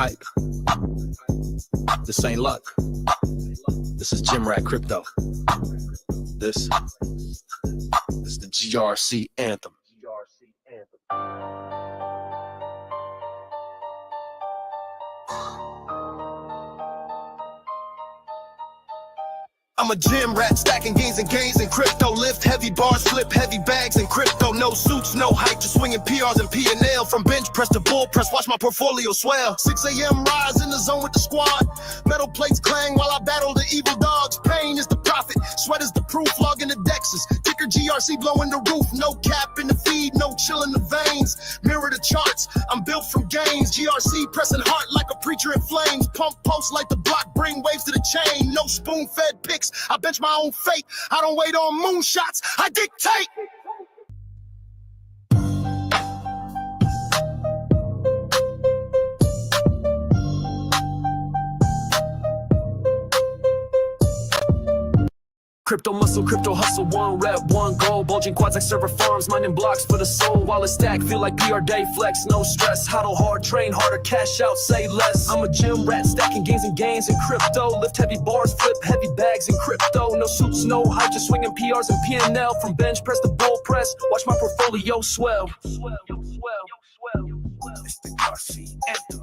hype. This ain't luck. This is Gym Rat Crypto. This is the GRC anthem. I'm a gym rat, stacking gains in crypto. Lift heavy bars, flip heavy bags in crypto. No suits, no hype, just swinging PRs and P&L. From bench press to bull press, watch my portfolio swell. 6 a.m. rise in the zone with the squad. Metal plates clang while I battle the evil dogs. Pain is the profit, sweat is the proof. Logging the dexes, ticker GRC blowing the roof. No cap in the feed, no chill in the veins. Mirror the charts, I'm built from gains. GRC pressing heart like a preacher in flames. Pump posts like the block, bring waves to the chain. No spoon-fed picks, I bench my own fate. I don't wait on moonshots, I dictate. Crypto muscle, crypto hustle, one rep, one goal. Bulging quads like server farms, mining blocks for the soul. While it's stack, feel like PR day flex, no stress. Huddle hard, train harder, cash out, say less. I'm a gym rat, stacking gains in crypto. Lift heavy bars, flip heavy bags in crypto. No suits, no hype, just swinging PRs and P&L. From bench press to bull press, watch my portfolio swell. It's the GRC anthem.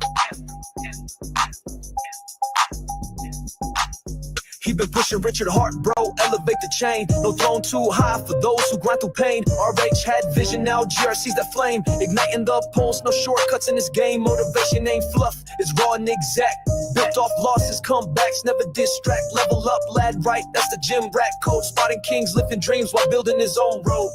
He been pushing Richard Hart, bro, elevate the chain. No throne too high for those who grind through pain. RH had vision, now GRC's that flame. Igniting the pulse, no shortcuts in this game. Motivation ain't fluff, it's raw and exact. Built off losses, comebacks, never distract. Level up, lad right, that's the gym rat code. Spotting kings, lifting dreams while building his own road.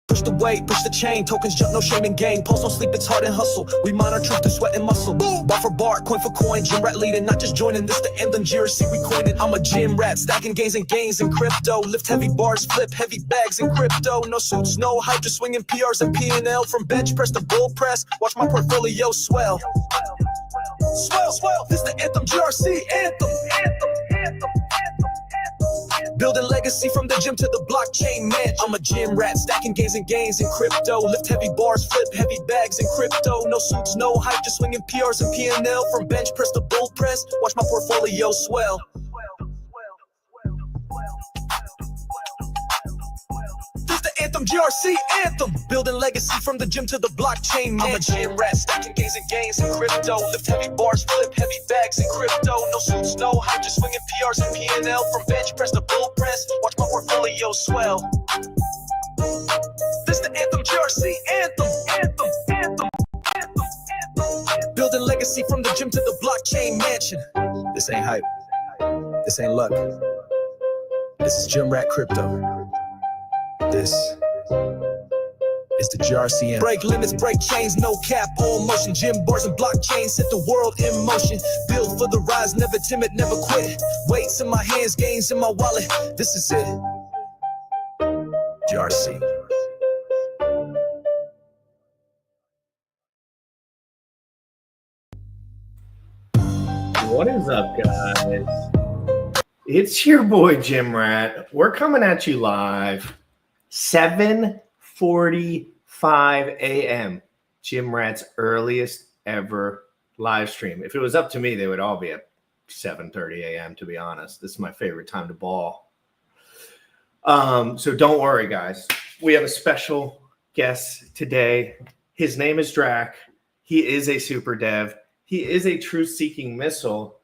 Push the weight, push the chain, tokens jump, no shame in game. Pulse, no sleep, it's hard and hustle. We monitor truth through sweat and muscle. Bar for bar, coin for coin, gym rat leading, not just joining. This the anthem, GRC, we coined it. I'm a gym rat, stacking gains in crypto. Lift heavy bars, flip heavy bags in crypto. No suits, no hype, just swinging PRs and P&L. From bench press to bull press, watch my portfolio swell. Swell, this the anthem, GRC anthem. Building legacy from the gym to the blockchain man. I'm a gym rat, stacking gains in crypto. Lift heavy bars, flip heavy bags in crypto. No suits, no hype, just swinging PRs and P&L. From bench press to bull press, watch my portfolio swell. This the anthem, GRC anthem. Building legacy from the gym to the blockchain man. I'm a gym rat, stacking gains in crypto. Lift heavy bars, flip heavy bags in crypto. No suits, no hype, just swinging PRs and P&L. From bench press to bull press, watch my portfolio swell. This the anthem, GRC anthem. Building legacy from the gym to the blockchain mansion. This ain't hype. This ain't luck. This is Gym Rat Crypto. This is the GRC anthem. Break limits, break chains, no cap, all motion. Gym bars and blockchains set the world in motion. Build for the rise, never timid, never quit. Weights in my hands, gains in my wallet. This is it. GRC. What is up, guys? It's your boy Gym Rat. We're coming at you live 7:45 a.m. Gym Rat's earliest ever live stream. If it was up to me, they would all be at 7:30 a.m. to be honest. This is my favorite time to ball. So don't worry, guys. We have a special guest today. His name is Drac. He is a super dev. He is a truth-seeking missile,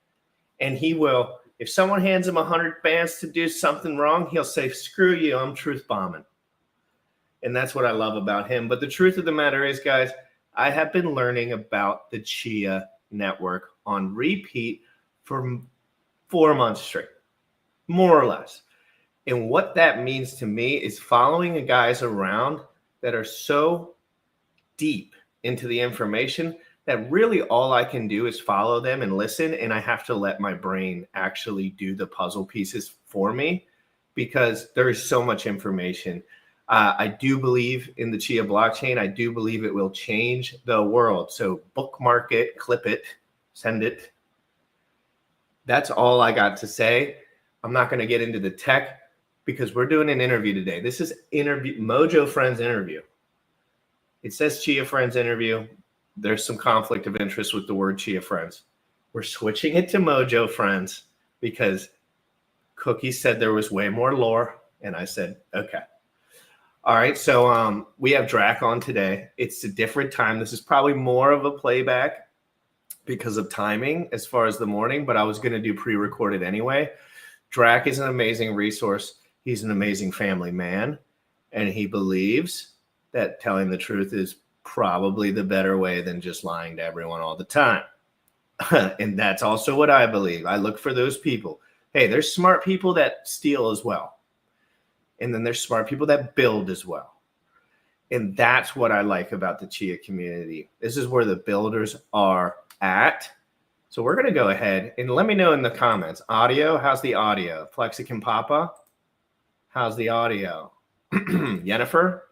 and he will, if someone hands him 100 bands to do something wrong, he'll say, screw you, I'm truth bombing. And that's what I love about him. But the truth of the matter is, guys, I have been learning about the Chia Network on repeat for 4 months straight, more or less. And what that means to me is following the guys around that are so deep into the information that really all I can do is follow them and listen, and I have to let my brain actually do the puzzle pieces for me because there is so much information. I do believe in the Chia blockchain. I do believe it will change the world. So bookmark it, clip it, send it. That's all I got to say. I'm not going to get into the tech. because we're doing an interview today. This is Mojo Friends interview. It says Chia Friends interview. There's some conflict of interest with the word Chia Friends. We're switching it to Mojo Friends because Cookie said there was way more lore, and I said, okay. All right, so we have Drac on today. It's a different time. This is probably more of a playback because of timing as far as the morning, but I was going to do pre-recorded anyway. Drac is an amazing resource. He's an amazing family man, and he believes that telling the truth is probably the better way than just lying to everyone all the time. And that's also what I believe. I look for those people. Hey, there's smart people that steal as well. And then there's smart people that build as well. And that's what I like about the Chia community. This is where the builders are at. So we're going to go ahead and let me know in the comments. Audio, how's the audio? Plexican Papa, how's the audio? Jennifer,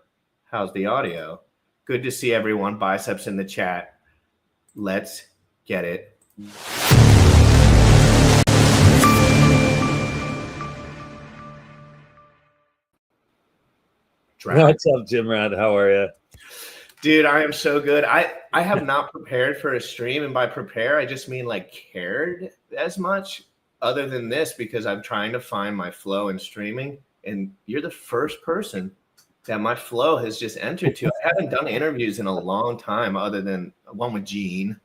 how's the audio? Good to see everyone. Biceps in the chat. Let's get it. Drac. What's up, Jim Rad? How are you? Dude, I am so good. I have not prepared for a stream, and by prepare, I just mean like cared as much other than this because I'm trying to find my flow in streaming, and you're the first person that my flow has just entered to. I haven't done interviews in a long time other than one with Gene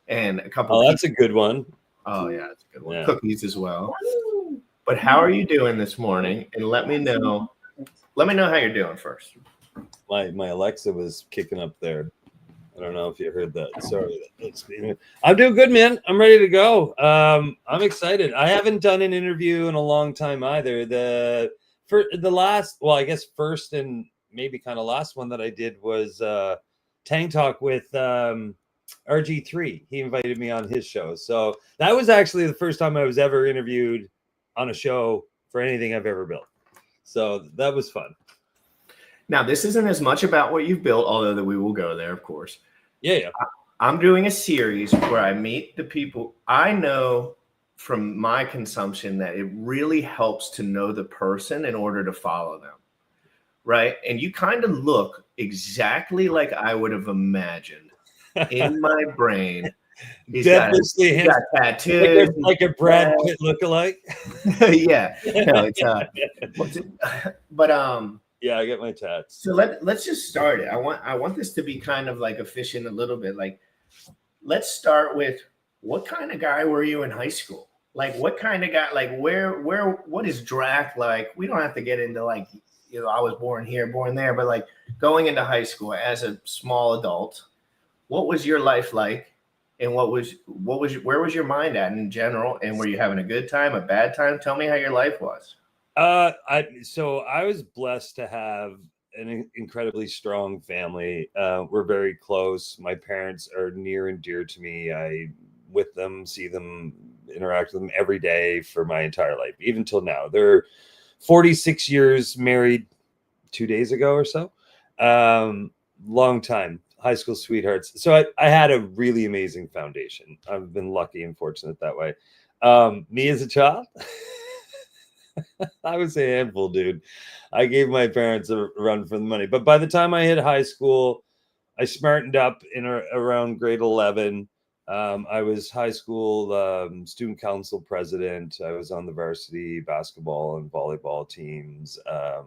and a couple. Oh, that's a good one. Oh, yeah, that's a good one. Yeah. Cookies as well. But how are you doing this morning? And let me know how you're doing first. My Alexa was kicking up there. I don't know if you heard that. Sorry. I'm doing good, man. I'm ready to go. I'm excited. I haven't done an interview in a long time either. First and maybe kind of last one that I did was Tank Talk with RG3. He invited me on his show. So that was actually the first time I was ever interviewed on a show for anything I've ever built. So that was fun. Now, this isn't as much about what you've built, although that we will go there, of course. Yeah. I'm doing a series where I meet the people. I know from my consumption that it really helps to know the person in order to follow them, right? And you kind of look exactly like I would have imagined in my brain. He's got tattoos, like a Brad Pitt lookalike. Yeah, no, yeah, I get my tats. So let's just start it. I want this to be kind of like efficient a little bit. Like, let's start with what kind of guy were you in high school? Like, what kind of guy? Like, what is Drac like? We don't have to get into like, I was born here, born there, but like going into high school as a small adult, what was your life like? And where was your mind at in general? And were you having a good time, a bad time? Tell me how your life was. I was blessed to have an incredibly strong family. We're very close. My parents are near and dear to me. I with them, see them, interact with them every day for my entire life, even till now. They're 46 years married 2 days ago or so. Long time. High school sweethearts. So I had a really amazing foundation. I've been lucky and fortunate that way. Me as a child, I was a handful, dude. I gave my parents a run for the money. But by the time I hit high school, I smartened up in around grade 11. I was high school student council president. I was on the varsity basketball and volleyball teams. It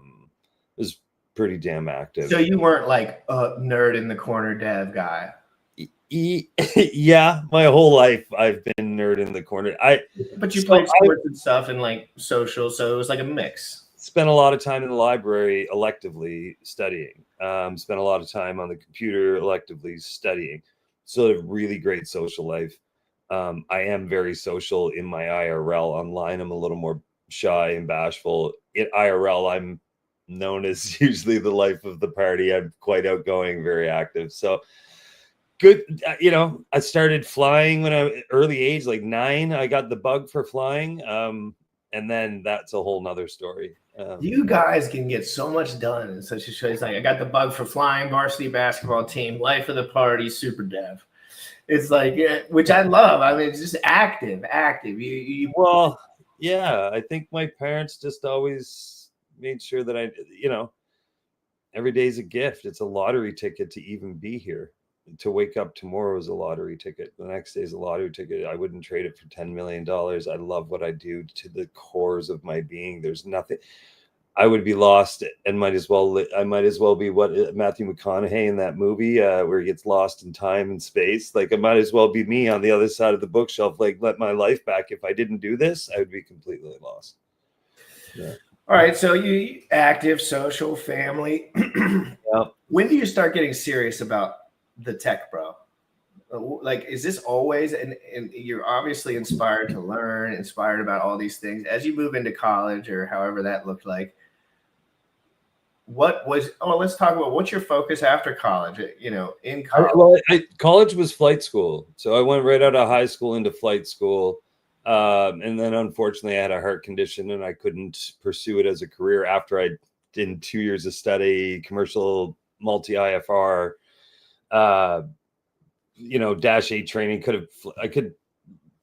was pretty damn active. So you weren't like a nerd in the corner dev guy. Yeah, my whole life I've been nerd in the corner. But you played sports and stuff and like social, so it was like a mix. Spent a lot of time in the library electively studying. Spent a lot of time on the computer electively studying. So a really great social life. I am very social in my IRL. Online, I'm a little more shy and bashful. In IRL, I'm known as usually the life of the party. I'm quite outgoing, very active. So good. I started flying when I was early age, like 9. I got the bug for flying. And then that's a whole nother story. You guys can get so much done in such a show. It's like, I got the bug for flying, varsity basketball team, life of the party, super dev. It's like, which I love. I mean, it's just active. Well, yeah, I think my parents just always made sure that I, you know, every day's a gift. It's a lottery ticket to even be here. To wake up tomorrow is a lottery ticket. The next day is a lottery ticket. I wouldn't trade it for $10 million. I love what I do to the cores of my being. There's nothing. I would be lost and I might as well be what Matthew McConaughey in that movie where he gets lost in time and space. Like, I might as well be me on the other side of the bookshelf. Like, let my life back. If I didn't do this, I would be completely lost. Yeah. All right. So you active, social, family. Yep. When do you start getting serious about the tech, bro? Like, is this always, and you're obviously inspired to learn, inspired about all these things as you move into college or however that looked like. Let's talk about what's your focus after college, you know, in college. College was flight school. So I went right out of high school into flight school. And then unfortunately I had a heart condition and I couldn't pursue it as a career after I did 2 years of study, commercial multi-IFR, you know, Dash 8 training. I could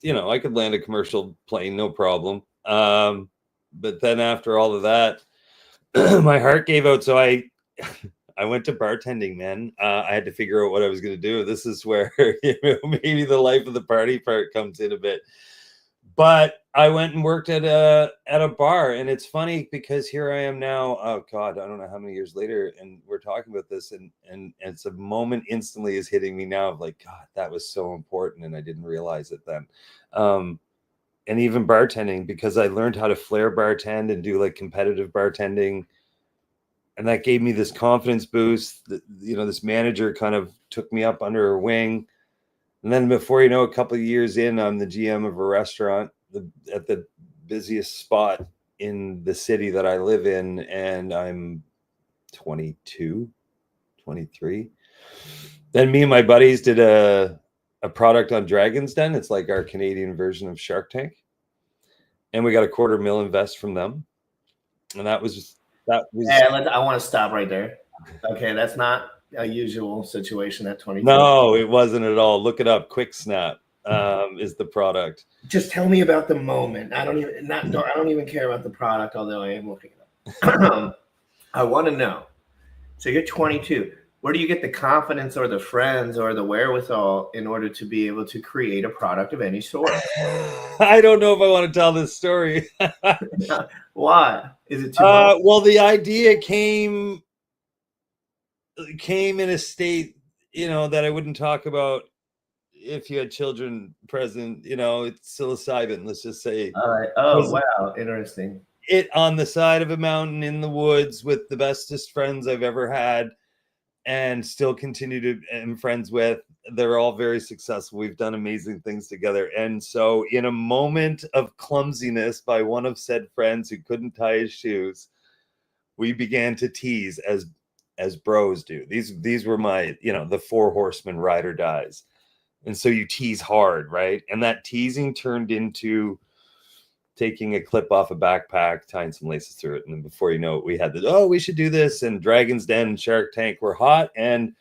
land a commercial plane, no problem. But then after all of that, my heart gave out. So I went to bartending, man. I had to figure out what I was going to do. This is where, you know, maybe the life of the party part comes in a bit. But I went and worked at a bar, and it's funny because here I am now. Oh God, I don't know how many years later, and we're talking about this, and it's a moment instantly is hitting me now of like, God, that was so important, and I didn't realize it then. And even bartending, because I learned how to flair bartend and do like competitive bartending, and that gave me this confidence boost. You know, this manager kind of took me up under her wing. And then before you know, a couple of years in, I'm the GM of a restaurant at the busiest spot in the city that I live in. And I'm 22, 23. Then me and my buddies did a product on Dragon's Den. It's like our Canadian version of Shark Tank. And we got $250,000 invest from them. And that was. I want to stop right there. Okay, that's not a usual situation at 22. No, it wasn't at all. Look it up. Quick Snap is the product. Just tell me about the moment. I don't even care about the product, although I am looking it up. I want to know. So you're 22. Where do you get the confidence or the friends or the wherewithal in order to be able to create a product of any sort? I don't know if I want to tell this story. Why? Is it too much? Well, the idea came in a state, you know, that I wouldn't talk about if you had children present. You know, it's psilocybin, let's just say. All right. Oh, wow. Interesting. It on the side of a mountain in the woods with the bestest friends I've ever had and still continue to am friends with. They're all very successful. We've done amazing things together. And so in a moment of clumsiness by one of said friends who couldn't tie his shoes, we began to tease as bros do. These were my, you know, the 4 horsemen ride or dies. And so you tease hard, right? And that teasing turned into taking a clip off a backpack, tying some laces through it. And then before you know it, we had we should do this. And Dragon's Den and Shark Tank were hot. And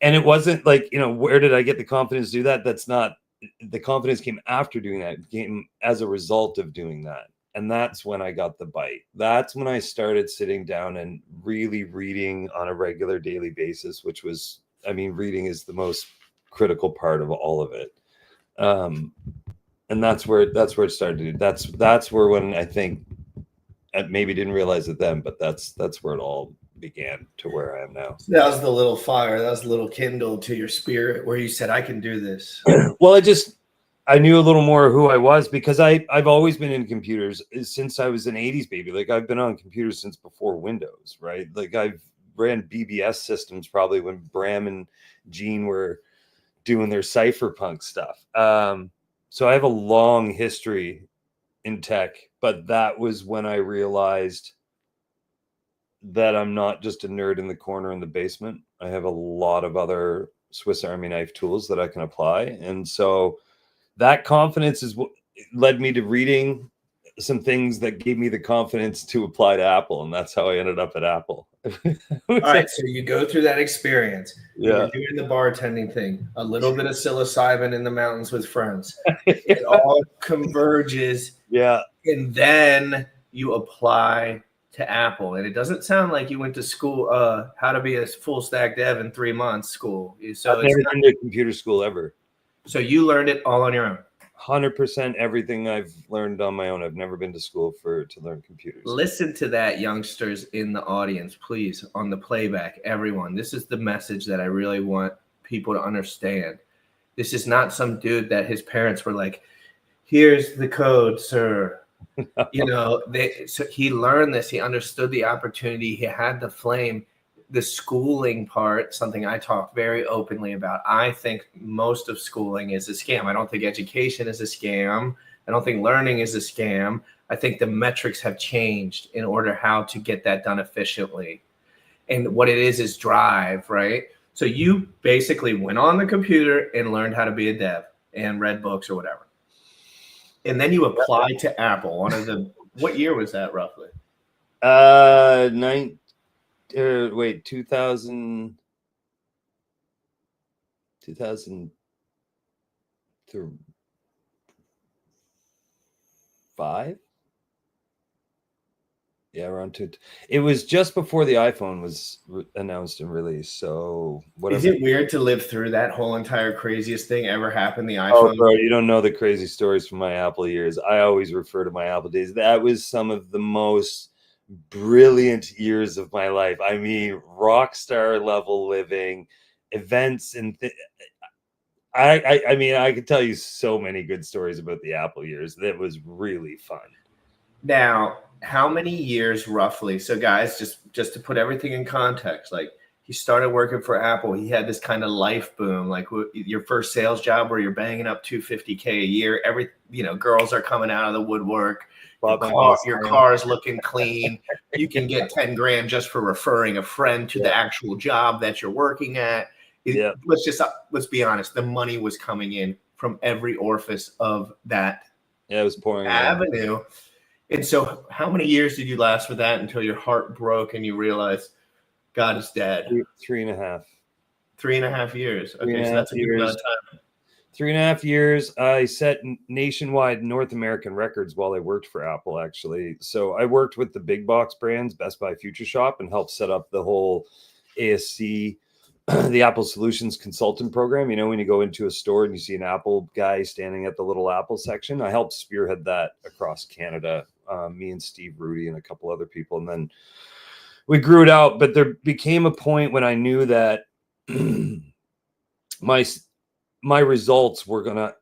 it wasn't like, you know, where did I get the confidence to do that? That's not, the confidence came after doing that. It came as a result of doing that. And that's when I got the bite. That's when I started sitting down and really reading on a regular daily basis, which was, I mean, reading is the most critical part of all of it. And that's where it started. That's where, when I think I maybe didn't realize it then, but that's where it all began to where I am now. That was the little fire. That was the little kindle to your spirit where you said, I can do this. Well, I knew a little more who I was because I've always been in computers since I was an 80s baby. Like, I've been on computers since before Windows, right? Like, I've ran BBS systems probably when Bram and Gene were doing their cypherpunk stuff. So I have a long history in tech, but that was when I realized that I'm not just a nerd in the corner in the basement. I have a lot of other Swiss Army knife tools that I can apply. And so that confidence is what led me to reading some things that gave me the confidence to apply to Apple. And that's how I ended up at Apple. All right. So you go through that experience. Yeah. You're doing the bartending thing, a little bit of psilocybin in the mountains with friends. It all converges. Yeah. And then you apply to Apple, and it doesn't sound like you went to school, how to be a full stack dev in 3 months school. So I've never been to computer school ever. So you learned it all on your own. 100% everything I've learned on my own. I've never been to school to learn computers. Listen to that, youngsters in the audience, please, on the playback, everyone. This is the message that I really want people to understand. This is not some dude that his parents were like, here's the code, sir. You know, so he learned this. He understood the opportunity. He had the flame. The schooling part, something I talk very openly about. I think most of schooling is a scam. I don't think education is a scam. I don't think learning is a scam. I think the metrics have changed in order how to get that done efficiently. And what it is drive, right? So you basically went on the computer and learned how to be a dev and read books or whatever. And then you applied to Apple. What year was that roughly? 2005. Yeah, around two. It was just before the iPhone was announced and released. So whatever. Is it weird to live through that whole entire craziest thing ever happened? The iPhone. Oh, bro, you don't know the crazy stories from my Apple years. I always refer to my Apple days. That was some of the most brilliant years of my life. I mean, rock star level living, events, and I mean, I could tell you so many good stories about the Apple years. That was really fun. Now, how many years roughly? So guys, just to put everything in context, like he started working for Apple. He had this kind of life boom, like your first sales job where you're banging up $250K a year. Girls are coming out of the woodwork. Your car is looking clean. You can get 10 grand just for referring a friend to the actual job that you're working at. Let's be honest. The money was coming in from every orifice of that it was pouring avenue. And so how many years did you last with that until your heart broke and you realized God is dead? 3.5. 3.5 years. Okay, so that's a good amount of time. 3.5 years. I set nationwide North American records while I worked for Apple, actually. So I worked with the big box brands, Best Buy, Future Shop, and helped set up the whole ASC, the Apple Solutions Consultant Program. You know, when you go into a store and you see an Apple guy standing at the little Apple section, I helped spearhead that across Canada. Me and Steve Rudy and a couple other people. And then we grew it out, but there became a point when I knew that my results were gonna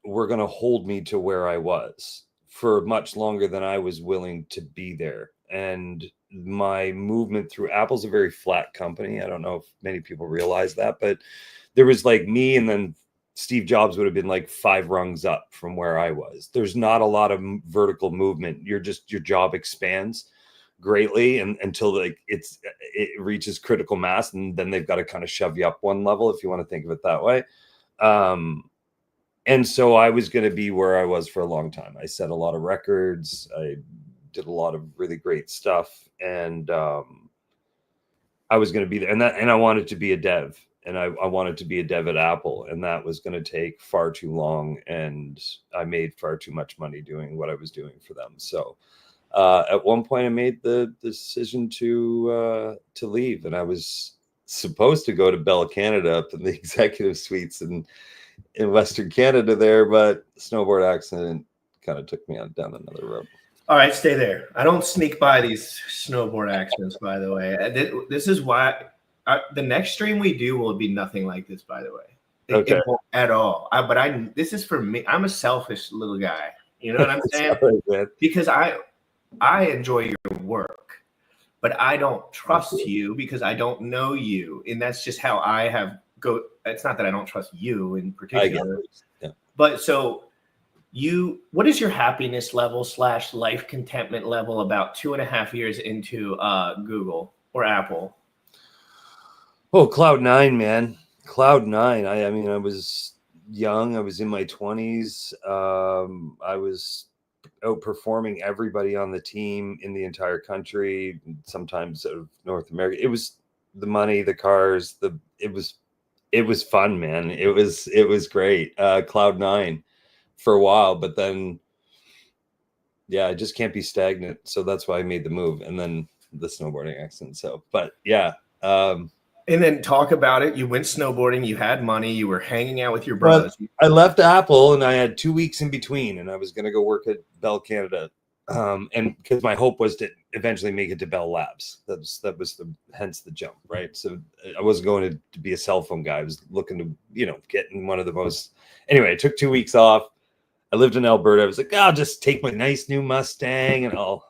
hold me to where I was for much longer than I was willing to be there. And my movement through Apple's a very flat company. I don't know if many people realize that, but there was like me, and then Steve Jobs would have been like 5 rungs up from where I was. There's not a lot of vertical movement. Your job expands greatly and until it reaches critical mass, and then they've got to kind of shove you up one level, if you want to think of it that way. And so I was going to be where I was for a long time. I set a lot of records. I did a lot of really great stuff, and I was going to be there. And I wanted to be a dev. And I wanted to be a dev at Apple, and that was going to take far too long. And I made far too much money doing what I was doing for them. So at one point I made the decision to leave, and I was supposed to go to Bell Canada up in the executive suites in Western Canada there, but snowboard accident kind of took me down another road. All right, stay there. I don't sneak by these snowboard accidents, by the way. This is why the next stream we do will be nothing like this, by the way. Okay. It won't at all. This is for me. I'm a selfish little guy. You know what I'm saying? Sorry, because I enjoy your work, but I don't trust you because I don't know you. And that's just how I have go. It's not that I don't trust you in particular. Yeah. But so what is your happiness level / life contentment level about 2.5 years into Google or Apple? Oh, Cloud 9, man. Cloud 9. I mean, I was young. I was in my 20s. I was outperforming everybody on the team in the entire country, sometimes out of North America. It was the money, the cars, it was fun, man. It was great. Cloud 9 for a while, but then, yeah, I just can't be stagnant. So that's why I made the move. And then the snowboarding accident. So, but yeah. And then talk about it. You went snowboarding. You had money. You were hanging out with your Well, bros. I left Apple and I had 2 weeks in between, and I was going to go work at Bell Canada. And because my hope was to eventually make it to Bell Labs. That was hence the jump, right? So I wasn't going to be a cell phone guy. I was looking to, get in one of the most. Anyway, I took 2 weeks off. I lived in Alberta. I was like, I'll just take my nice new Mustang and I'll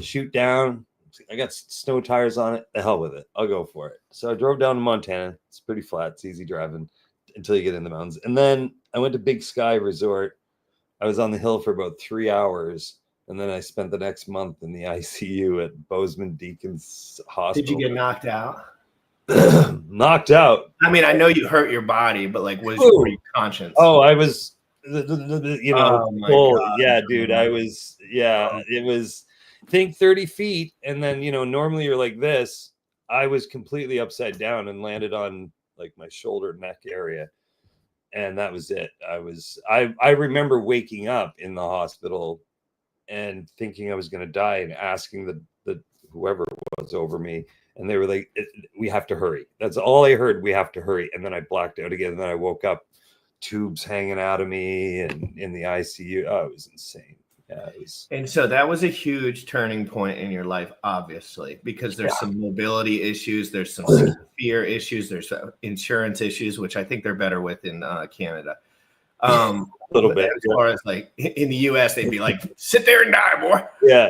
shoot down. I got snow tires on it. The hell with it. I'll go for it. So I drove down to Montana. It's pretty flat. It's easy driving until you get in the mountains. And then I went to Big Sky Resort. I was on the hill for about 3 hours. And then I spent the next month in the ICU at Bozeman Deacon's Hospital. Did you get knocked out? Knocked out? I mean, I know you hurt your body, but like, were you conscious? Oh, I was, Oh my God. yeah, dude. I was, it was, think 30 feet. And then, normally you're like this. I was completely upside down and landed on like my shoulder neck area. And that was it. I remember waking up in the hospital and thinking I was going to die and asking the whoever was over me. And they were like, we have to hurry. That's all I heard. We have to hurry. And then I blacked out again. And then I woke up, tubes hanging out of me and in the ICU. Oh, it was insane. Yeah, it was. And so that was a huge turning point in your life, obviously, because there's some mobility issues. There's some fear issues. There's insurance issues, which I think they're better with in Canada. A little bit. As far as like in the US, they'd be like, sit there and die, boy. Yeah.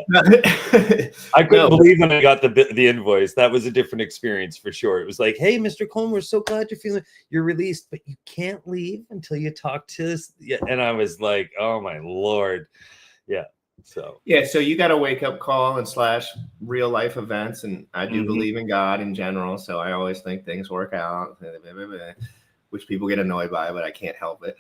I couldn't believe when I got the invoice. That was a different experience for sure. It was like, hey, Mr. Cohen, we're so glad you're released, but you can't leave until you talk to us. Yeah. And I was like, oh my Lord. Yeah. So you got a wake up call and / real life events. And I do believe in God in general. So I always think things work out, which people get annoyed by, but I can't help it.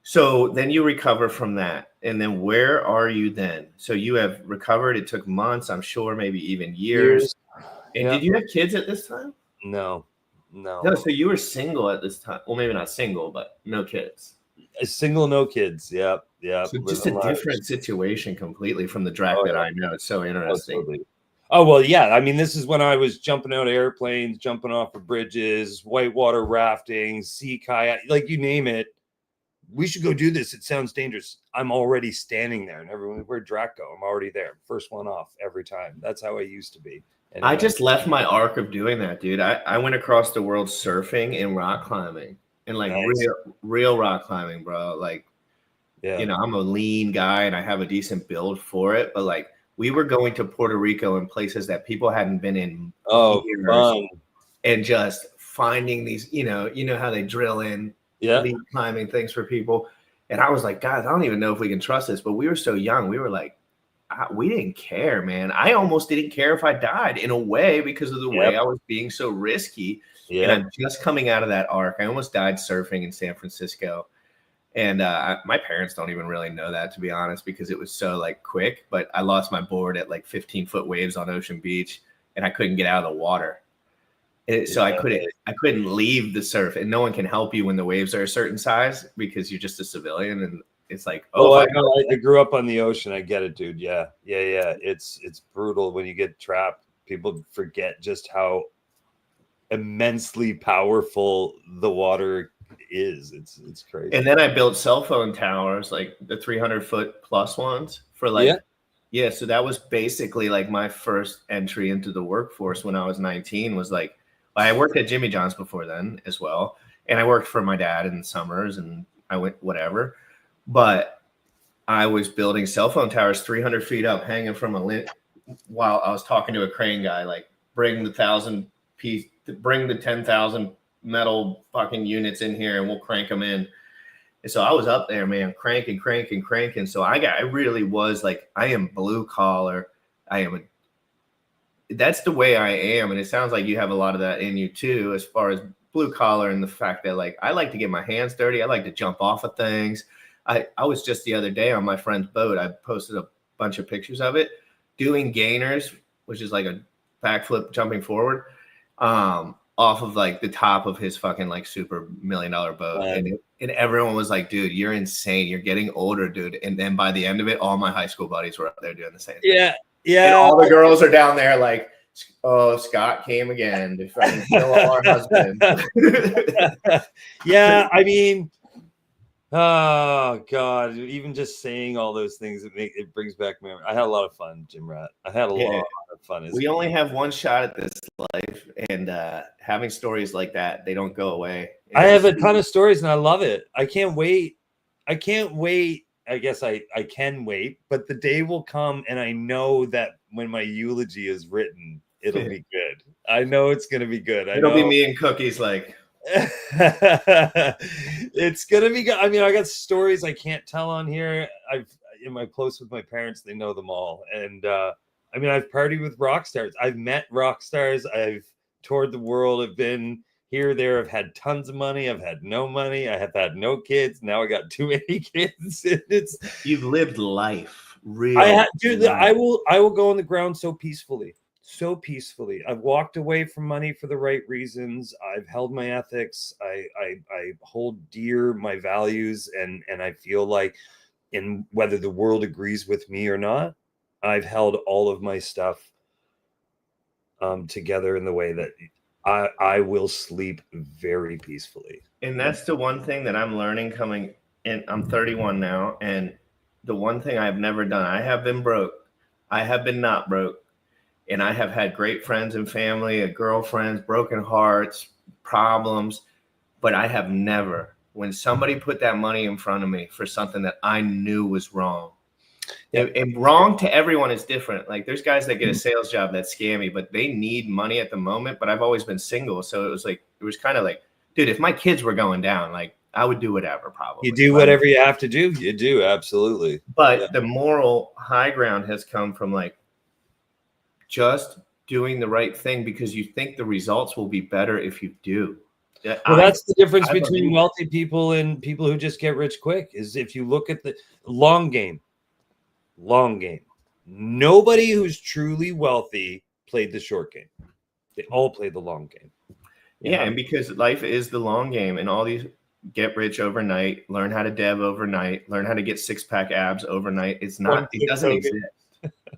So then you recover from that. And then where are you then? So you have recovered. It took months, I'm sure, maybe even years. And did you have kids at this time? No. So you were single at this time. Well, maybe not single, but no kids. Single, no kids. Yep. So just a different situation completely from the Drac that I know. It's so interesting. Totally. Oh, well, yeah. I mean, this is when I was jumping out of airplanes, jumping off of bridges, whitewater rafting, sea kayak, like you name it. We should go do this. It sounds dangerous. I'm already standing there and everyone, where'd Drac go? I'm already there. First one off every time. That's how I used to be. Anyway. I just left my arc of doing that, dude. I went across the world surfing and rock climbing and like real rock climbing, bro. Like, I'm a lean guy and I have a decent build for it, but like, we were going to Puerto Rico and places that people hadn't been in years, fun. And just finding these, you know how they drill in lead climbing things for people. And I was like, guys, I don't even know if we can trust this, but we were so young. We were like, we didn't care, man. I almost didn't care if I died in a way because of the way I was being so risky. And I'm just coming out of that arc. I almost died surfing in San Francisco. And my parents don't even really know that, to be honest, because it was so like quick. But I lost my board at like 15-foot waves on Ocean Beach, and I couldn't get out of the water. So I couldn't leave the surf, and no one can help you when the waves are a certain size because you're just a civilian. And it's like, I grew up on the ocean. I get it, dude. Yeah. It's brutal when you get trapped. People forget just how immensely powerful the water is. It's crazy. And then I built cell phone towers, like the 300-foot plus ones for like so that was basically like my first entry into the workforce when I was 19. Was like, I worked at Jimmy John's before then as well, and I worked for my dad in the summers, and I went whatever, but I was building cell phone towers 300 feet up, hanging from a limb while I was talking to a crane guy, like bring the 10,000 metal fucking units in here and we'll crank them in. And so I was up there, man, cranking. So I really was like, I am blue collar. That's the way I am. And it sounds like you have a lot of that in you too, as far as blue collar and the fact that like, I like to get my hands dirty. I like to jump off of things. I was just the other day on my friend's boat. I posted a bunch of pictures of it doing gainers, which is like a backflip jumping forward. Off of like the top of his fucking like super $1 million boat. And everyone was like, dude, you're insane. You're getting older, dude. And then by the end of it, all my high school buddies were up there doing the same thing. And all the girls are down there like, oh, Scott came again to fucking kill our husband. Yeah, I mean, oh god, even just saying all those things, it brings back memory. I had a lot of fun, Jim Rat. I had a lot of fun. We only have one shot at this life, and having stories like that, they don't go away. I have a ton of stories, and I love it. I can't wait. I can't wait. I guess I can wait, but the day will come, and I know that when my eulogy is written, it'll be good. I know it's gonna be good. It'll be me and Cookies like. It's gonna be good. I mean, I got stories I can't tell on here. In my close with my parents, they know them all, and I mean, I've partied with rock stars. I've met rock stars. I've toured the world. I've been here, there. I've had tons of money. I've had no money. I have had no kids. Now I got too many kids. You've lived life. Real. Dude, I will go on the ground so peacefully. So peacefully. I've walked away from money for the right reasons. I've held my ethics. I hold dear my values, and I feel like, in whether the world agrees with me or not, I've held all of my stuff together in the way that I will sleep very peacefully. And that's the one thing that I'm learning coming in. I'm 31 now, and the one thing I've never done, I have been broke. I have been not broke. And I have had great friends and family, girlfriends, broken hearts, problems. But I have never, when somebody put that money in front of me for something that I knew was wrong. And wrong to everyone is different. Like there's guys that get a sales job that's scammy, but they need money at the moment. But I've always been single. So it was kind of like, dude, if my kids were going down, like I would do whatever probably. You do whatever you have to do. You do, absolutely. But the moral high ground has come from like, just doing the right thing because you think the results will be better if you do. Well, that's the difference between wealthy people and people who just get rich quick, is if you look at the long game, nobody who's truly wealthy played the short game. They all played the long game. Yeah, and because life is the long game, and all these get rich overnight, learn how to dev overnight, learn how to get six-pack abs overnight. It doesn't exist.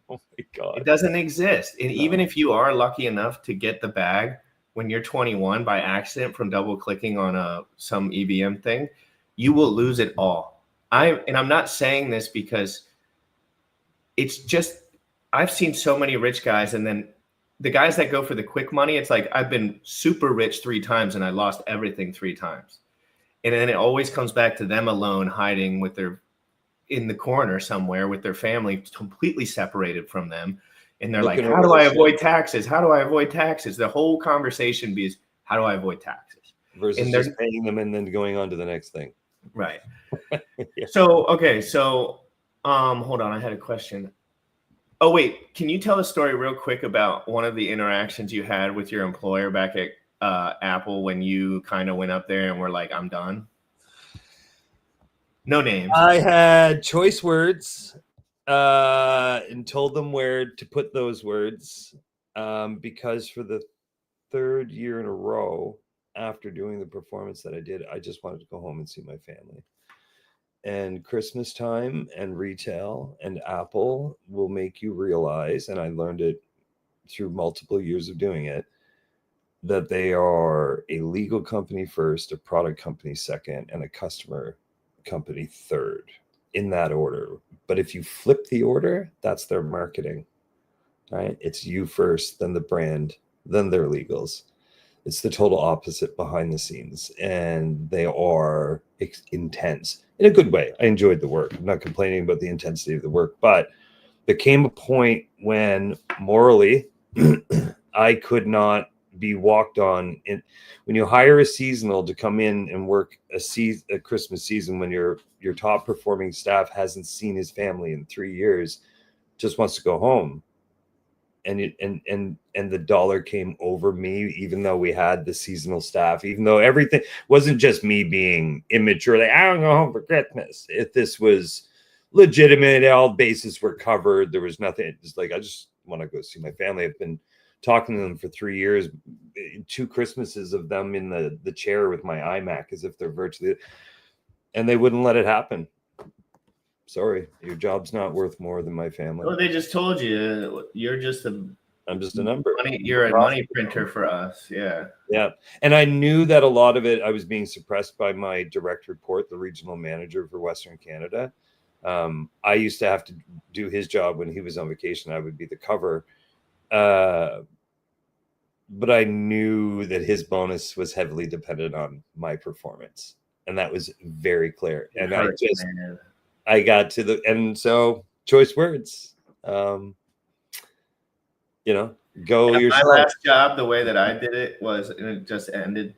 Oh my God. It doesn't exist. And even if you are lucky enough to get the bag when you're 21 by accident from double clicking on some EVM thing, you will lose it all. I'm not saying this because it's just, I've seen so many rich guys, and then the guys that go for the quick money, it's like, I've been super rich 3 times and I lost everything 3 times. And then it always comes back to them alone, hiding in the corner somewhere with their family, completely separated from them. And they're like, how do I avoid taxes? How do I avoid taxes? The whole conversation is, how do I avoid taxes? Versus just paying them and then going on to the next thing. Right. Yeah. So, okay. So, hold on. I had a question. Oh, wait. Can you tell a story real quick about one of the interactions you had with your employer back at Apple when you kind of went up there and were like, I'm done? No names. I had choice words and told them where to put those words because for the 3rd year in a row after doing the performance that I did, I just wanted to go home and see my family. And Christmas time and retail and Apple will make you realize, and I learned it through multiple years of doing it, that they are a legal company first, a product company second, and a customer company third, in that order. But if you flip the order, that's their marketing, right? It's you first, then the brand, then their legals. It's the total opposite behind the scenes, and they are intense in a good way. I enjoyed the work. I'm not complaining about the intensity of the work, but there came a point when morally I could not be walked on. When you hire a seasonal to come in and work a Christmas season, when your top performing staff hasn't seen his family in 3 years, just wants to go home, and the dollar came over me, even though we had the seasonal staff, even though everything wasn't just me being immature, like I don't go home for Christmas. If this was legitimate, all bases were covered, there was nothing. It's like, I just want to go see my family. I've been talking to them for 3 years, 2 Christmases of them in the chair with my iMac as if they're virtually, and they wouldn't let it happen. sorry, your job's not worth more than my family. Well, they just told you you're just I'm just a number. you're a money printer for us. Yeah. Yeah. And I knew that a lot of it, I was being suppressed by my direct report, the regional manager for Western Canada. I used to have to do his job when he was on vacation. I would be the cover. But I knew that his bonus was heavily dependent on my performance. And that was very clear. And I got to the, and so choice words, you know, go yourself. My last job, the way that I did it was, and it just ended,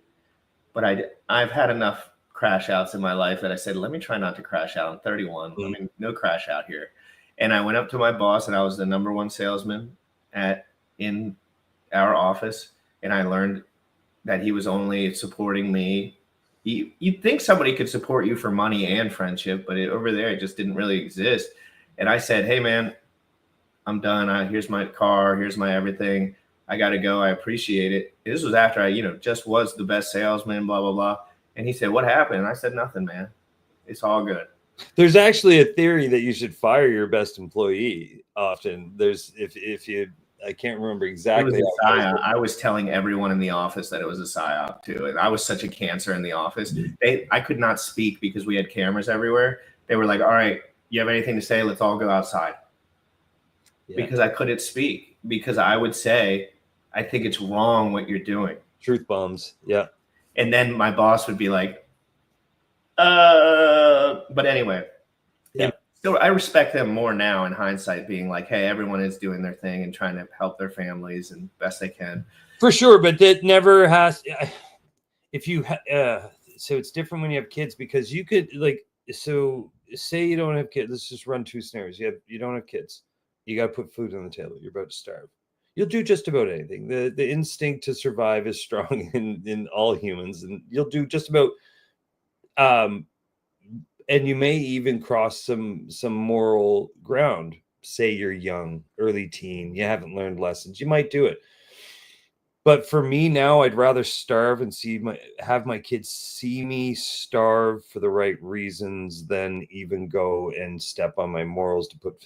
but I've had enough crash outs in my life that I said, let me try not to crash out. I'm 31. I mean, no crash out here. And I went up to my boss, and I was the #1 salesman in our office. And I learned that he was only supporting me. You'd think somebody could support you for money and friendship, but over there, it just didn't really exist. And I said, hey, man, I'm done. Here's my car. Here's my everything. I got to go. I appreciate it. This was after I, just was the best salesman, blah, blah, blah. And he said, what happened? And I said, nothing, man. It's all good. There's actually a theory that you should fire your best employee often. If you, I can't remember exactly. It was a psyop. I was telling everyone in the office that it was a psyop too. And I was such a cancer in the office. I could not speak because we had cameras everywhere. They were like, all right, you have anything to say? Let's all go outside. Yeah. Because I couldn't speak, because I would say, I think it's wrong what you're doing. Truth bombs. Yeah. And then my boss would be like, but anyway, yeah. So I respect them more now in hindsight, being like, hey, everyone is doing their thing and trying to help their families and best they can. For sure. But that never has, if you, so it's different when you have kids, because you could so say you don't have kids. Let's just run 2 scenarios. You don't have kids. You got to put food on the table. You're about to starve. You'll do just about anything. The instinct to survive is strong in all humans, and you'll do just about. And you may even cross some moral ground. Say you're young, early teen, you haven't learned lessons. You might do it. But for me now, I'd rather starve and have my kids see me starve for the right reasons than even go and step on my morals to put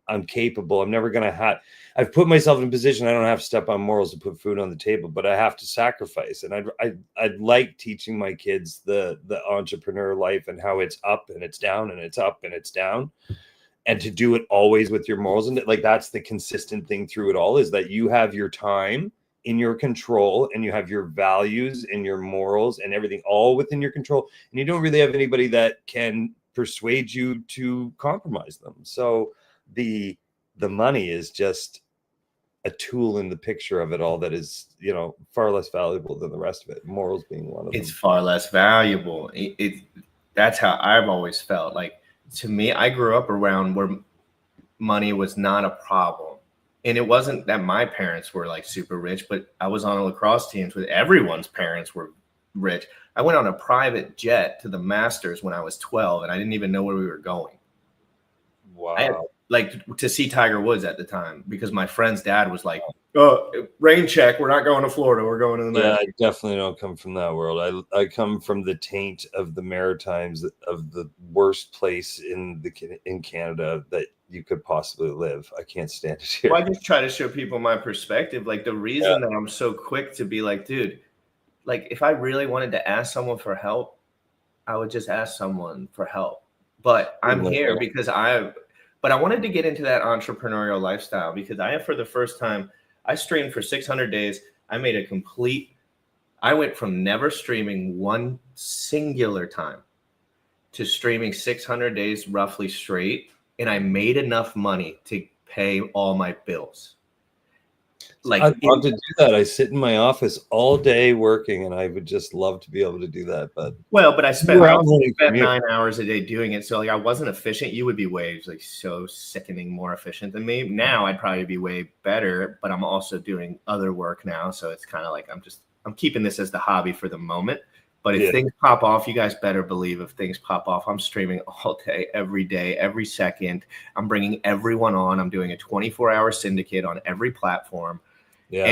I'm capable. I'm never going to I've put myself in a position I don't have to step on morals to put food on the table, but I have to sacrifice. And I'd like teaching my kids the entrepreneur life and how it's up and it's down and it's up and it's down, and to do it always with your morals. And that's the consistent thing through it all, is that you have your time in your control, and you have your values and your morals and everything all within your control. And you don't really have anybody that can persuade you to compromise them. So the money is just a tool in the picture of it all that is, far less valuable than the rest of it. Morals being one of them. It's far less valuable. That's how I've always felt. Like, to me, I grew up around where money was not a problem. And it wasn't that my parents were super rich, but I was on a lacrosse teams with everyone's parents were rich. I went on a private jet to the Masters when I was 12, and I didn't even know where we were going. Wow. To see Tiger Woods at the time, because my friend's dad was like, oh, rain check, we're not going to Florida, we're going to the Masters. Yeah, I definitely don't come from that world. I come from the taint of the Maritimes, of the worst place in Canada that you could possibly live. I can't stand it here. Well, I just try to show people my perspective. The reason that I'm so quick to be like, dude, if I really wanted to ask someone for help, I would just ask someone for help. But I'm here because but I wanted to get into that entrepreneurial lifestyle, because for the first time, I streamed for 600 days. I went from never streaming one singular time to streaming 600 days roughly straight. And I made enough money to pay all my bills. I'd love to do that. I sit in my office all day working, and I would just love to be able to do that. But I spent 9 hours a day doing it. So I wasn't efficient. You would be way so sickening more efficient than me. Now I'd probably be way better, but I'm also doing other work now. So it's kind of I'm keeping this as the hobby for the moment. But if things pop off, you guys better believe if things pop off, I'm streaming all day, every second. I'm bringing everyone on. I'm doing a 24-hour syndicate on every platform. Yeah.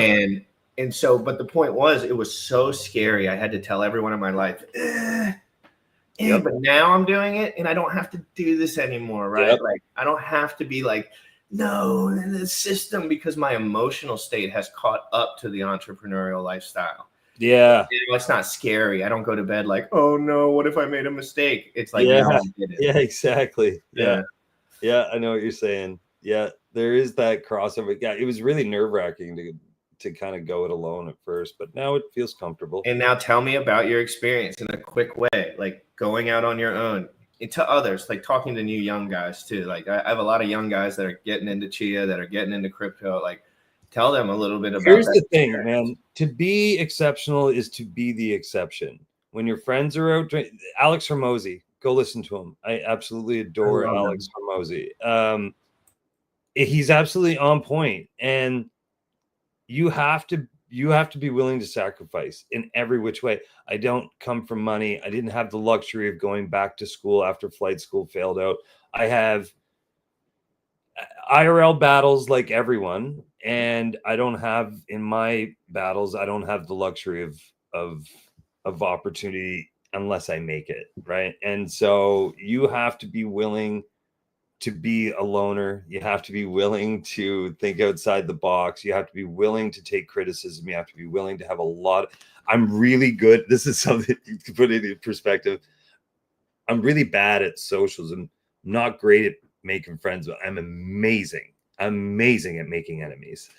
And so, but the point was, it was so scary. I had to tell everyone in my life, Yep. But now I'm doing it and I don't have to do this anymore, right? Yep. Like I don't have to be like, no, in the system, because my emotional state has caught up to the entrepreneurial lifestyle. Yeah. It's not scary. I don't go to bed like, oh no, what if I made a mistake? It's like, Yeah. no, I did it. Yeah, exactly. Yeah. Yeah, I know what you're saying. Yeah, there is that crossover. Yeah, it was really nerve-wracking to kind of go it alone at first, but now it feels comfortable. And now tell me about your experience in a quick way, like going out on your own and to others, like talking to new young guys too. Like I have a lot of young guys that are getting into Chia, that are getting into crypto. Like tell them a little bit about Here's that the thing, experience. man. To be exceptional is to be the exception. When your friends are out, Alex Hormozy, go listen to him. I absolutely adore Alex Hormozy. He's absolutely on point, and you have to be willing to sacrifice in every which way. I don't come from money. I didn't have the luxury of going back to school after flight school failed out. I have IRL battles like everyone, and I don't have, in my battles, I don't have the luxury of opportunity unless I make it, right? And so you have to be willing to be a loner. You have to be willing to think outside the box. You have to be willing to take criticism. You have to be willing to have a lot. I'm really good. This is something to put it in perspective. I'm really bad at socials. I'm not great at making friends, but I'm amazing at making enemies.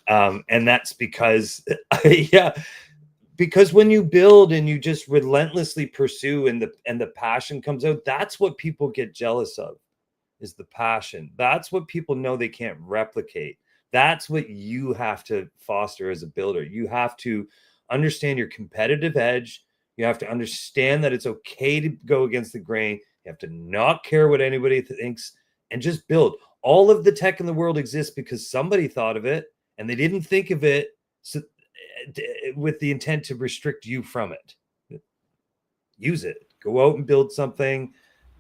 And that's because, yeah, because when you build and you just relentlessly pursue and the passion comes out, that's what people get jealous of, is the passion. That's what people know they can't replicate. That's what you have to foster as a builder. You have to understand your competitive edge. You have to understand that it's okay to go against the grain. You have to not care what anybody thinks and just build. All of the tech in the world exists because somebody thought of it, and they didn't think of it with the intent to restrict you from it. Use it. Go out and build something,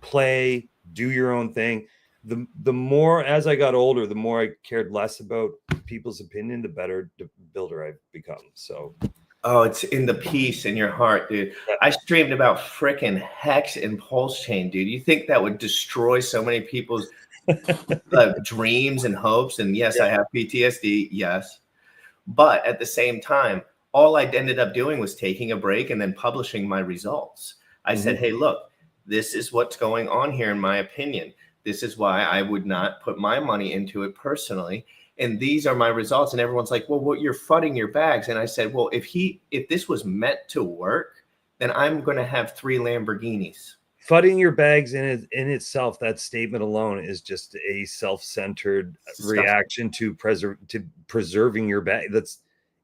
play, do your own thing. The more, as I got older, the more I cared less about people's opinion, the better builder I've become. So, oh, it's in the peace in your heart, dude. I streamed about frickin' Hex and Pulse Chain, dude. You think that would destroy so many people's dreams and hopes? And yes, I have PTSD. Yes. But at the same time, all I ended up doing was taking a break and then publishing my results. I said, hey, look, this is what's going on here, in my opinion. This is why I would not put my money into it personally. And these are my results. And everyone's like, well, you're fudding your bags. And I said, well, if this was meant to work, then I'm going to have 3 Lamborghinis. Fudding your bags in itself, that statement alone is just a self-centered reaction to preserving your bag.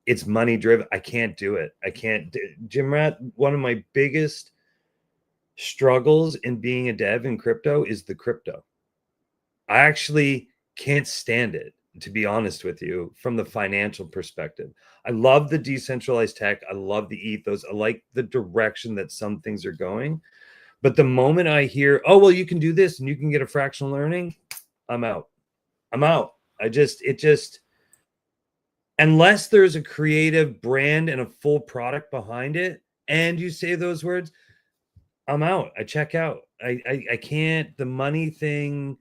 It's money driven. I can't do it. I can't. Jim Rat, one of my biggest struggles in being a dev in crypto is the crypto. I actually can't stand it, to be honest with you, from the financial perspective. I love the decentralized tech. I love the ethos. I like the direction that some things are going. But the moment I hear, oh, well, you can do this and you can get a fractional earning, I'm out. Unless there's a creative brand and a full product behind it, and you say those words, I'm out. I check out. I can't. The money thing,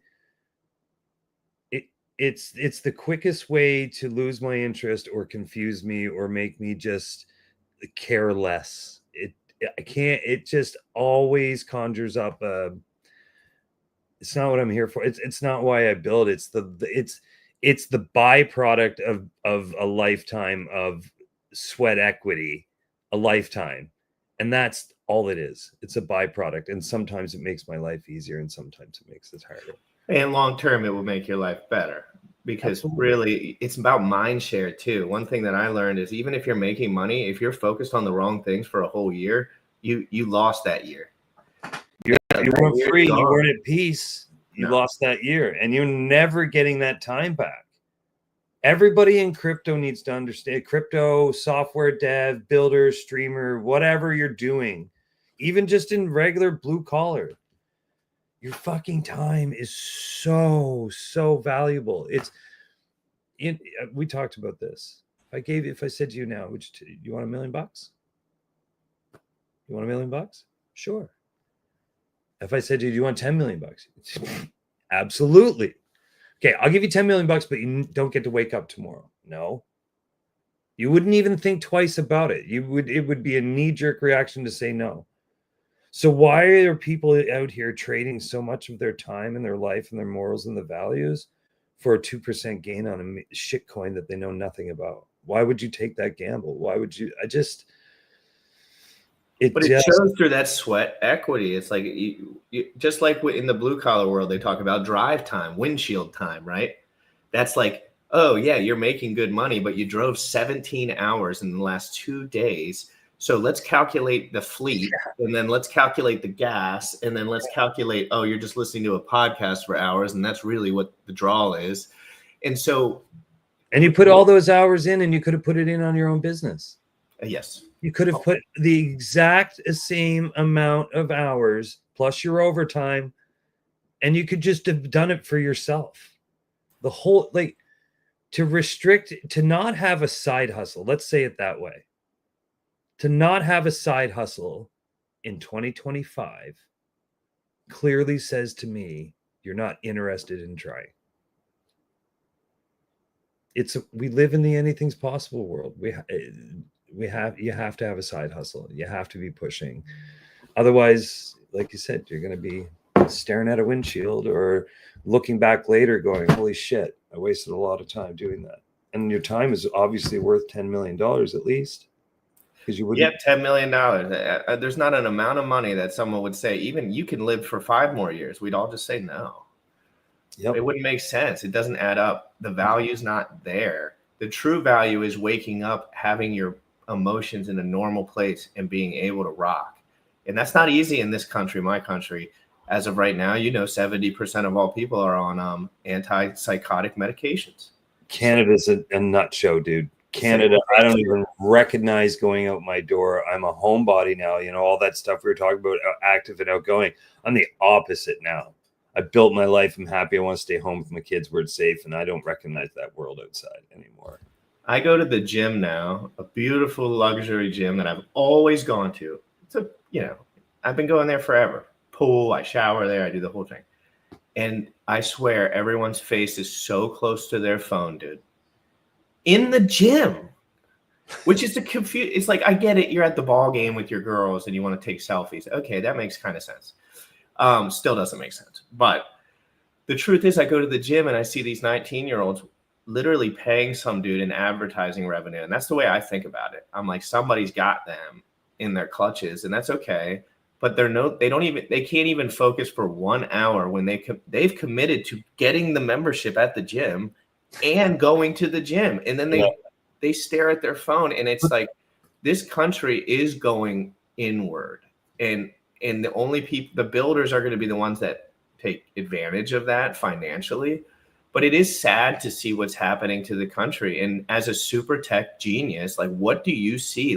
it's the quickest way to lose my interest or confuse me or make me just care less. I can't. It just always conjures up it's not what I'm here for. It's not why I build. It's the byproduct of a lifetime of sweat equity, a lifetime. And that's all it is. It's a byproduct. And sometimes it makes my life easier and sometimes it makes it harder. And long term, it will make your life better, because Absolutely. really it's about mind share too. One thing that I learned is, even if you're making money, if you're focused on the wrong things for a whole year, you lost that year. You weren't free. You weren't at peace. You lost that year, and you're never getting that time back. Everybody in crypto needs to understand, crypto, software dev, builder, streamer, whatever you're doing, even just in regular blue collar, your fucking time is so valuable. We talked about this. If I said to you now, you want $1 million? You want $1 million? Sure. If I said to you, do you want 10 million bucks? Absolutely. Okay, I'll give you 10 million bucks, but you don't get to wake up tomorrow. No. You wouldn't even think twice about it. It would be a knee-jerk reaction to say no. So why are people out here trading so much of their time and their life and their morals and the values for a 2% gain on a shit coin that they know nothing about? Why would you take that gamble? Why would you? It shows through that sweat equity. It's like you just like in the blue collar world, they talk about drive time, windshield time, right? That's like, oh yeah, you're making good money, but you drove 17 hours in the last 2 days. So let's calculate the fleet, and then let's calculate the gas, and then let's calculate, oh, you're just listening to a podcast for hours, and that's really what the draw is. And so, and you put all those hours in, and you could have put it in on your own business. Yes. You could have put the exact same amount of hours plus your overtime, and you could just have done it for yourself. The whole, like, to not have a side hustle, let's say it that way. To not have a side hustle in 2025 clearly says to me, you're not interested in trying. We live in the anything's possible world. You have to have a side hustle. You have to be pushing. Otherwise, like you said, you're going to be staring at a windshield or looking back later going, holy shit, I wasted a lot of time doing that. And your time is obviously worth $10 million at least. Because you wouldn't. Yeah, $10 million. There's not an amount of money that someone would say, even you can live for 5 more years. We'd all just say no. Yep. It wouldn't make sense. It doesn't add up. The value's not there. The true value is waking up, having your emotions in a normal place, and being able to rock. And that's not easy in this country, my country. As of right now, 70% of all people are on antipsychotic medications. Canada's a nut show, dude. Canada, I don't even recognize going out my door. I'm a homebody now. All that stuff we were talking about, active and outgoing. I'm the opposite now. I built my life. I'm happy. I want to stay home with my kids where it's safe, and I don't recognize that world outside anymore. I go to the gym now, a beautiful luxury gym that I've always gone to. I've been going there forever. Pool, I shower there, I do the whole thing. And I swear everyone's face is so close to their phone, dude. In the gym, which is it's like, I get it. You're at the ball game with your girls and you want to take selfies. Okay, that makes kind of sense. Still doesn't make sense. But the truth is, I go to the gym and I see these 19-year-olds literally paying some dude in advertising revenue. And that's the way I think about it. I'm like, somebody's got them in their clutches, and that's okay. But they can't even focus for 1 hour when they've committed to getting the membership at the gym and going to the gym. And then they stare at their phone, and it's like, this country is going inward, and the only the builders are going to be the ones that take advantage of that financially. But it is sad to see what's happening to the country. And as a super tech genius, like, what do you see?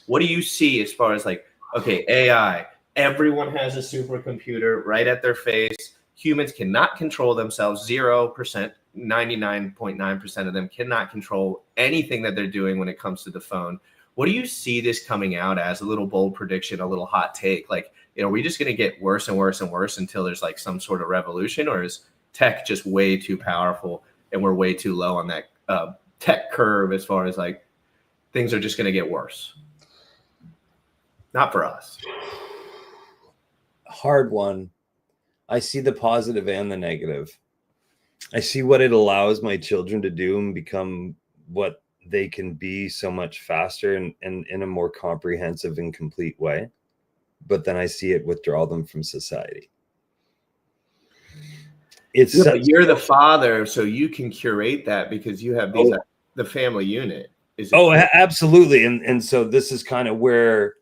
What do you see as far as, like, okay, AI, everyone has a supercomputer right at their face. Humans cannot control themselves. 0%, 99.9% of them cannot control anything that they're doing when it comes to the phone. What do you see this coming out as? A little bold prediction, a little hot take? Like, are we just going to get worse and worse and worse until there's like some sort of revolution? Or is tech just way too powerful and we're way too low on that tech curve as far as, like, things are just going to get worse? Not for us. Hard one. I see the positive and the negative. I see what it allows my children to do and become what they can be so much faster and in a more comprehensive and complete way. But then I see it withdraw them from society. You're the father, so you can curate that because you have the family unit. Absolutely. And so this is kind of where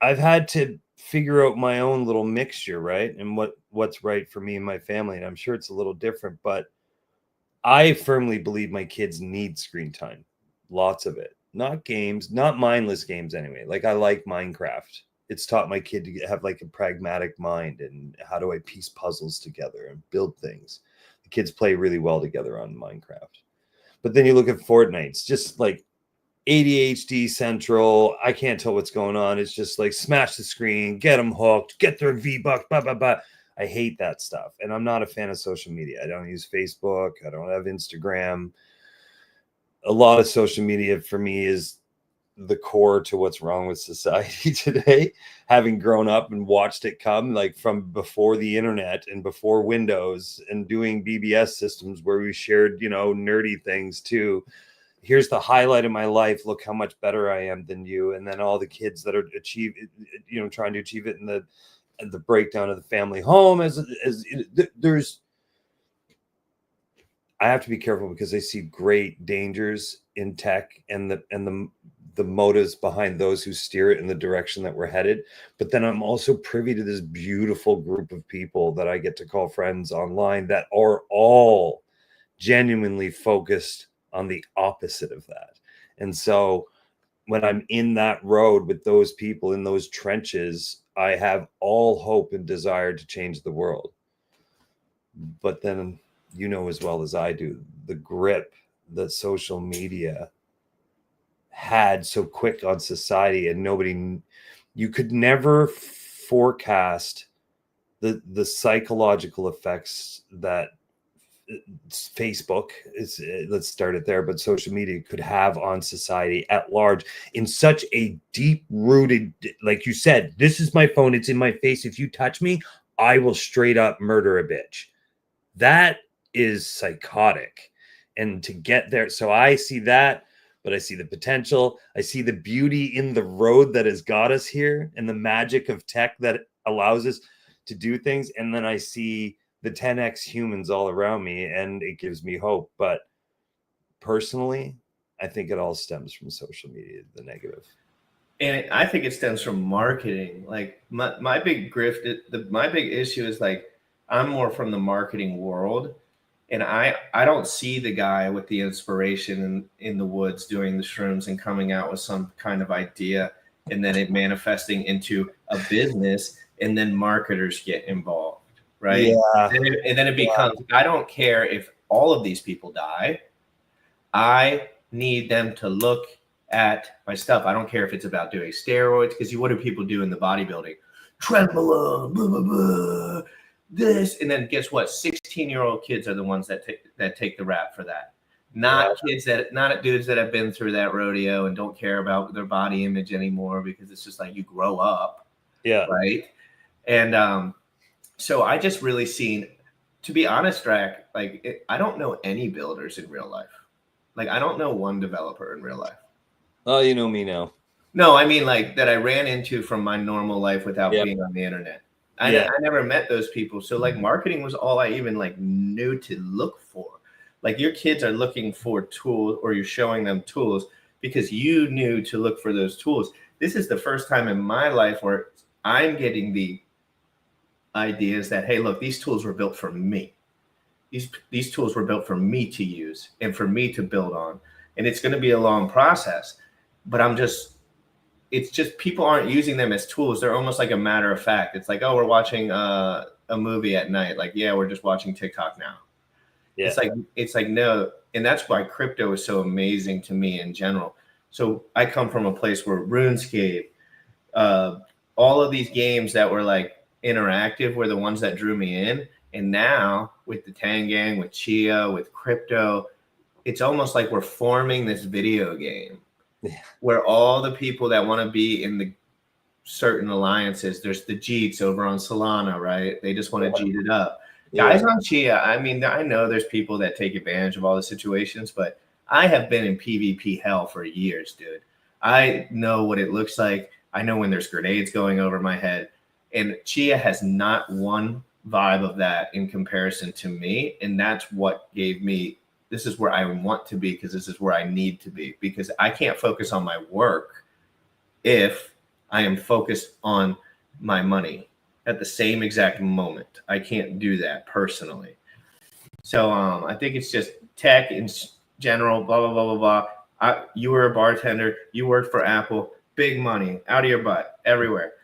I've had to figure out my own little mixture, right? And what's right for me and my family. And I'm sure it's a little different, but I firmly believe my kids need screen time. Lots of it. Not games, not mindless games anyway. Like, I like Minecraft. It's taught my kid to have like a pragmatic mind and how do I piece puzzles together and build things. The kids play really well together on Minecraft. But then you look at Fortnite, it's just like ADHD central. I can't tell what's going on. It's just like smash the screen, get them hooked, get their V-Bucks, blah, blah, blah. I hate that stuff. And I'm not a fan of social media. I don't use Facebook. I don't have Instagram. A lot of social media for me is the core to what's wrong with society today. Having grown up and watched it come, like from before the internet and before Windows, and doing BBS systems where we shared, you know, nerdy things too. Here's the highlight of my life. Look how much better I am than you. And then all the kids that are trying to achieve it in the breakdown of the family home there's, I have to be careful because I see great dangers in tech and the motives behind those who steer it in the direction that we're headed. But then I'm also privy to this beautiful group of people that I get to call friends online that are all genuinely focused on the opposite of that. And so when I'm in that road with those people in those trenches, I have all hope and desire to change the world. But then, you know as well as I do, the grip that social media had so quick on society, and you could never forecast the psychological effects that Facebook is, let's start it there, but social media could have on society at large in such a deep rooted, like you said, this is my phone, it's in my face. If you touch me, I will straight up murder a bitch. That is psychotic. And to get there, so I see that, but I see the potential. I see the beauty in the road that has got us here and the magic of tech that allows us to do things. And then I see the 10x humans all around me, and it gives me hope. But personally, I think it all stems from social media, the negative. And I think it stems from marketing. Like my big grift, my big issue is like, I'm more from the marketing world, and I don't see the guy with the inspiration in the woods doing the shrooms and coming out with some kind of idea and then it manifesting into a business, and then marketers get involved. Right. Yeah. And then it becomes, I don't care if all of these people die. I need them to look at my stuff. I don't care if it's about doing steroids, because what do people do in the bodybuilding? Tremolo, blah, blah, blah, this. And then guess what? 16-year-old kids are the ones that take the rap for that. Not dudes that have been through that rodeo and don't care about their body image anymore, because it's just like you grow up. Yeah. Right. And, so I just really seen, to be honest, Drac, like I don't know any builders in real life. Like I don't know one developer in real life. Oh, you know me now. No, I mean like that I ran into from my normal life without being on the internet. I never met those people. So like marketing was all I even like knew to look for. Like your kids are looking for tools, or you're showing them tools because you knew to look for those tools. This is the first time in my life where I'm getting the ideas that, hey, look, these tools were built for me. These tools were built for me to use and for me to build on. And it's going to be a long process, but it's just people aren't using them as tools. They're almost like a matter of fact. It's like, oh, we're watching a movie at night. Like, yeah, we're just watching TikTok now. Yeah. It's like, no. And that's why crypto is so amazing to me in general. So I come from a place where RuneScape, all of these games that were like interactive were the ones that drew me in. And now with the Tang Gang, with Chia, with crypto, it's almost like we're forming this video game where all the people that want to be in the certain alliances, there's the Jeets over on Solana, right? They just want to Jeet it up. Guys on Chia, I mean, I know there's people that take advantage of all the situations, but I have been in PvP hell for years, dude. I know what it looks like. I know when there's grenades going over my head. And Chia has not one vibe of that in comparison to me. And that's what gave me, this is where I want to be, because this is where I need to be, because I can't focus on my work if I am focused on my money at the same exact moment. I can't do that personally. So I think it's just tech in general, blah, blah, blah, blah, blah. You were a bartender. You worked for Apple. Big money out of your butt everywhere.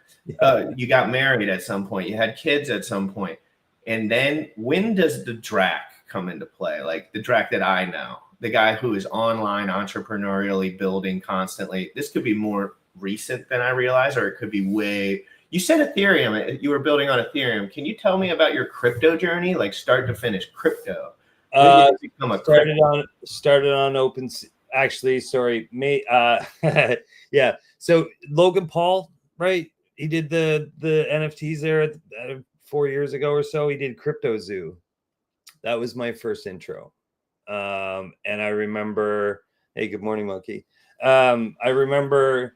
You got married at some point. You had kids at some point. And then when does the Drac come into play? Like the Drac that I know. the guy who is online entrepreneurially building constantly. This could be more recent than I realize, or it could be way. You said Ethereum. You were building on Ethereum. Can you tell me about your crypto journey, like start to finish crypto? When did you become a Started on open. Actually, sorry, yeah. So Logan Paul, right? He did the NFTs there 4 years ago or so. He did Crypto Zoo. That was my first intro. And I remember, hey, good morning, monkey. I remember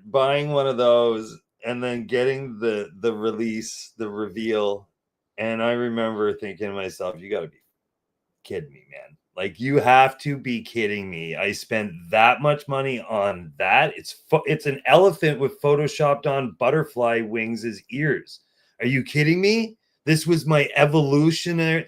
buying one of those and then getting the release, the reveal. And I remember thinking to myself, you got to be kidding me, man. Like, you have to be kidding me. I spent that much money on that. It's an elephant with photoshopped on butterfly wings as ears. Are you kidding me? This was my evolutionary.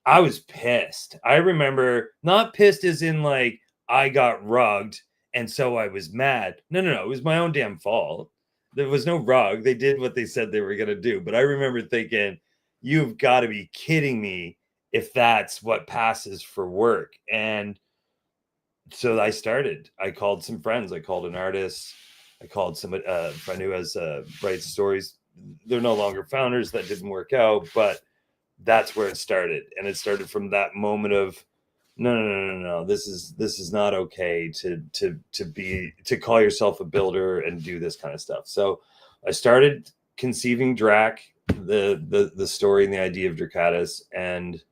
I was pissed. I remember, not pissed as in like I got rugged and so I was mad. No. It was my own damn fault. There was no rug. They did what they said they were going to do. But I remember thinking, you've got to be kidding me if that's what passes for work. And so I started. I called some friends. I called an artist. I called somebody, a friend who has Bright Stories. They're no longer founders. That didn't work out. But that's where it started. And it started from that moment of, no. This is not okay to call yourself a builder and do this kind of stuff. So I started conceiving Drac, the story and the idea of Dracatus, and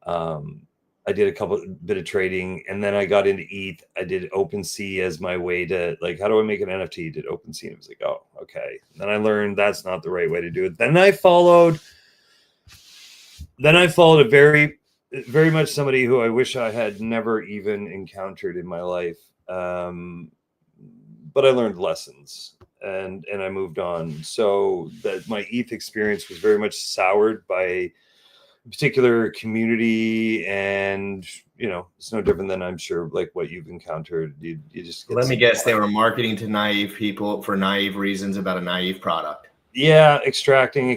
I did a bit of trading, and then I got into ETH. I did OpenSea as my way to, like, how do I make an NFT? Did OpenSea, and I was like, oh, okay. And then I learned that's not the right way to do it. Then I followed a very, very much somebody who I wish I had never even encountered in my life. But I learned lessons, and I moved on. So that my ETH experience was very much soured by a particular community, and it's no different than, I'm sure, like what you've encountered. You just let me guess, they were marketing to naive people for naive reasons about a naive product. Yeah, extracting.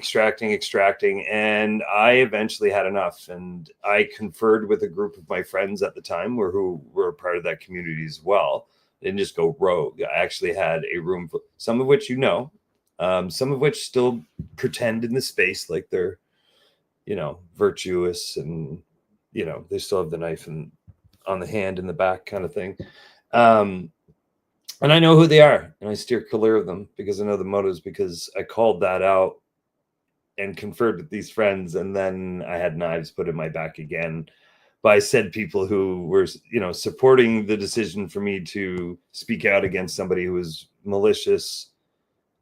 And I eventually had enough. And I conferred with a group of my friends at the time who were a part of that community as well. They didn't just go rogue. I actually had a room, some of which some of which still pretend in the space like they're, virtuous, and, they still have the knife on the hand in the back kind of thing. And I know who they are, and I steer clear of them because I know the motives, because I called that out and conferred with these friends, and then I had knives put in my back again by said people who were, supporting the decision for me to speak out against somebody who was malicious,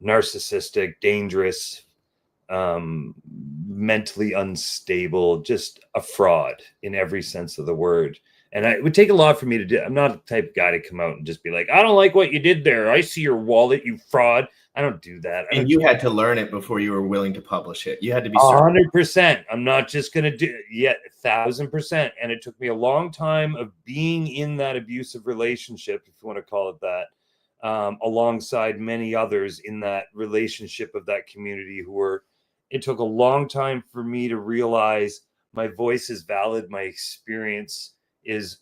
narcissistic, dangerous, mentally unstable, just a fraud in every sense of the word. And it would take a lot for me to do. I'm not the type of guy to come out and just be like, I don't like what you did there. I see your wallet, you fraud. I don't do that. And you had to learn it before you were willing to publish it. You had to be 100%. I'm not just going to do it yet. 1,000%. And it took me a long time of being in that abusive relationship, if you want to call it that, alongside many others in that relationship of that community it took a long time for me to realize my voice is valid. My experience is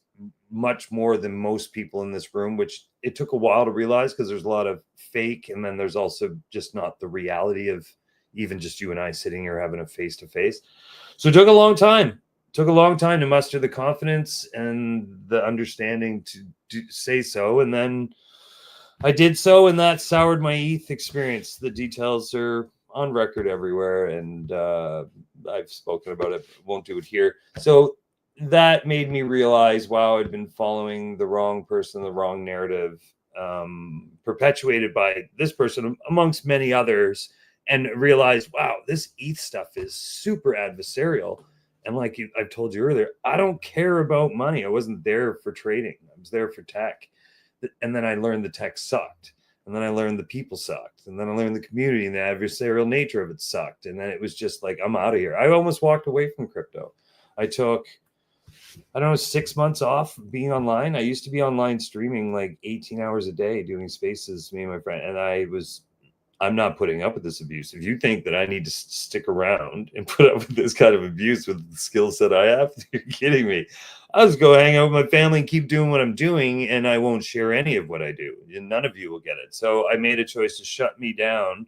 much more than most people in this room, which it took a while to realize, because there's a lot of fake, and then there's also just not the reality of even just you and I sitting here having a face-to-face. So it took a long time. To muster the confidence and the understanding to say so. And then I did so, and that soured my ETH experience. The details are on record everywhere, and I've spoken about it, won't do it here. So that made me realize, wow, I'd been following the wrong person, the wrong narrative, perpetuated by this person amongst many others, and realized, wow, this ETH stuff is super adversarial. And like I've told you earlier, I don't care about money. I wasn't there for trading. I was there for tech. And then I learned the tech sucked. And then I learned the people sucked. And then I learned the community and the adversarial nature of it sucked. And then it was just like, I'm out of here. I almost walked away from crypto. I took, 6 months off being online. I used to be online streaming like 18 hours a day, doing spaces, me and my friend. And I'm not putting up with this abuse. If you think that I need to stick around and put up with this kind of abuse with the skill set I have, you're kidding me. I'll just go hang out with my family and keep doing what I'm doing, and I won't share any of what I do. And none of you will get it. So I made a choice to shut me down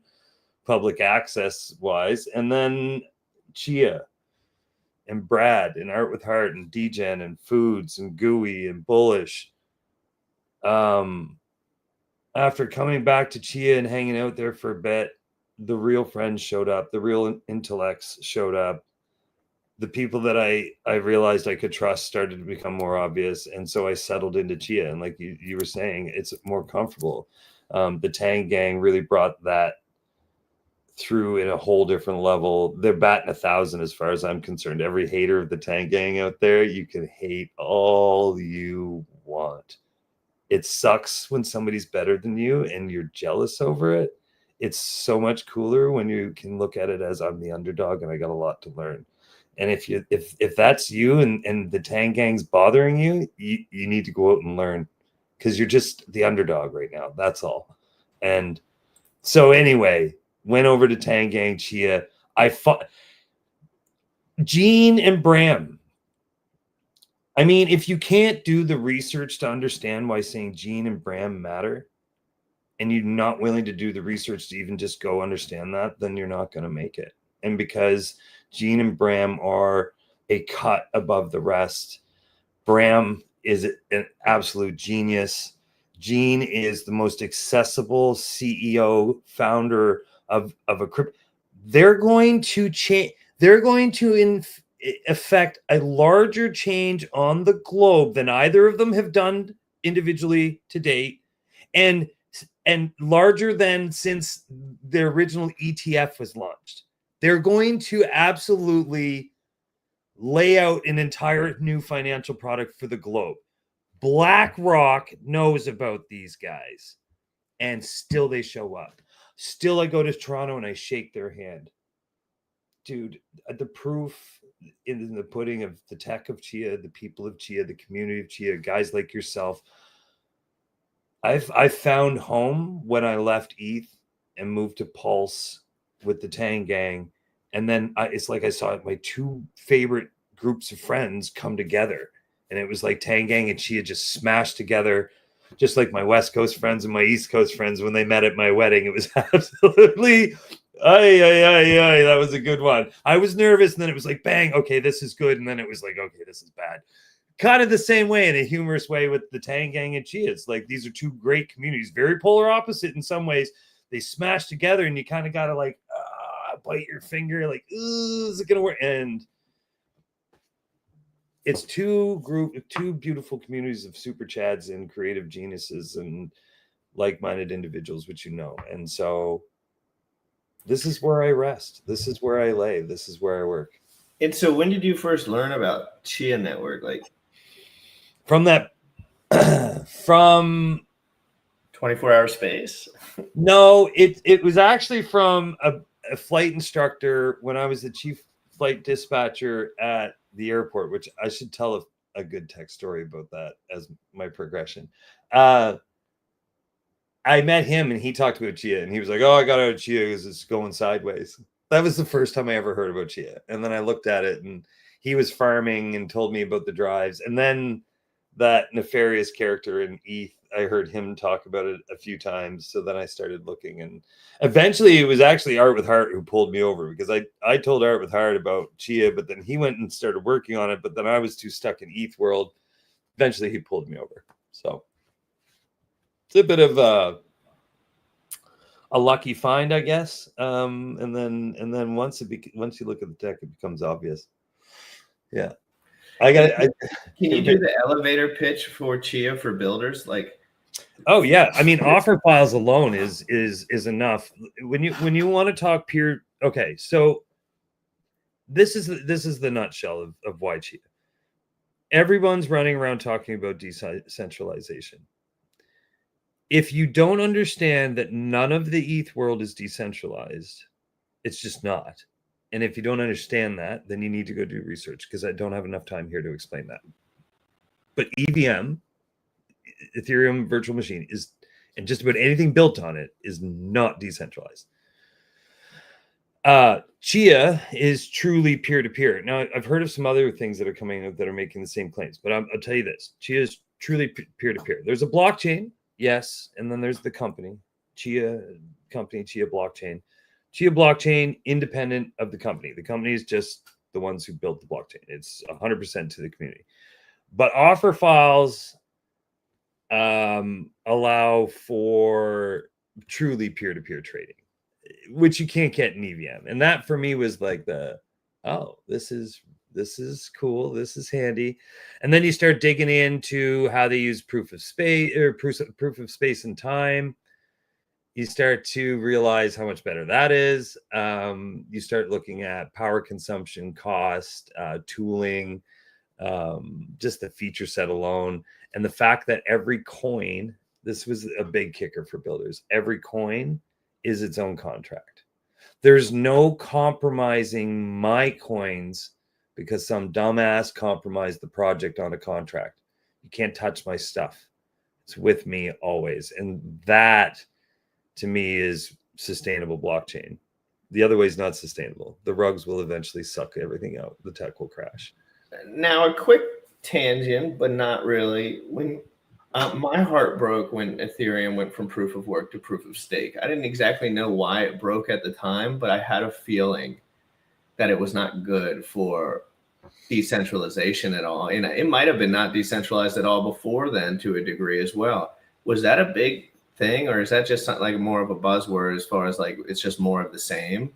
public access wise. And then Chia and Brad and Art with Heart and DGen and Foods and Gooey and Bullish. After coming back to Chia and hanging out there for a bit, the real friends showed up. The real intellects showed up. The people that I realized I could trust started to become more obvious. And so I settled into Chia. And like you were saying, it's more comfortable. The Tang gang really brought that through in a whole different level. They're batting 1,000 as far as I'm concerned. Every hater of the Tang gang out there, you can hate all you want. It sucks when somebody's better than you and you're jealous over it. It's so much cooler when you can look at it as I'm the underdog and I got a lot to learn. And if that's you and the Tang gang's bothering you, you need to go out and learn, because you're just the underdog right now. That's all. And so anyway, went over to Tang Gang, Chia. I fought Gene and Bram. I mean, if you can't do the research to understand why saying Gene and Bram matter, and you're not willing to do the research to even just go understand that, then you're not going to make it. And because Gene and Bram are a cut above the rest, Bram is an absolute genius. Gene is the most accessible CEO, founder of a crypto. They're going to change. They're going to affect a larger change on the globe than either of them have done individually to date, and larger than since their original ETF was launched. They're going to absolutely lay out an entire new financial product for the globe. BlackRock knows about these guys, and still they show up. Still, I go to Toronto and I shake their hand. Dude, the proof in the pudding of the tech of Chia, the people of Chia, the community of Chia, guys like yourself. I've found home when I left ETH and moved to Pulse with the Tang gang. And then it's like I saw my two favorite groups of friends come together. And it was like Tang gang and Chia just smashed together, just like my West Coast friends and my East Coast friends when they met at my wedding. It was absolutely, that was a good one. I was nervous, and then it was like, bang, okay, this is good. And then it was like, okay, this is bad. Kind of the same way, in a humorous way, with the Tang gang and Chia. It's like, these are two great communities, very polar opposite in some ways. They smash together, and you kind of got to like bite your finger, like, is it going to work? And it's two beautiful communities of super chads and creative geniuses and like-minded individuals, which you know. And so this is where I rest. This is where I lay. This is where I work. And so when did you first learn about Chia Network? Like from that, from 24-hour space? No, it was actually from a flight instructor when I was the chief flight dispatcher at the airport, which I should tell a good tech story about that as my progression. I met him and he talked about Chia, and he was like, oh, I got out of Chia because it's going sideways. That was the first time I ever heard about Chia. And then I looked at it, and he was farming and told me about the drives. And then that nefarious character in ETH, I heard him talk about it a few times. So then I started looking, and eventually it was actually Art with Heart who pulled me over, because I told Art with Heart about Chia, but then he went and started working on it. But then I was too stuck in ETH world. Eventually he pulled me over. So it's a bit of a lucky find, I guess. And then once you look at the tech, it becomes obvious. Yeah. Can you do the elevator pitch for Chia for builders? Like, oh yeah, I mean, offer files alone is enough. When you want to talk peer, okay, so this is the nutshell of why Chia. Everyone's running around talking about decentralization. If you don't understand that none of the ETH world is decentralized, it's just not. And if you don't understand that, then you need to go do research, because I don't have enough time here to explain that. But EVM, Ethereum virtual machine, and just about anything built on it is not decentralized. Chia is truly peer-to-peer. Now, I've heard of some other things that are coming out that are making the same claims, but I'll tell you this: Chia is truly peer-to-peer. There's a blockchain, yes, and then there's the company, Chia blockchain. Chia blockchain, independent of the company. The company is just the ones who built the blockchain. It's 100% to the community. But offer files allow for truly peer-to-peer trading, which you can't get in EVM. And that for me was like this is cool, this is handy. And then you start digging into how they use proof of space and time. You start to realize how much better that is. You start looking at power consumption, cost, tooling, just the feature set alone. And the fact that every coin, this was a big kicker for builders, every coin is its own contract. There's no compromising my coins because some dumbass compromised the project on a contract. You can't touch my stuff. It's with me always. And that, to me, is sustainable blockchain. The other way is not sustainable. The rugs will eventually suck everything out. The tech will crash. Now, a quick tangent, but not really. When my heart broke when Ethereum went from proof of work to proof of stake. I didn't exactly know why it broke at the time, but I had a feeling that it was not good for decentralization at all. And it might have been not decentralized at all before then to a degree as well. Was that a big thing, or is that just like more of a buzzword as far as like it's just more of the same?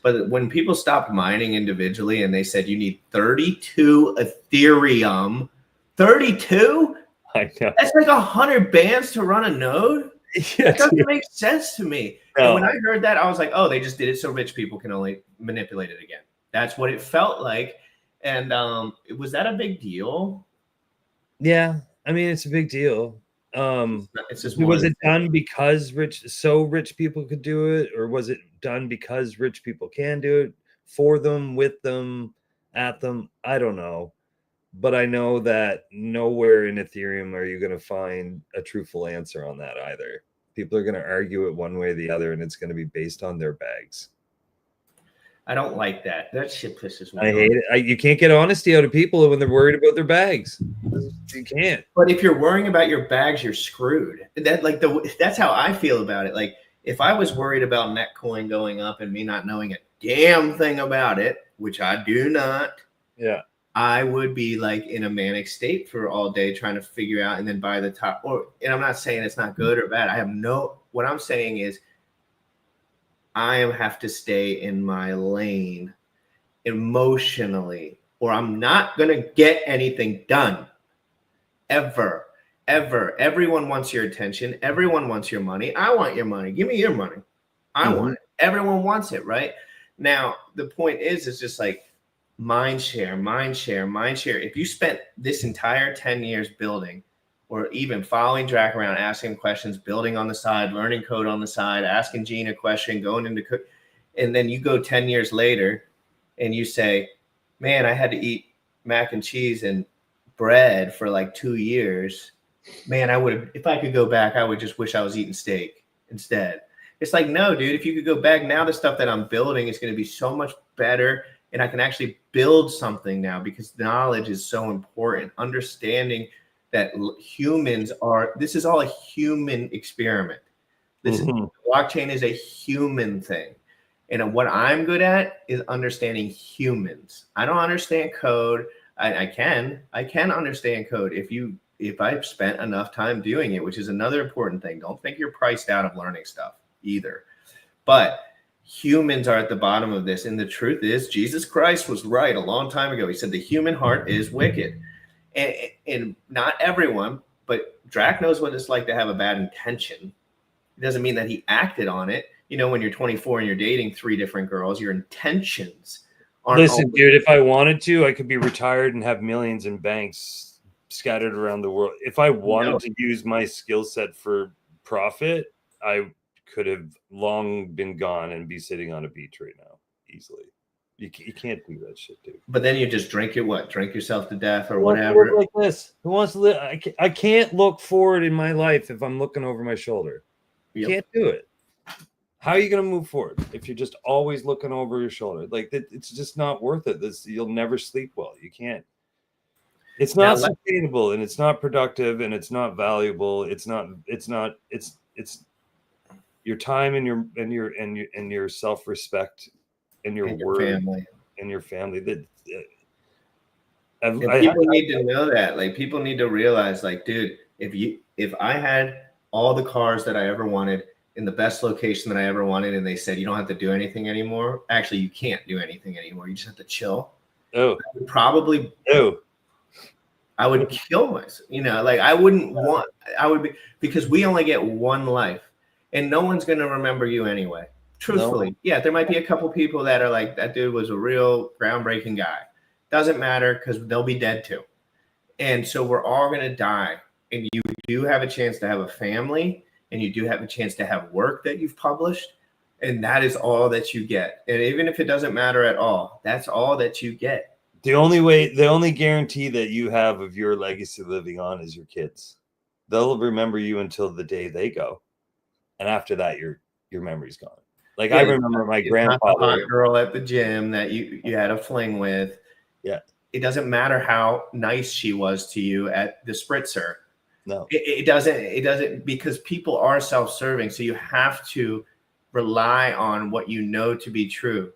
But when people stopped mining individually and they said you need 32 Ethereum, 32? I know. That's like 100 bands to run a node? Yeah, That doesn't make sense to me. No. And when I heard that, I was like, oh, they just did it so rich people can only manipulate it again. That's what it felt like. And was that a big deal? Yeah, I mean, it's a big deal. It's just was it done because rich people could do it, or was it done because rich people can do it, for them, with them, at them? I don't know, but I know that nowhere in Ethereum are you going to find a truthful answer on that either. People are going to argue it one way or the other, and it's going to be based on their bags. I don't like that. That shit pisses me off. I hate it. You can't get honesty out of people when they're worried about their bags. You can't. But if you're worrying about your bags, you're screwed. That's how I feel about it. Like if I was worried about Netcoin going up and me not knowing a damn thing about it, which I do not, yeah, I would be like in a manic state for all day trying to figure out and then buy the top. And I'm not saying it's not good or bad. What I'm saying is I have to stay in my lane emotionally, or I'm not going to get anything done. Ever. Everyone wants your attention. Everyone wants your money. I want your money. Give me your money. I want it. Everyone wants it, right? Now, the point is, it's just like mind share. If you spent this entire 10 years building, or even following Drac around, asking questions, building on the side, learning code on the side, asking Gene a question, going into code, and then you go 10 years later and you say, man, I had to eat mac and cheese and bread for like 2 years. Man, if I could go back, I would just wish I was eating steak instead. It's like, no, dude, if you could go back now, the stuff that I'm building is going to be so much better. And I can actually build something now because knowledge is so important. Understanding that this is all a human experiment. Blockchain is a human thing. And what I'm good at is understanding humans. I don't understand code. I can understand code if I've spent enough time doing it, which is another important thing. Don't think you're priced out of learning stuff either. But humans are at the bottom of this. And the truth is, Jesus Christ was right a long time ago. He said the human heart is wicked. And not everyone, but Drac knows what it's like to have a bad intention. It doesn't mean that he acted on it. You know, when you're 24 and you're dating 3 different girls, your intentions aren't. Listen, dude, if I wanted to, I could be retired and have millions in banks scattered around the world. If I wanted to use my skill set for profit, I could have long been gone and be sitting on a beach right now, easily. You can't do that shit, dude. But then you just drink yourself to death or Who wants to whatever. live like this? Who wants to live? I can't look forward in my life if I'm looking over my shoulder. You can't do it. How are you going to move forward if you're just always looking over your shoulder? Like it's just not worth it. You'll never sleep well. You can't. It's not sustainable, and it's not productive, and it's not valuable. It's your time and your self-respect and your word family. And your family. People need to know that. Like, people need to realize, like, dude, if I had all the cars that I ever wanted in the best location that I ever wanted, and they said you don't have to do anything anymore. Actually, you can't do anything anymore. You just have to chill. Oh, I would kill myself. Like, I would be, because we only get one life, and no one's going to remember you anyway. Truthfully. No. Yeah, there might be a couple people that are like, that dude was a real groundbreaking guy. Doesn't matter, because they'll be dead too. And so we're all going to die. And you do have a chance to have a family, and you do have a chance to have work that you've published. And that is all that you get. And even if it doesn't matter at all, that's all that you get. The only guarantee that you have of your legacy living on is your kids. They'll remember you until the day they go. And after that, your memory's gone. Like, yeah, I remember my grandfather. Not the hot girl at the gym that you had a fling with. Yeah. It doesn't matter how nice she was to you at the spritzer. No. It doesn't, because people are self-serving. So you have to rely on what you know to be true.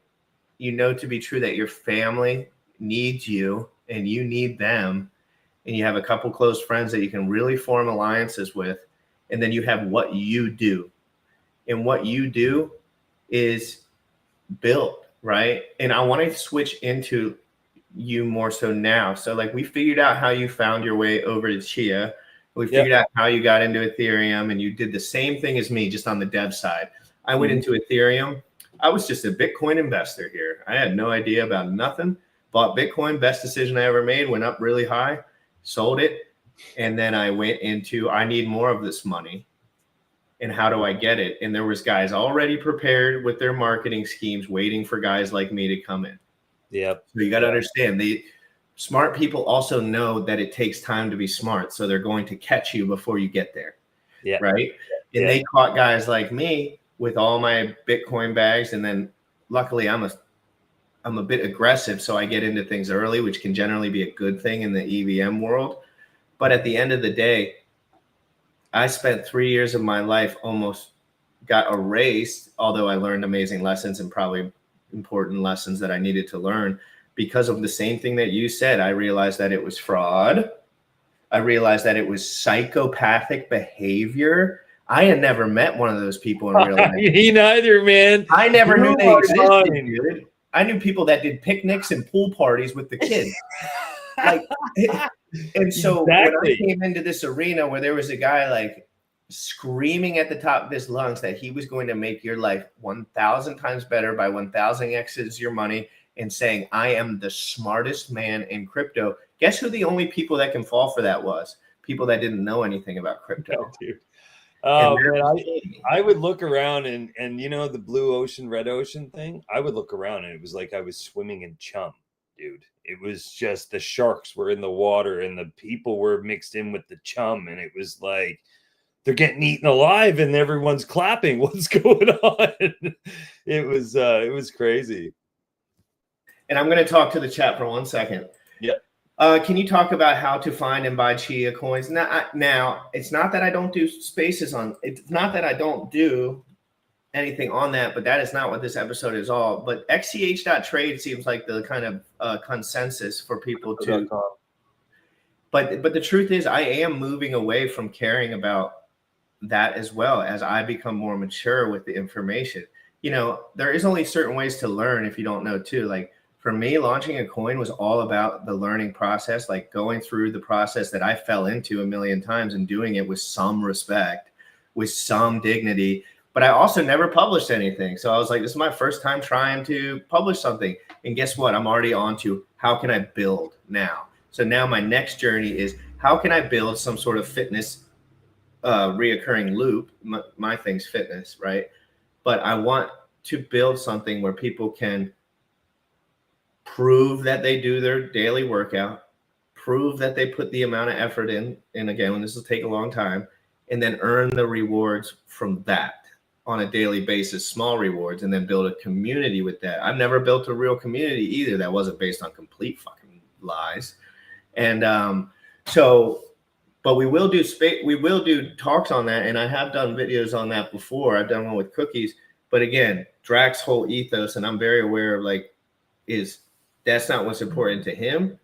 You know to be true that your family needs you and you need them. And you have a couple close friends that you can really form alliances with. And then you have what you do. And what you do is build, right? And I want to switch into you more so now. So, like, we figured out how you found your way over to Chia. We figured out how you got into Ethereum, and you did the same thing as me, just on the dev side. I went into Ethereum. I was just a Bitcoin investor here. I had no idea about nothing. Bought Bitcoin, best decision I ever made, went up really high, sold it. And then I went into, I need more of this money. And how do I get it? And there was guys already prepared with their marketing schemes, waiting for guys like me to come in. Yep. So you got to understand, the smart people also know that it takes time to be smart. So they're going to catch you before you get there. Yeah. Right. And they caught guys like me with all my Bitcoin bags. And then luckily I'm a bit aggressive. So I get into things early, which can generally be a good thing in the EVM world. But at the end of the day, I spent 3 years of my life almost got erased, although I learned amazing lessons and probably important lessons that I needed to learn because of the same thing that you said. I realized that it was fraud. I realized that it was psychopathic behavior. I had never met one of those people in real life. Me neither, man. I never knew they existed, dude. I knew people that did picnics and pool parties with the kids. And so when I came into this arena where there was a guy like screaming at the top of his lungs that he was going to make your life 1,000 times better by 1,000x's your money, and saying, I am the smartest man in crypto. Guess who the only people that can fall for that was? People that didn't know anything about crypto. Oh, dude. Oh, man, I would look around and you know, the blue ocean, red ocean thing, I would look around and it was like I was swimming in chum, dude. It was just the sharks were in the water and the people were mixed in with the chum. And it was like, they're getting eaten alive and everyone's clapping. What's going on? It was crazy. And I'm going to talk to the chat for 1 second. Yeah. Can you talk about how to find and buy Chia coins? Now, it's not that I don't do spaces on, it's not that I don't do anything on that, but that is not what this episode is all. But xch.trade seems like the kind of consensus for people to. But the truth is, I am moving away from caring about that as well as I become more mature with the information. You know, there is only certain ways to learn if you don't know too. Like for me, launching a coin was all about the learning process, like going through the process that I fell into a million times and doing it with some respect, with some dignity. But I also never published anything. So I was like, this is my first time trying to publish something. And guess what? I'm already on to how can I build now? So now my next journey is how can I build some sort of fitness reoccurring loop? My thing's fitness, right? But I want to build something where people can prove that they do their daily workout, prove that they put the amount of effort in, and again, this will take a long time, and then earn the rewards from that on a daily basis, small rewards, and then build a community with that. I've never built a real community either that wasn't based on complete fucking lies. And but we will do talks on that, and I have done videos on that before. I've done one with Cookies, but again, Drac's whole ethos, and I'm very aware of is that's not what's important to him,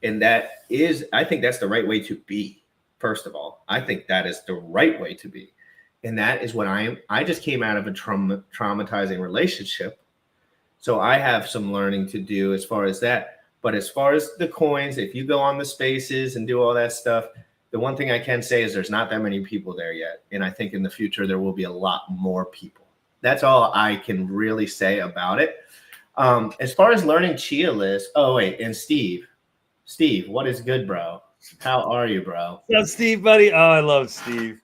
and I think that's the right way to be. First of all, I think that is the right way to be. And that is what I am. I just came out of a traumatizing relationship. So I have some learning to do as far as that. But as far as the coins, if you go on the spaces and do all that stuff, the one thing I can say is there's not that many people there yet. And I think in the future, there will be a lot more people. That's all I can really say about it. As far as learning Chia list. Oh, wait. And Steve, what is good, bro? How are you, bro? What's up, Steve, buddy? Oh, I love Steve.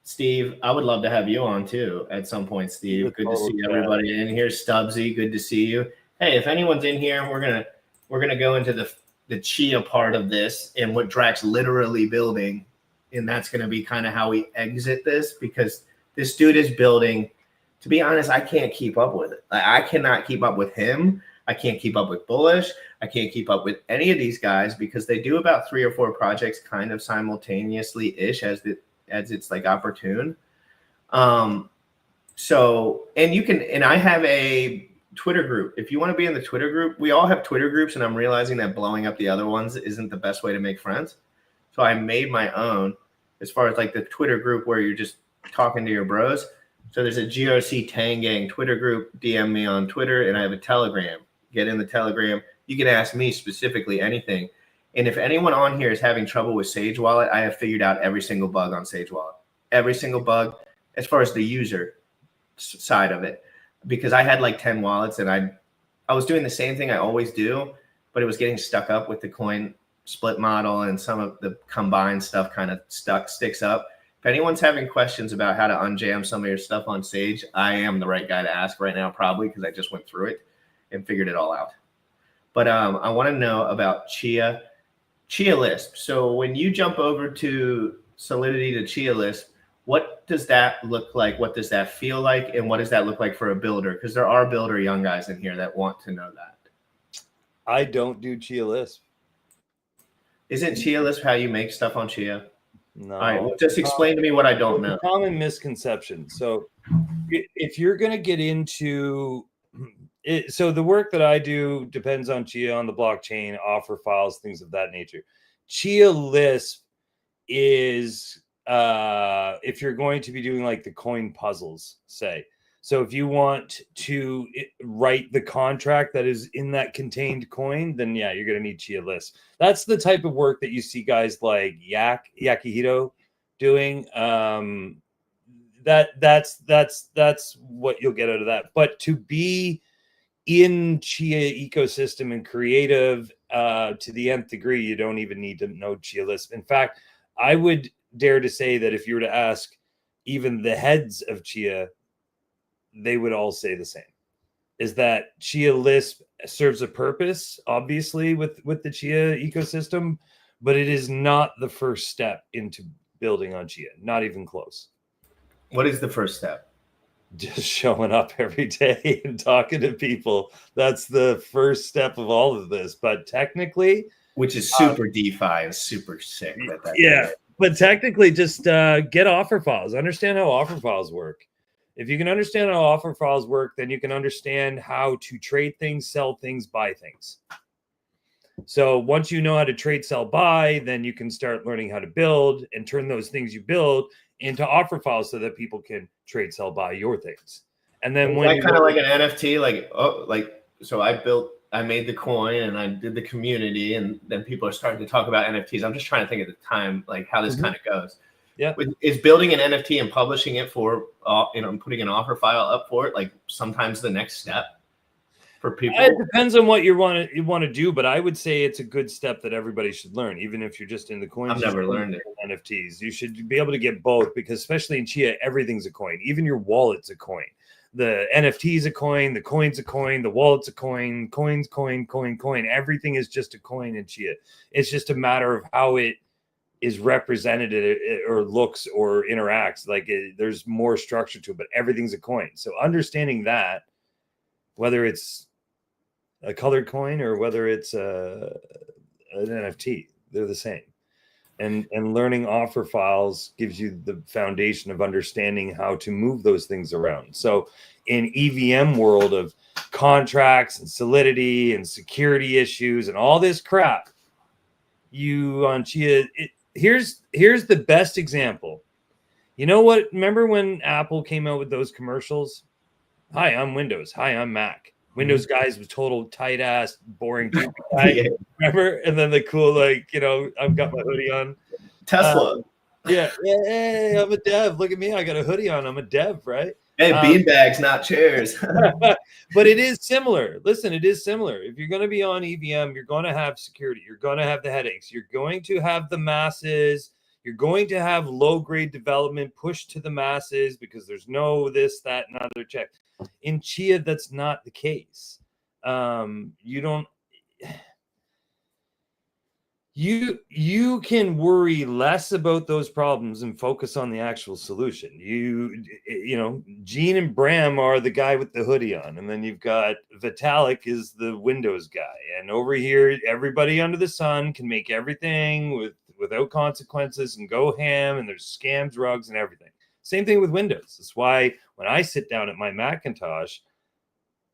Steve, I would love to have you on too at some point, Steve. Good to see everybody in here. Stubbsy, good to see you. Hey, if anyone's in here, we're gonna go into the Chia part of this and what Drac's literally building, and that's gonna be kind of how we exit this, because this dude is building. To be honest, I can't keep up with it. I cannot keep up with him. I can't keep up with Bullish. I can't keep up with any of these guys because they do about 3 or 4 projects kind of simultaneously-ish as it's like opportune. So, and I have a Twitter group. If you want to be in the Twitter group, we all have Twitter groups, and I'm realizing that blowing up the other ones isn't the best way to make friends. So I made my own as far as like the Twitter group where you're just talking to your bros. So there's a GRC Tang Gang Twitter group. DM me on Twitter, and I have a Telegram. Get in the Telegram. You can ask me specifically anything. And if anyone on here is having trouble with Sage Wallet, I have figured out every single bug on Sage Wallet. Every single bug as far as the user side of it. Because I had like 10 wallets, and I was doing the same thing I always do, but it was getting stuck up with the coin split model, and some of the combined stuff kind of sticks up. If anyone's having questions about how to unjam some of your stuff on Sage, I am the right guy to ask right now, probably, because I just went through it and figured it all out. But I want to know about Chia Lisp. So when you jump over to Solidity to Chia Lisp, what does that look like? What does that feel like? And what does that look like for a builder? Because there are builder young guys in here that want to know that. I don't do Chia Lisp. Isn't Chia Lisp how you make stuff on Chia? No. All right, well, just explain to me what I don't know. Common misconception. So if you're going to get into it, so the work that I do depends on Chia, on the blockchain, offer files, things of that nature. Chia Lisp is if you're going to be doing like the coin puzzles, say. So if you want to write the contract that is in that contained coin, then yeah, you're going to need Chia Lisp. That's the type of work that you see guys like Yakihito doing. That's what you'll get out of that. But to be in Chia ecosystem and creative to the nth degree, you don't even need to know Chia Lisp. In fact, I would dare to say that if you were to ask even the heads of Chia, they would all say the same, is that Chia Lisp serves a purpose, obviously, with the Chia ecosystem, but it is not the first step into building on Chia, not even close. What is the first step? Just showing up every day and talking to people. That's the first step of all of this. But technically, which is super DeFi and super sick. Yeah, but technically, just get offer files. Understand how offer files work. If you can understand how offer files work, then you can understand how to trade things, sell things, buy things. So once you know how to trade, sell, buy, then you can start learning how to build and turn those things you build into offer files so that people can trade, sell, buy your things. And then when you kind of like an NFT, so I made the coin and I did the community, and then people are starting to talk about NFTs. I'm just trying to think at the time, like how this kind of goes. Yeah. Is building an NFT and publishing it for, and putting an offer file up for it, like sometimes the next step for people? It depends on what you want to do, but I would say it's a good step that everybody should learn, even if you're just in the coins. I've never learned it. NFTs. You should be able to get both, because especially in Chia, everything's a coin. Even your wallet's a coin. the NFT is a coin, the coin's a coin, the wallet's a coin, coins, coin. Everything is just a coin in Chia. It's just a matter of how it is represented or looks or interacts. Like there's more structure to it, but everything's a coin. So understanding that, whether it's a colored coin or whether it's an NFT, they're the same. And learning offer files gives you the foundation of understanding how to move those things around. So in EVM world of contracts and solidity and security issues and all this crap, you on Chia, here's the best example. You know what? Remember when Apple came out with those commercials? Hi, I'm Windows. Hi, I'm Mac. Windows guys was total tight ass, boring guy. Yeah. Remember? And then the cool, like, you know, I've got my hoodie on. Tesla. Yeah. Hey, I'm a dev. Look at me. I got a hoodie on. I'm a dev, right? Hey, beanbags, not chairs. But it is similar. Listen, it is similar. If you're going to be on EVM, you're going to have security. You're going to have the headaches. You're going to have the masses. You're going to have low-grade development pushed to the masses because there's no this, that, and other check. In Chia, that's not the case. You don't. You can worry less about those problems and focus on the actual solution. You know, Gene and Bram are the guy with the hoodie on, and then you've got Vitalik is the Windows guy, and over here, everybody under the sun can make everything without consequences and go ham, and there's scams, drugs, and everything. Same thing with Windows. That's why when I sit down at my Macintosh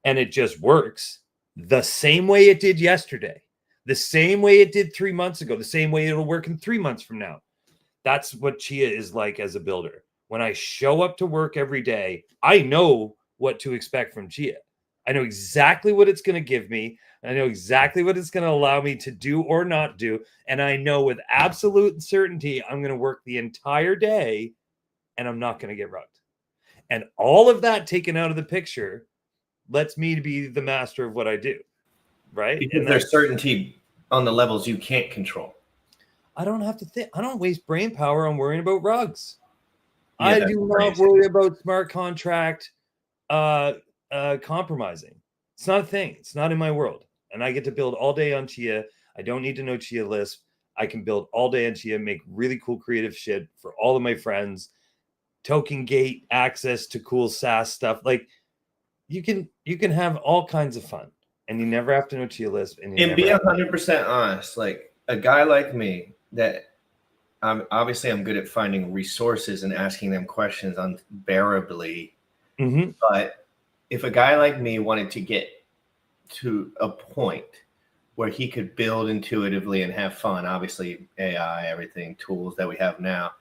and it just works the same way it did yesterday, the same way it did 3 months ago, the same way it'll work in 3 months from now. That's what Chia is like as a builder. When I show up to work every day, I know what to expect from Chia. I know exactly what it's going to give me. I know exactly what it's going to allow me to do or not do. And I know with absolute certainty, I'm going to work the entire day and I'm not going to get rugged. And all of that taken out of the picture lets me to be the master of what I do. Right? Because and there's certainty on the levels you can't control. I don't have to think. I don't waste brain power on worrying about rugs. Yeah, I do not worry about smart contract compromising. It's not a thing. It's not in my world. And I get to build all day on Chia. I don't need to know Chia Lisp. I can build all day on Chia, make really cool creative shit for all of my friends. Token gate access to cool SaaS stuff. Like you can have all kinds of fun. And you never have to know Chia Lisp. And be 100% honest. Like a guy like me, that obviously I'm good at finding resources and asking them questions unbearably. Mm-hmm. But if a guy like me wanted to get to a point where he could build intuitively and have fun, obviously AI, everything, tools that we have now,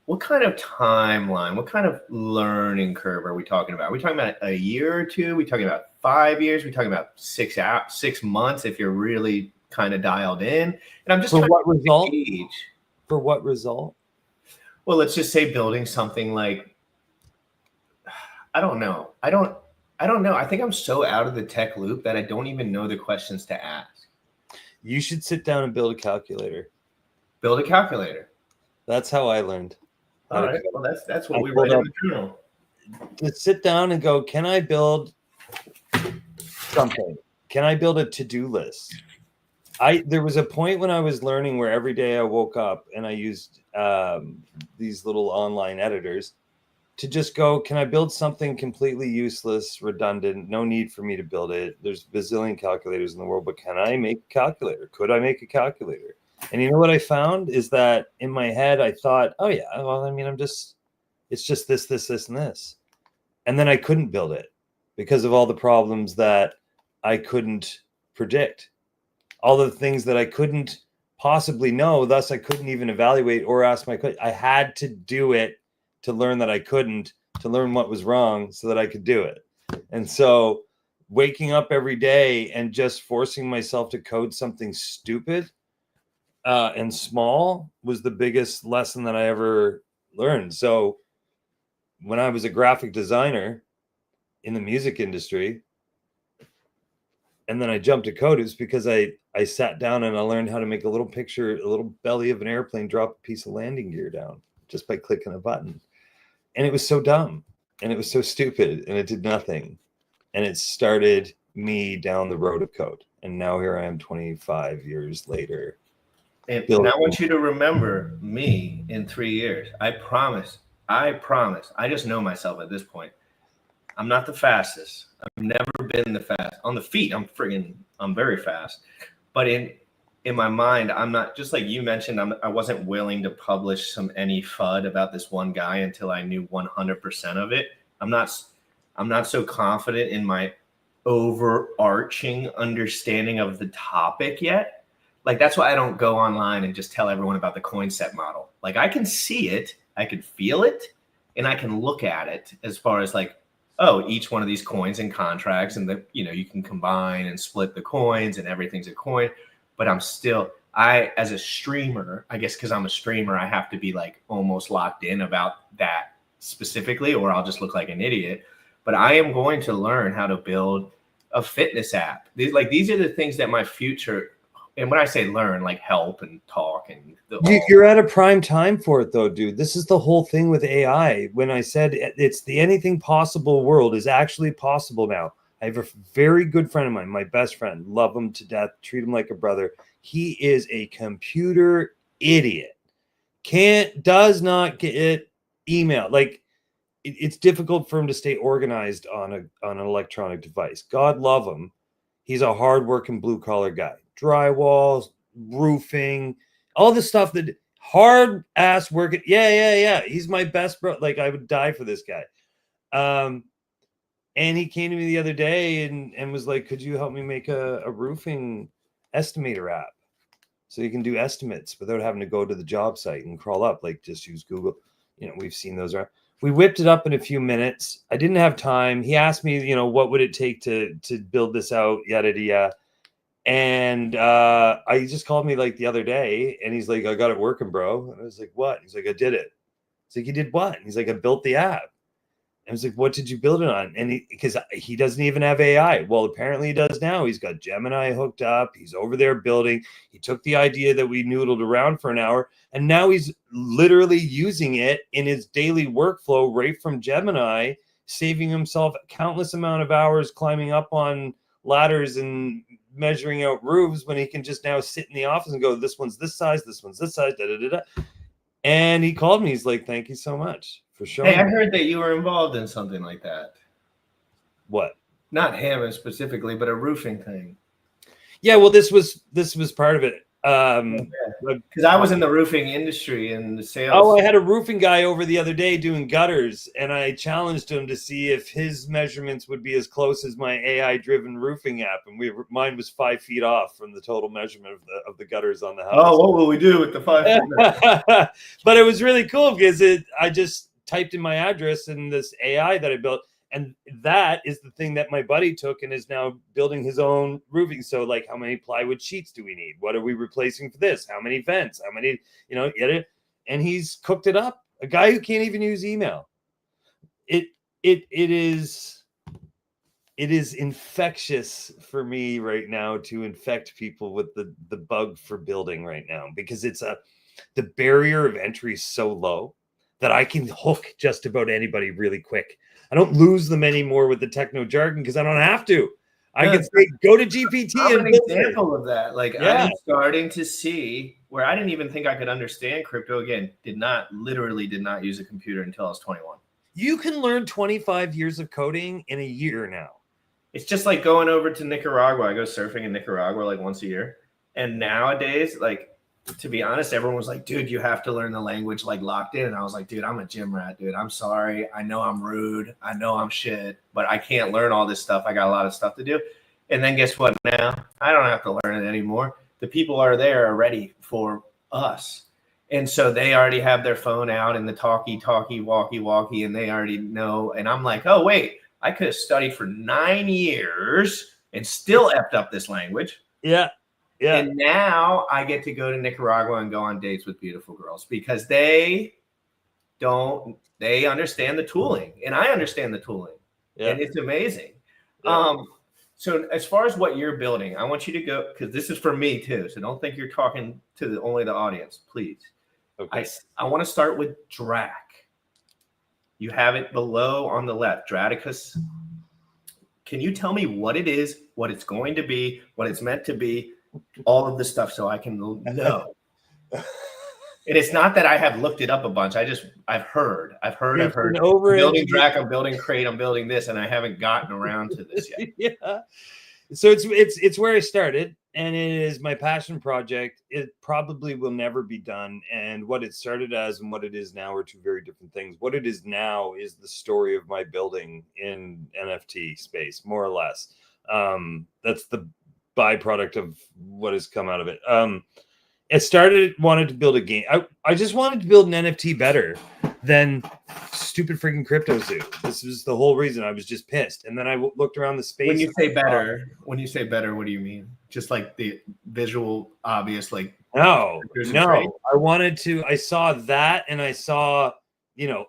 what kind of timeline, what kind of learning curve are we talking about? Are we talking about a year or two? Are we talking about 5 years? Are we talking about 6 months if you're really kind of dialed in? And I'm just for what result? Gauge. For what result? Well, let's just say building something like, I don't know. I don't know. I think I'm so out of the tech loop that I don't even know the questions to ask. You should sit down and build a calculator. Build a calculator. That's how I learned. All right. Well, that's what we wrote in the journal. To sit down and go, can I build something? Can I build a to-do list? There was a point when I was learning where every day I woke up and I used these little online editors to just go, can I build something completely useless, redundant, no need for me to build it? There's a bazillion calculators in the world, but can I make a calculator? Could I make a calculator? And you know what I found is that in my head, I thought, oh yeah, well, I mean, it's just this, and this. And then I couldn't build it because of all the problems that I couldn't predict, all the things that I couldn't possibly know. Thus, I couldn't even evaluate or ask my question. I had to do it to learn that I couldn't, to learn what was wrong so that I could do it. And so waking up every day and just forcing myself to code something stupid and small was the biggest lesson that I ever learned. So when I was a graphic designer in the music industry, and then I jumped to code, it was because I sat down and I learned how to make a little picture, a little belly of an airplane drop a piece of landing gear down just by clicking a button. And it was so dumb. and it was so stupid, and it did nothing, and it started me down the road of code. And now here I am 25 years later. And I want you to remember me in 3 years. I promise. I just know myself at this point. I'm not the fastest. I've never been the fast. On the feet, I'm very fast. But in my mind, I'm not, just like you mentioned, I wasn't willing to publish any FUD about this one guy until I knew 100% of it. I'm not so confident in my overarching understanding of the topic yet. Like, that's why I don't go online and just tell everyone about the coin set model. Like, I can see it, I can feel it, and I can look at it as far as like, oh, each one of these coins and contracts, and you can combine and split the coins and everything's a coin. But as a streamer, I guess because I'm a streamer, I have to be like almost locked in about that specifically, or I'll just look like an idiot. But I am going to learn how to build a fitness app. These are the things that my future, and when I say learn, like help and talk and you're at a prime time for it though, dude. This is the whole thing with AI. When I said it's the anything possible world is actually possible now. I have a very good friend of mine, my best friend, love him to death, treat him like a brother. He is a computer idiot. Does not get email. Like, it's difficult for him to stay organized on an electronic device. God love him. He's a hardworking blue collar guy. Drywall, roofing, all the stuff that hard ass work. Yeah. He's my best bro. Like, I would die for this guy. And he came to me the other day and was like, could you help me make a roofing estimator app so you can do estimates without having to go to the job site and crawl up, like just use Google. We've seen those around. We whipped it up in a few minutes. I didn't have time. He asked me, what would it take to build this out, yada, yada. And he just called me like the other day and he's like, I got it working, bro. And I was like, what? He's like, I did it. It's like, you did what? And he's like, I built the app. I was like, what did you build it on? And because he doesn't even have AI. Well, apparently he does now. He's got Gemini hooked up. He's over there building. He took the idea that we noodled around for an hour, and now he's literally using it in his daily workflow right from Gemini, saving himself a countless amount of hours climbing up on ladders and measuring out roofs when he can just now sit in the office and go, this one's this size, this one's this size, da-da-da-da. And he called me. He's like, thank you so much for showing. Hey, I heard that you were involved in something like that. What? Not him specifically, but a roofing thing. Yeah, well, this was part of it. Because I was in the roofing industry and the sales. Oh, I had a roofing guy over the other day doing gutters, and I challenged him to see if his measurements would be as close as my AI-driven roofing app, and mine was 5 feet off from the total measurement of the gutters on the house. Oh, what will we do with the 5 feet? But it was really cool because I just typed in my address in this AI that I built. And that is the thing that my buddy took and is now building his own roofing. So, like, how many plywood sheets do we need? What are we replacing for this? How many vents? How many, get it? And he's cooked it up. A guy who can't even use email. It is infectious for me right now to infect people with the bug for building right now, because the barrier of entry is so low that I can hook just about anybody really quick. I don't lose them anymore with the techno jargon because I don't have to. I can say, go to GPT. I'm an example of that. Like, I'm starting to see where I didn't even think I could understand crypto. Again, did not use a computer until I was 21. You can learn 25 years of coding in a year now. It's just like going over to Nicaragua. I go surfing in Nicaragua like once a year. And nowadays, like, to be honest, everyone was like, dude, you have to learn the language like locked in. And I was like, dude, I'm a gym rat, dude. I'm sorry. I know I'm rude. I know I'm shit, but I can't learn all this stuff. I got a lot of stuff to do. And then guess what now? I don't have to learn it anymore. The people are ready for us. And so they already have their phone out and the talkie, walkie, and they already know. And I'm like, oh, wait, I could have studied for 9 years and still effed up this language. Yeah. Yeah. And now I get to go to Nicaragua and go on dates with beautiful girls because they understand the tooling and I understand the tooling. Yeah. And it's amazing. Yeah. So as far as what you're building, I want you to go, because this is for me too. So don't think you're talking to only the audience, please. Okay. I want to start with Drac. You have it below on the left, Draticus. Can you tell me what it is, what it's going to be, what it's meant to be, all of the stuff so I can know? And it's not that I have looked it up a bunch. I've heard. I'm building Drac, I'm building Crate, I'm building this, and I haven't gotten around to this yet. Yeah. So it's where I started, and it is my passion project. It probably will never be done. And what it started as and what it is now are two very different things. What it is now is the story of my building in NFT space, more or less. That's the byproduct of what has come out of it. It wanted to build a game. I just wanted to build an NFT better than stupid freaking CryptoZoo. This was the whole reason. I was just pissed. And then I looked around the space. When you say better, what do you mean? Just like the visual, obvious, like no. I saw that, and I saw,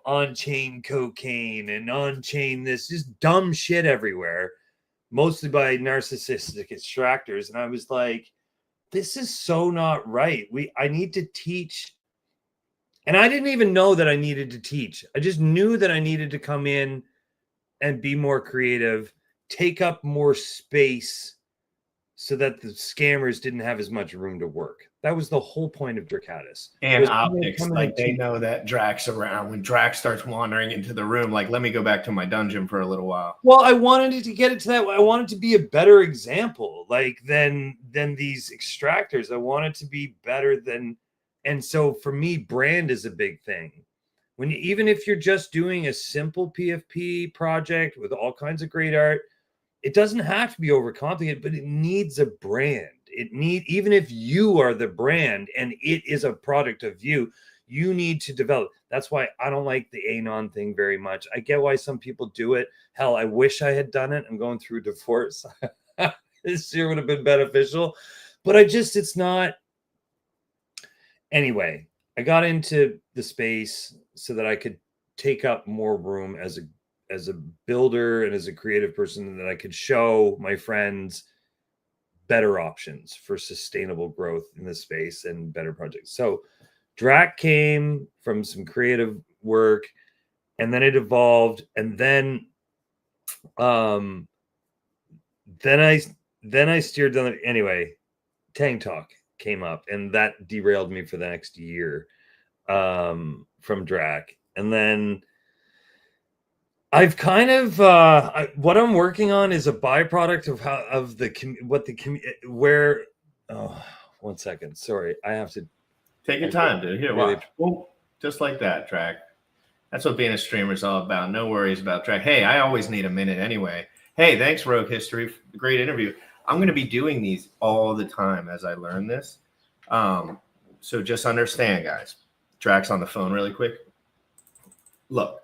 on-chain cocaine and on-chain this, just dumb shit everywhere, mostly by narcissistic extractors. And I was like, this is so not right. I need to teach. And I didn't even know that I needed to teach. I just knew that I needed to come in and be more creative, take up more space so that the scammers didn't have as much room to work. That was the whole point of Dracatus. And optics, like they know that Drac's around. When Drac starts wandering into the room, like, let me go back to my dungeon for a little while. Well, I wanted to get it to that. I wanted to be a better example, like than these extractors. I wanted to be better than. And so for me, brand is a big thing. Even if you're just doing a simple PFP project with all kinds of great art, it doesn't have to be overcomplicated, but it needs a brand. Even if you are the brand and it is a product of you need to develop. That's why I don't like the Anon thing very much. I get why some people do it. Hell, I wish I had done it. I'm going through a divorce. This year would have been beneficial, but it's not. Anyway, I got into the space so that I could take up more room as a builder and as a creative person, that I could show my friends better options for sustainable growth in this space and better projects. So Drac came from some creative work, and then it evolved, and then I steered down the, anyway, Tang Talk came up, and that derailed me for the next year from Drac. And then I've kind of what I'm working on is a byproduct of one second. Sorry, I have to take your time, dude. Here, watch. Well, just like that, Drac. That's what being a streamer is all about. No worries about Drac. Hey, I always need a minute anyway. Hey, thanks, Rogue History. Great interview. I'm going to be doing these all the time as I learn this. So just understand, guys. Drac's on the phone really quick. Look,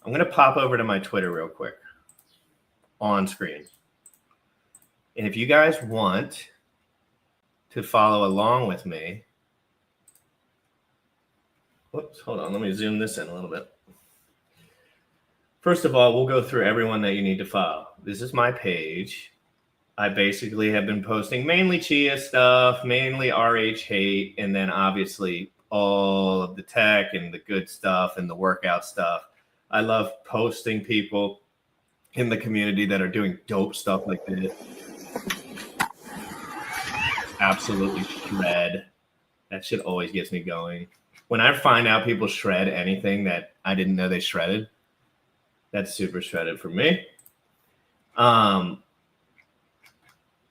I'm going to pop over to my Twitter real quick on screen. And if you guys want to follow along with me, whoops, hold on. Let me zoom this in a little bit. First of all, we'll go through everyone that you need to follow. This is my page. I basically have been posting mainly Chia stuff, mainly RH hate, and then obviously all of the tech and the good stuff and the workout stuff. I love posting people in the community that are doing dope stuff like this. Absolutely shred. That shit always gets me going. When I find out people shred anything that I didn't know they shredded, that's super shredded for me.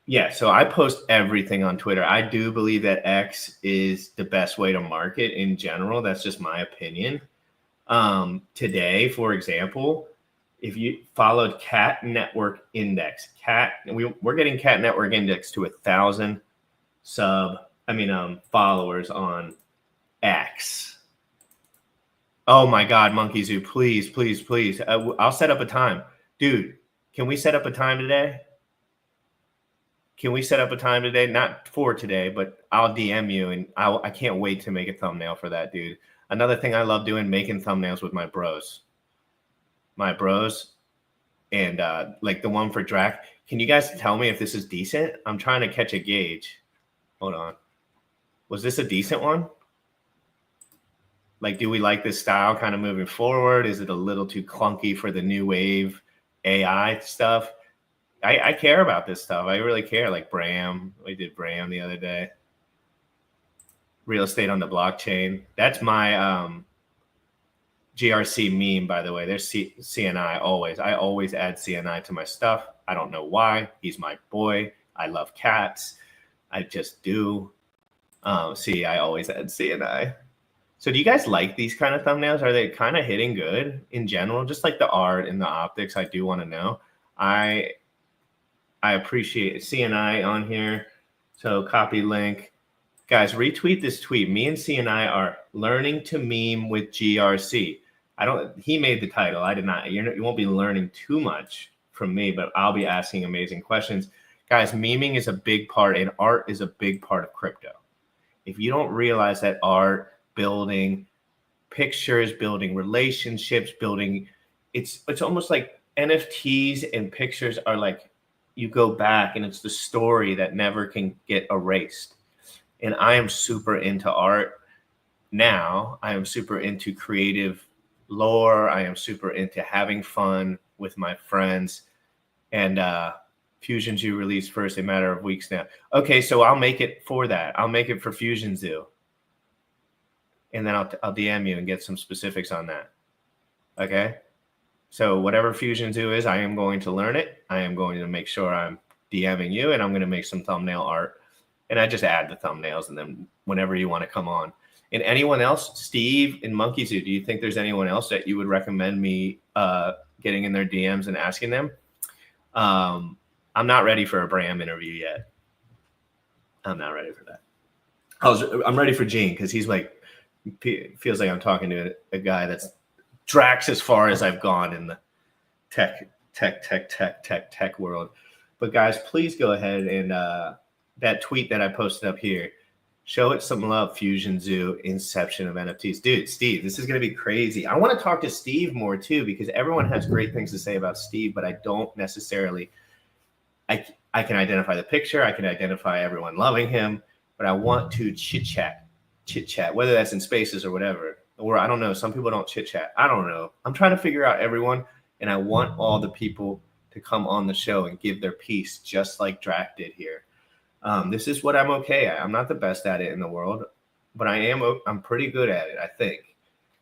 Yeah, so I post everything on Twitter. I do believe that X is the best way to market in general. That's just my opinion. Today, for example, if you followed Cat Network Index, we're getting Cat Network Index to 1,000 followers on X. Oh my God, Monkey Zoo, please, please, please. I'll set up a time. Dude, can we set up a time today? Can we set up a time today? Not for today, but I'll DM you, and I can't wait to make a thumbnail for that, dude. Another thing I love doing, making thumbnails with my bros. And like the one for Drac. Can you guys tell me if this is decent? I'm trying to catch a gauge. Hold on. Was this a decent one? Like, do we like this style kind of moving forward? Is it a little too clunky for the new wave AI stuff? I care about this stuff. I really care. Like Bram, we did Bram the other day. Real estate on the blockchain. That's my GRC meme, by the way. There's CNI always. I always add CNI to my stuff. I don't know why. He's my boy. I love cats. I just do. See, I always add CNI. So do you guys like these kind of thumbnails? Are they kind of hitting good in general? Just like the art and the optics, I do want to know. I appreciate CNI on here. So copy link. Guys, retweet this tweet. Me and CNI are learning to meme with GRC. He made the title. I did not. You won't be learning too much from me, but I'll be asking amazing questions. Guys, memeing is a big part, and art is a big part of crypto. If you don't realize that art, building pictures, building relationships, it's almost like NFTs and pictures are like, you go back and it's the story that never can get erased. And I am super into art now. I am super into creative lore. I am super into having fun with my friends. And Fusion Zoo released first, a matter of weeks now. Okay, so I'll make it for that. I'll make it for Fusion Zoo. And then I'll DM you and get some specifics on that. Okay? So whatever Fusion Zoo is, I am going to learn it. I am going to make sure I'm DMing you, and I'm going to make some thumbnail art. And I just add the thumbnails, and then whenever you want to come on. And anyone else, Steve and Monkey Zoo, do you think there's anyone else that you would recommend me getting in their DMs and asking them? I'm not ready for a Bram interview yet. I'm not ready for that. I'm ready for Gene, because he's like, feels like I'm talking to a guy that's Drax as far as I've gone in the tech world. But guys, please go ahead and that tweet that I posted up here, show it some love. Fusion Zoo, inception of NFTs. Dude, Steve, this is going to be crazy. I want to talk to Steve more too, because everyone has great things to say about Steve, but I don't necessarily, I can identify the picture. I can identify everyone loving him, but I want to chit chat, whether that's in spaces or whatever. Or I don't know. Some people don't chit chat. I don't know. I'm trying to figure out everyone, and I want all the people to come on the show and give their piece, just like Drac did here. This is what I'm okay at. I'm not the best at it in the world, but I'm pretty good at it, I think.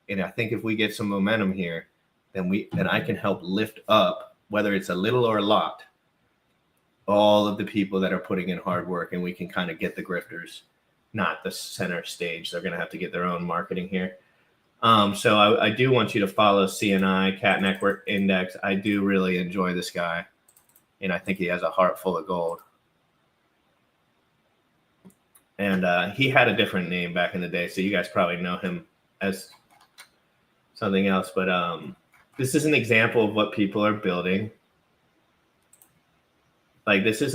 And I think if we get some momentum here, then I can help lift up, whether it's a little or a lot, all of the people that are putting in hard work, and we can kind of get the grifters, not the center stage. They're going to have to get their own marketing here. So I do want you to follow CNI, Cat Network Index. I do really enjoy this guy, and I think he has a heart full of gold. And he had a different name back in the day, so you guys probably know him as something else. But this is an example of what people are building. Like, this is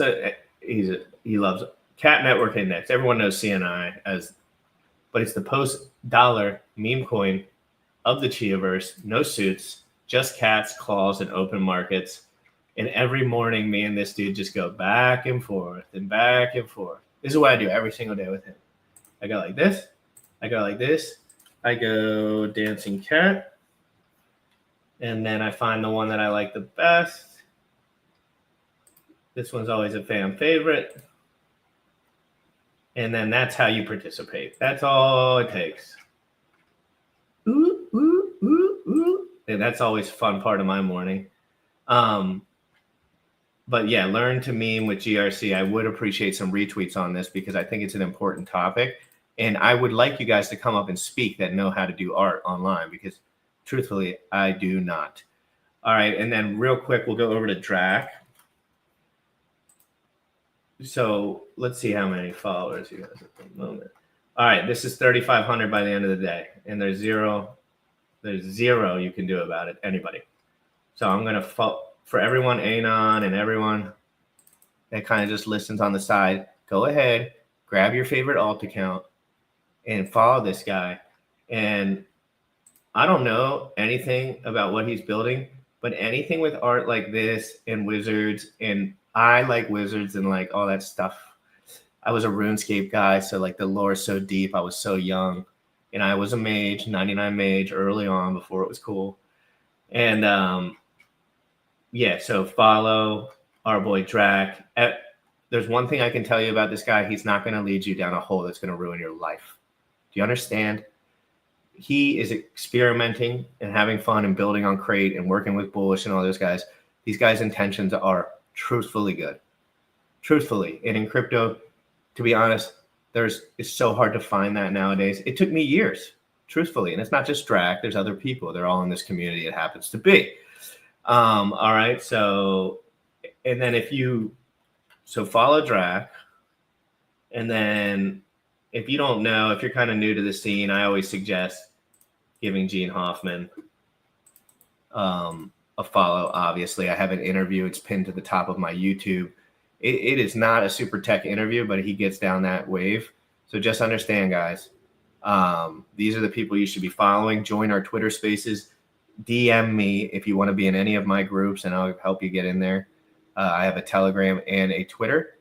he loves Cat Network Index. Everyone knows CNI but it's the post-dollar meme coin of the Chiaverse. No suits, just cats, claws, and open markets. And every morning, me and this dude just go back and forth and back and forth. This is what I do every single day with him. I go like this. I go like this. I go dancing cat. And then I find the one that I like the best. This one's always a fan favorite. And then that's how you participate. That's all it takes. Ooh, ooh, ooh, ooh. And that's always a fun part of my morning. But yeah, learn to meme with GRC. I would appreciate some retweets on this, because I think it's an important topic. And I would like you guys to come up and speak that know how to do art online, because truthfully, I do not. All right. And then real quick, we'll go over to Drac. So let's see how many followers he has at the moment. All right, this is 3,500 by the end of the day, and there's zero you can do about it, anybody. So I'm gonna for everyone, Anon and everyone that kind of just listens on the side, go ahead, grab your favorite alt account and follow this guy. And I don't know anything about what he's building, but anything with art like this and wizards, and I like wizards and like all that stuff. I was a RuneScape guy, so like the lore is so deep. I was so young. and I was a mage, 99 mage early on before it was cool. And yeah, so follow our boy Drac. There's one thing I can tell you about this guy. He's not going to lead you down a hole that's going to ruin your life. Do you understand? He is experimenting and having fun and building on Crate and working with Bullish and all those guys. These guys' intentions are truthfully good. Truthfully. And in crypto, to be honest, it's so hard to find that nowadays. It took me years, truthfully. And it's not just Drac. There's other people. They're all in this community. It happens to be. All right. So, and then so follow Drac. And then if you don't know, if you're kind of new to the scene, I always suggest giving Gene Hoffman a follow. Obviously, I have an interview. It's pinned to the top of my YouTube. It is not a super tech interview, but he gets down that wave. So just understand, guys, these are the people you should be following. Join our Twitter spaces. DM me if you want to be in any of my groups, and I'll help you get in there. I have a Telegram and a Twitter.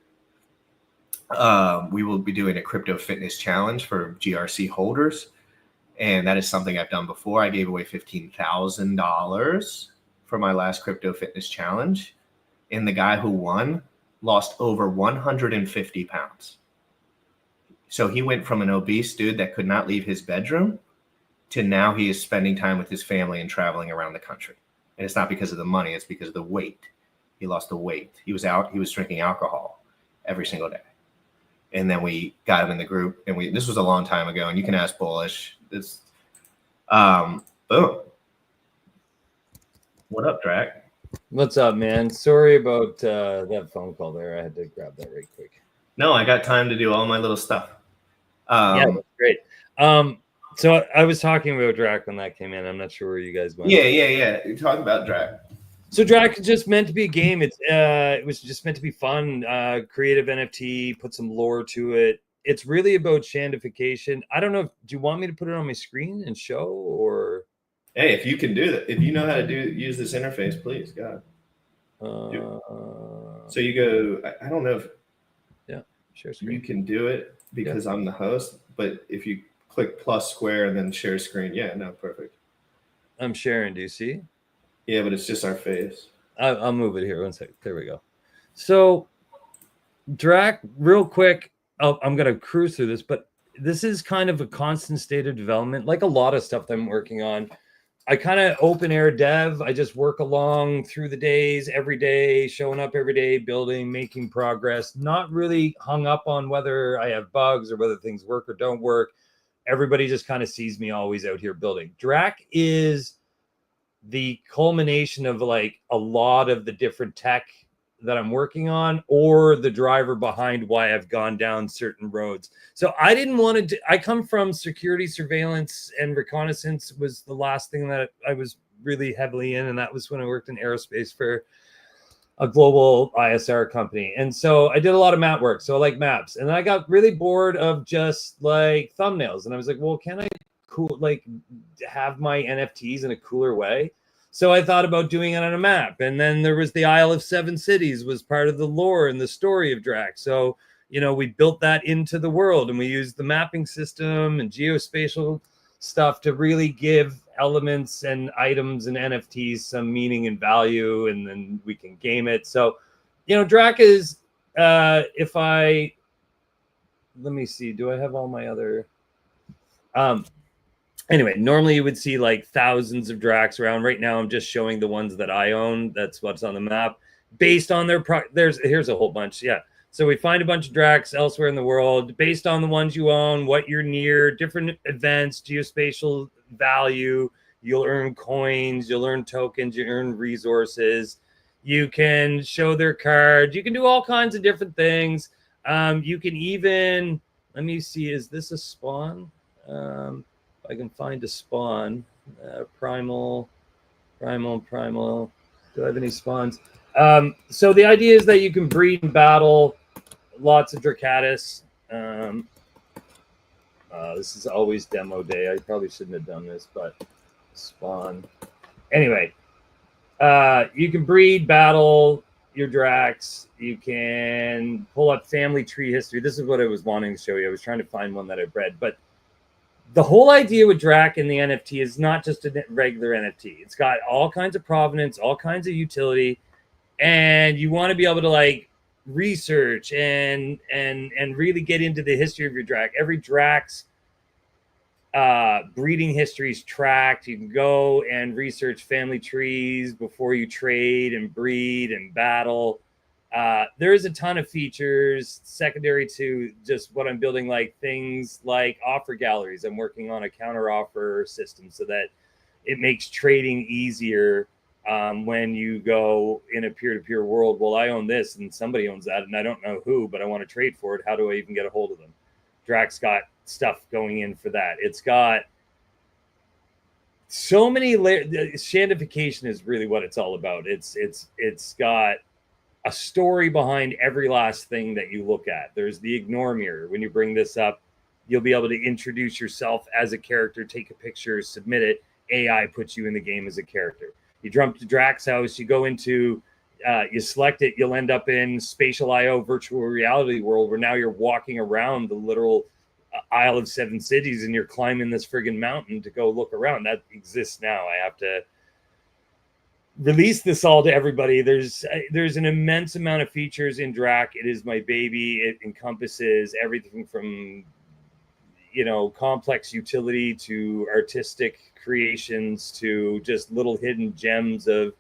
We will be doing a crypto fitness challenge for GRC holders. And that is something I've done before. I gave away $15,000 for my last crypto fitness challenge. And the guy who won lost over 150 pounds. So he went from an obese dude that could not leave his bedroom to now he is spending time with his family and traveling around the country. And it's not because of the money, it's because of the weight. He lost the weight. He was drinking alcohol every single day. And then we got him in the group, and this was a long time ago, and you can ask Bullish. Boom. What up, Drac? What's up, man? Sorry about that phone call there. I had to grab that right quick. No, I got time to do all my little stuff. Yeah, that's great. So I was talking about Drac when that came in. I'm not sure where you guys went. Yeah. You're talking about Drac. So Drac is just meant to be a game. It was just meant to be fun, creative NFT, put some lore to it. It's really about shandification. I don't know. Do you want me to put it on my screen and show, or? Hey, if you can do that, if you know how to use this interface, please, God. So you go. I don't know if share screen. You can do it because I'm the host, but if you click plus square and then share screen, perfect. I'm sharing. Do you see? Yeah, but it's just our face. I'll move it here. 1 second. There we go. So, Drac, real quick, I'm going to cruise through this, but this is kind of a constant state of development, like a lot of stuff that I'm working on. I kind of open air dev. I just work along through the days, every day, showing up every day, building, making progress, not really hung up on whether I have bugs or whether things work or don't work. Everybody just kind of sees me always out here building. Drac is the culmination of like a lot of the different tech that I'm working on, or the driver behind why I've gone down certain roads. So I didn't want to I come from security, surveillance, and reconnaissance was the last thing that I was really heavily in. And that was when I worked in aerospace for a global ISR company. And so I did a lot of map work. So I like maps. And I got really bored of just like thumbnails. And I was like, well, can I have my NFTs in a cooler way? So I thought about doing it on a map. And then there was the Isle of Seven Cities was part of the lore and the story of Drac. So, we built that into the world, and we used the mapping system and geospatial stuff to really give elements and items and NFTs some meaning and value, and then we can game it. So, Drac is, let me see, do I have all my other, anyway, normally you would see like thousands of Dracs around. Right now, I'm just showing the ones that I own. That's what's on the map. Based on their here's a whole bunch. Yeah. So we find a bunch of Dracs elsewhere in the world based on the ones you own, what you're near, different events, geospatial value. You'll earn coins, you'll earn tokens, you earn resources. You can show their cards. You can do all kinds of different things. You can even, let me see, is this a spawn? I can find a spawn, primal. Do I have any spawns? So the idea is that you can breed and battle lots of Dracatus. This is always demo day. I probably shouldn't have done this, but spawn. Anyway, you can breed, battle your Dracs. You can pull up family tree history. This is what I was wanting to show you. I was trying to find one that I bred, but the whole idea with Drac and the NFT is not just a regular NFT. It's got all kinds of provenance, all kinds of utility, and you want to be able to like research and really get into the history of your Drac. Every Drac's breeding history is tracked. You can go and research family trees before you trade and breed and battle. There is a ton of features secondary to just what I'm building, like things like offer galleries. I'm working on a counter offer system so that it makes trading easier when you go in a peer-to-peer world. Well, I own this and somebody owns that and I don't know who, but I want to trade for it. How do I even get a hold of them? Drac's got stuff going in for that. It's got so many layers. Shandification is really what it's all about. It's got a story behind every last thing that you look at. There's the ignore mirror. When you bring this up, you'll be able to introduce yourself as a character, take a picture, submit it. AI puts you in the game as a character. You jump to Drac's house, you go into, you select it, you'll end up in Spatial IO virtual reality world where now you're walking around the literal Isle of Seven Cities and you're climbing this friggin' mountain to go look around. That exists now. I have to release this all to everybody. There's an immense amount of features in Drac. It is my baby. It encompasses everything from, you know, complex utility to artistic creations to just little hidden gems of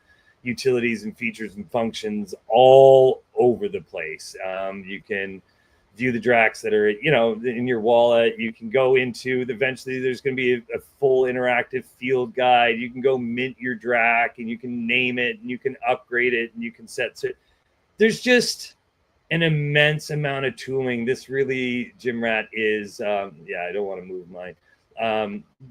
utilities and features and functions all over the place. You can view the Dracs that are, you know, in your wallet. You can go into eventually there's going to be a full interactive field guide. You can go mint your Drac and you can name it and you can upgrade it and you can set. So there's just an immense amount of tooling. This really, Jim Rat, is I don't want to move mine.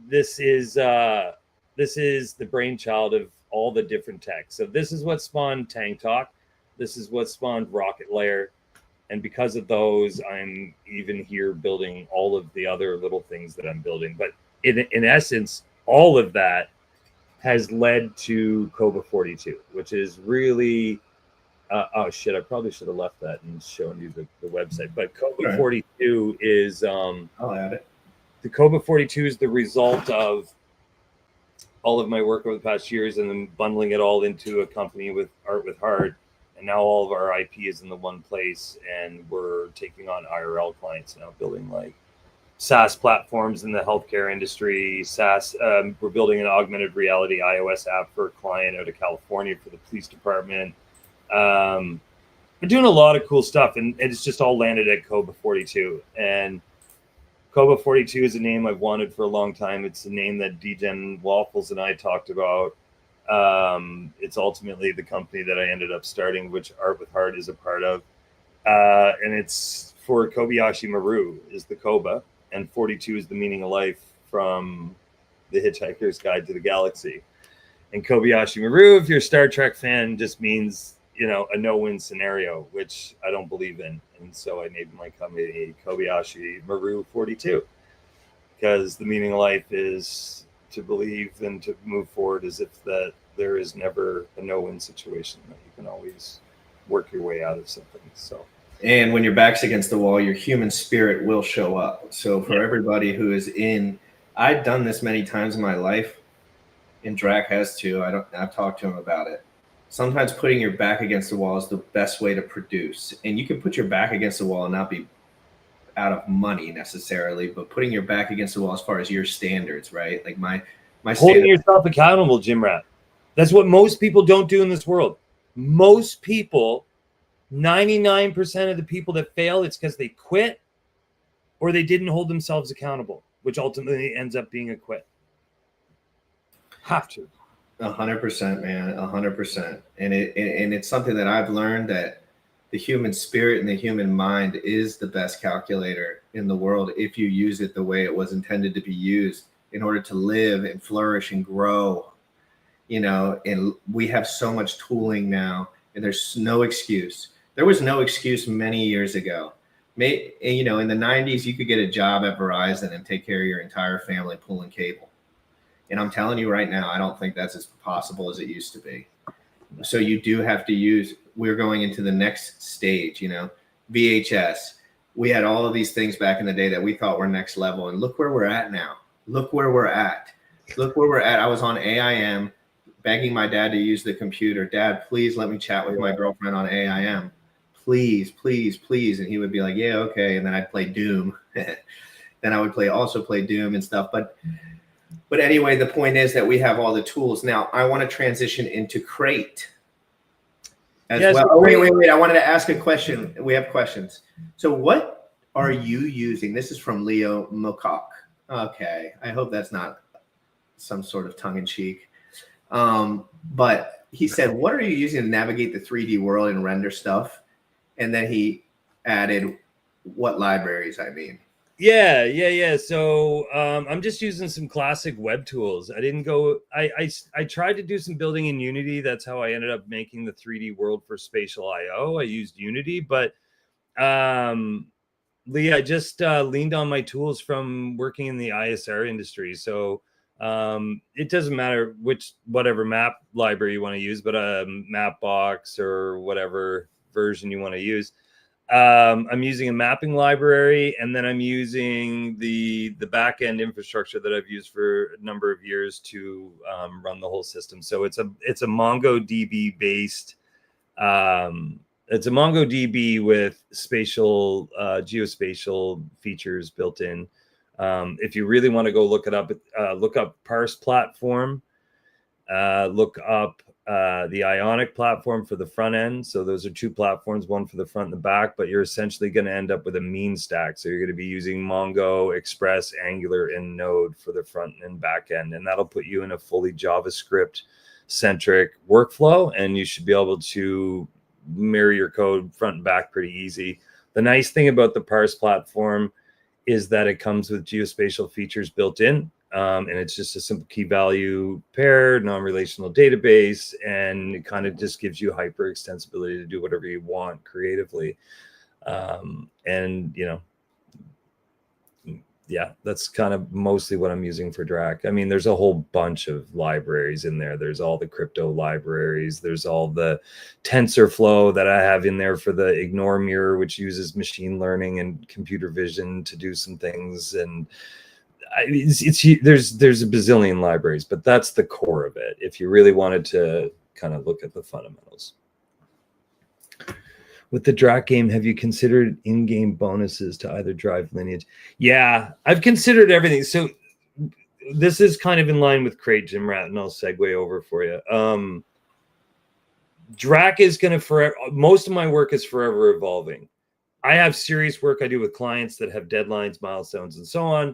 This is the brainchild of all the different tech. So this is what spawned Tang Talk. This is what spawned Rocket Layer. And because of those, I'm even here building all of the other little things that I'm building. But in essence, all of that has led to Koba 42, which is really, oh shit, I probably should have left that and shown you the website. But Koba 42 is, I'll add it. The Koba 42 is the result of all of my work over the past years and then bundling it all into a company with Art with Heart. And now all of our IP is in the one place, and we're taking on IRL clients now, building like SaaS platforms in the healthcare industry. SaaS, we're building an augmented reality iOS app for a client out of California for the police department. We're doing a lot of cool stuff, and it's just all landed at Koba 42. And Koba 42 is a name I've wanted for a long time. It's a name that DGen Waffles and I talked about. It's ultimately the company that I ended up starting, which Art with Heart is a part of. And it's for Kobayashi Maru is the Koba, and 42 is the meaning of life from the Hitchhiker's Guide to the Galaxy. And Kobayashi Maru, if you're a Star Trek fan, just means, you know, a no-win scenario, which I don't believe in. And so I named my company Kobayashi Maru 42, because the meaning of life is to believe and to move forward as if that there is never a no-win situation, that you can always work your way out of something. So, and when your back's against the wall, your human spirit will show up. So for everybody who is in, I've done this many times in my life, and Drac has too. I've talked to him about it. Sometimes putting your back against the wall is the best way to produce. And you can put your back against the wall and not be out of money necessarily, but putting your back against the wall as far as your standards, right? Like my holding yourself accountable, Jim Rat. That's what most people don't do in this world. Most people, 99% of the people that fail, it's because they quit or they didn't hold themselves accountable, which ultimately ends up being a quit. Have to. 100%, man, 100%. And it's something that I've learned, that the human spirit and the human mind is the best calculator in the world if you use it the way it was intended to be used in order to live and flourish and grow, you know. And we have so much tooling now, and there's no excuse. There was no excuse many years ago. You know, in the 90s, you could get a job at Verizon and take care of your entire family pulling cable. And I'm telling you right now, I don't think that's as possible as it used to be. So you do have to use, we're going into the next stage, you know, VHS. We had all of these things back in the day that we thought were next level, and look where we're at now. look where we're at. Look where we're at. I was on AIM begging my dad to use the computer. Dad, please let me chat with my girlfriend on AIM. Please, please, please. And he would be like, yeah, okay. And then I'd play Doom. Then I would also play Doom and stuff. But anyway, the point is that we have all the tools. Now I want to transition into Crate as well. Oh, wait. I wanted to ask a question. We have questions. So what are you using? This is from Leo Mokok. Okay. I hope that's not some sort of tongue in cheek. But he said, what are you using to navigate the 3D world and render stuff? And then he added, what libraries, I mean. Yeah. So I'm just using some classic web tools. I didn't go, I tried to do some building in Unity. That's how I ended up making the 3D world for Spatial IO. I used Unity, but Lee, I just leaned on my tools from working in the ISR industry. So it doesn't matter whatever map library you want to use, but Mapbox or whatever version you want to use. I'm using a mapping library, and then I'm using the back-end infrastructure that I've used for a number of years to run the whole system. So it's a MongoDB based. It's a MongoDB with spatial geospatial features built in. If you really want to go look it up, look up Parse Platform. Look up the Ionic platform for the front end. So those are two platforms, one for the front and the back, but you're essentially going to end up with a mean stack. So you're going to be using Mongo, Express, Angular, and Node for the front and back end. And that'll put you in a fully JavaScript centric workflow. And you should be able to mirror your code front and back pretty easy. The nice thing about the Parse platform is that it comes with geospatial features built in. And it's just a simple key value pair, non-relational database, and it kind of just gives you hyper extensibility to do whatever you want creatively. And, you know, yeah, that's kind of mostly what I'm using for Drac. I mean, there's a whole bunch of libraries in there. There's all the crypto libraries. There's all the TensorFlow that I have in there for the Ignore Mirror, which uses machine learning and computer vision to do some things. And there's a bazillion libraries, but that's the core of it. If you really wanted to kind of look at the fundamentals. With the Drac game, have you considered in-game bonuses to either drive lineage? Yeah, I've considered everything. So this is kind of in line with Crate, Jim Rat, and I'll segue over for you. Drac is going to forever, most of my work is forever evolving. I have serious work I do with clients that have deadlines, milestones, and so on.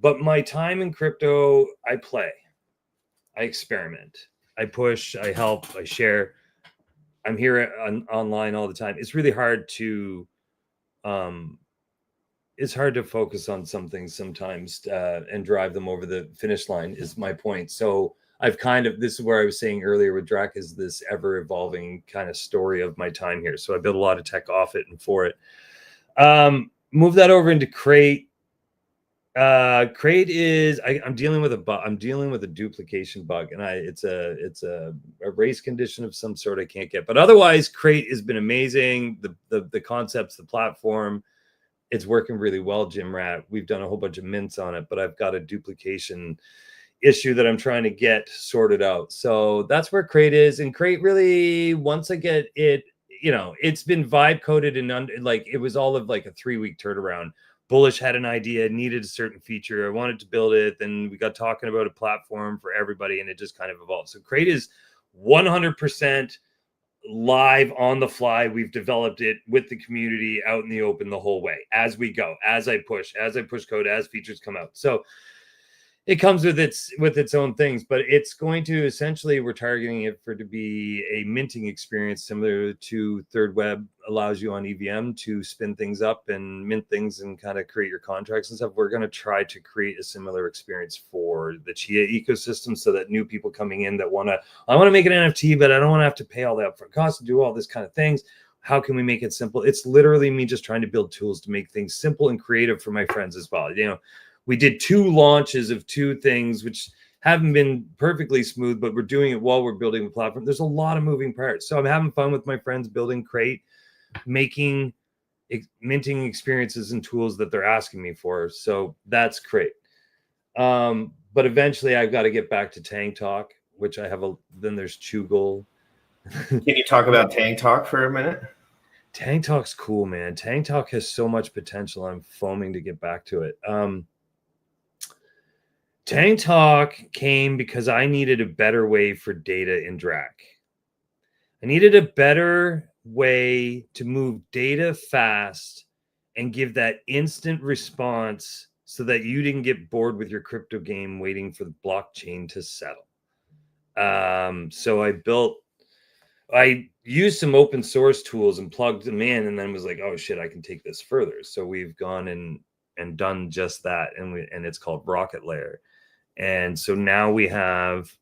But my time in crypto, I play, I experiment, I push, I help, I share. I'm here online all the time. It's really hard to, focus on some things sometimes and drive them over the finish line is my point. So I've this is where I was saying earlier with Drac is this ever evolving kind of story of my time here. So I built a lot of tech off it and for it. Move that over into Crate. Crate is I'm dealing with a bug. I'm dealing with a duplication bug, and it's a race condition of some sort I can't get. But otherwise, Crate has been amazing. The concepts, the platform, it's working really well. Jim Rat, we've done a whole bunch of mints on it, but I've got a duplication issue that I'm trying to get sorted out. So that's where Crate is, and Crate really, once I get it, you know, it's been vibe coded and like it was all of like a 3-week turnaround. Bullish had an idea, needed a certain feature. I wanted to build it. Then we got talking about a platform for everybody, and it just kind of evolved. So Crate is 100% live on the fly. We've developed it with the community out in the open the whole way as we go, as I push code, as features come out. So it comes with its own things, but it's going to essentially, we're targeting it to be a minting experience similar to Third Web allows you on EVM to spin things up and mint things and kind of create your contracts and stuff. We're going to try to create a similar experience for the Chia ecosystem so that new people coming in that I want to make an NFT, but I don't want to have to pay all the upfront costs to do all this kind of things. How can we make it simple? It's literally me just trying to build tools to make things simple and creative for my friends as well. You know, we did 2 launches of 2 things, which haven't been perfectly smooth, but we're doing it while we're building the platform. There's a lot of moving parts. So I'm having fun with my friends building Crate, making minting experiences and tools that they're asking me for. So that's Crate. But eventually I've got to get back to Tank Talk, which I have then there's Chugol. Can you talk about Tank Talk for a minute? Tank Talk's cool, man. Tank Talk has so much potential. I'm foaming to get back to it. Tank Talk came because I needed a better way for data in Drac. I needed a better way to move data fast and give that instant response so that you didn't get bored with your crypto game waiting for the blockchain to settle. So I used some open source tools and plugged them in, and then was like, oh shit, I can take this further. So we've gone and done just that, and it's called Rocket Layer. And so now we have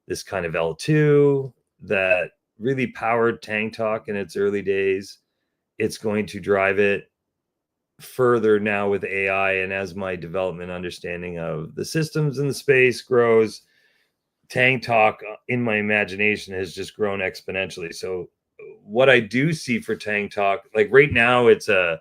this kind of L2 that really powered Tank Talk in its early days. It's going to drive it further now with AI, and as my development understanding of the systems in the space grows, Tank Talk in my imagination has just grown exponentially. So what I do see for Tank Talk, like right now, it's a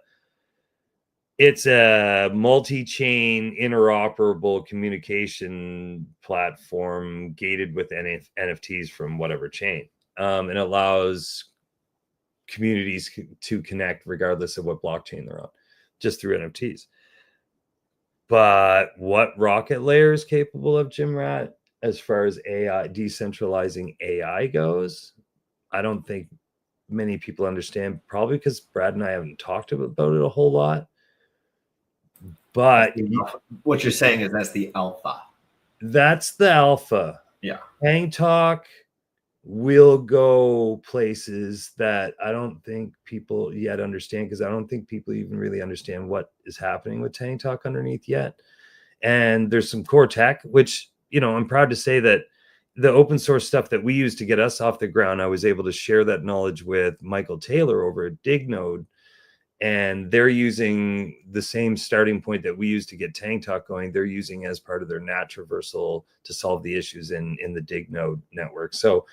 multi-chain interoperable communication platform gated with NFTs from whatever chain, and allows communities to connect regardless of what blockchain they're on, just through NFTs. But what Rocket Layer is capable of, Jim Rat, as far as AI, decentralizing AI goes, I don't think many people understand, probably because Brad and I haven't talked about it a whole lot. But what you're saying is that's the alpha. That's the alpha. Yeah. Tank Talk will go places that I don't think people yet understand, because I don't think people even really understand what is happening with Tank Talk underneath yet. And there's some core tech, which, you know, I'm proud to say that the open source stuff that we use to get us off the ground, I was able to share that knowledge with Michael Taylor over at DigNode. And they're using the same starting point that we use to get Tank Talk going. They're using as part of their NAT traversal to solve the issues in the DigNode network. So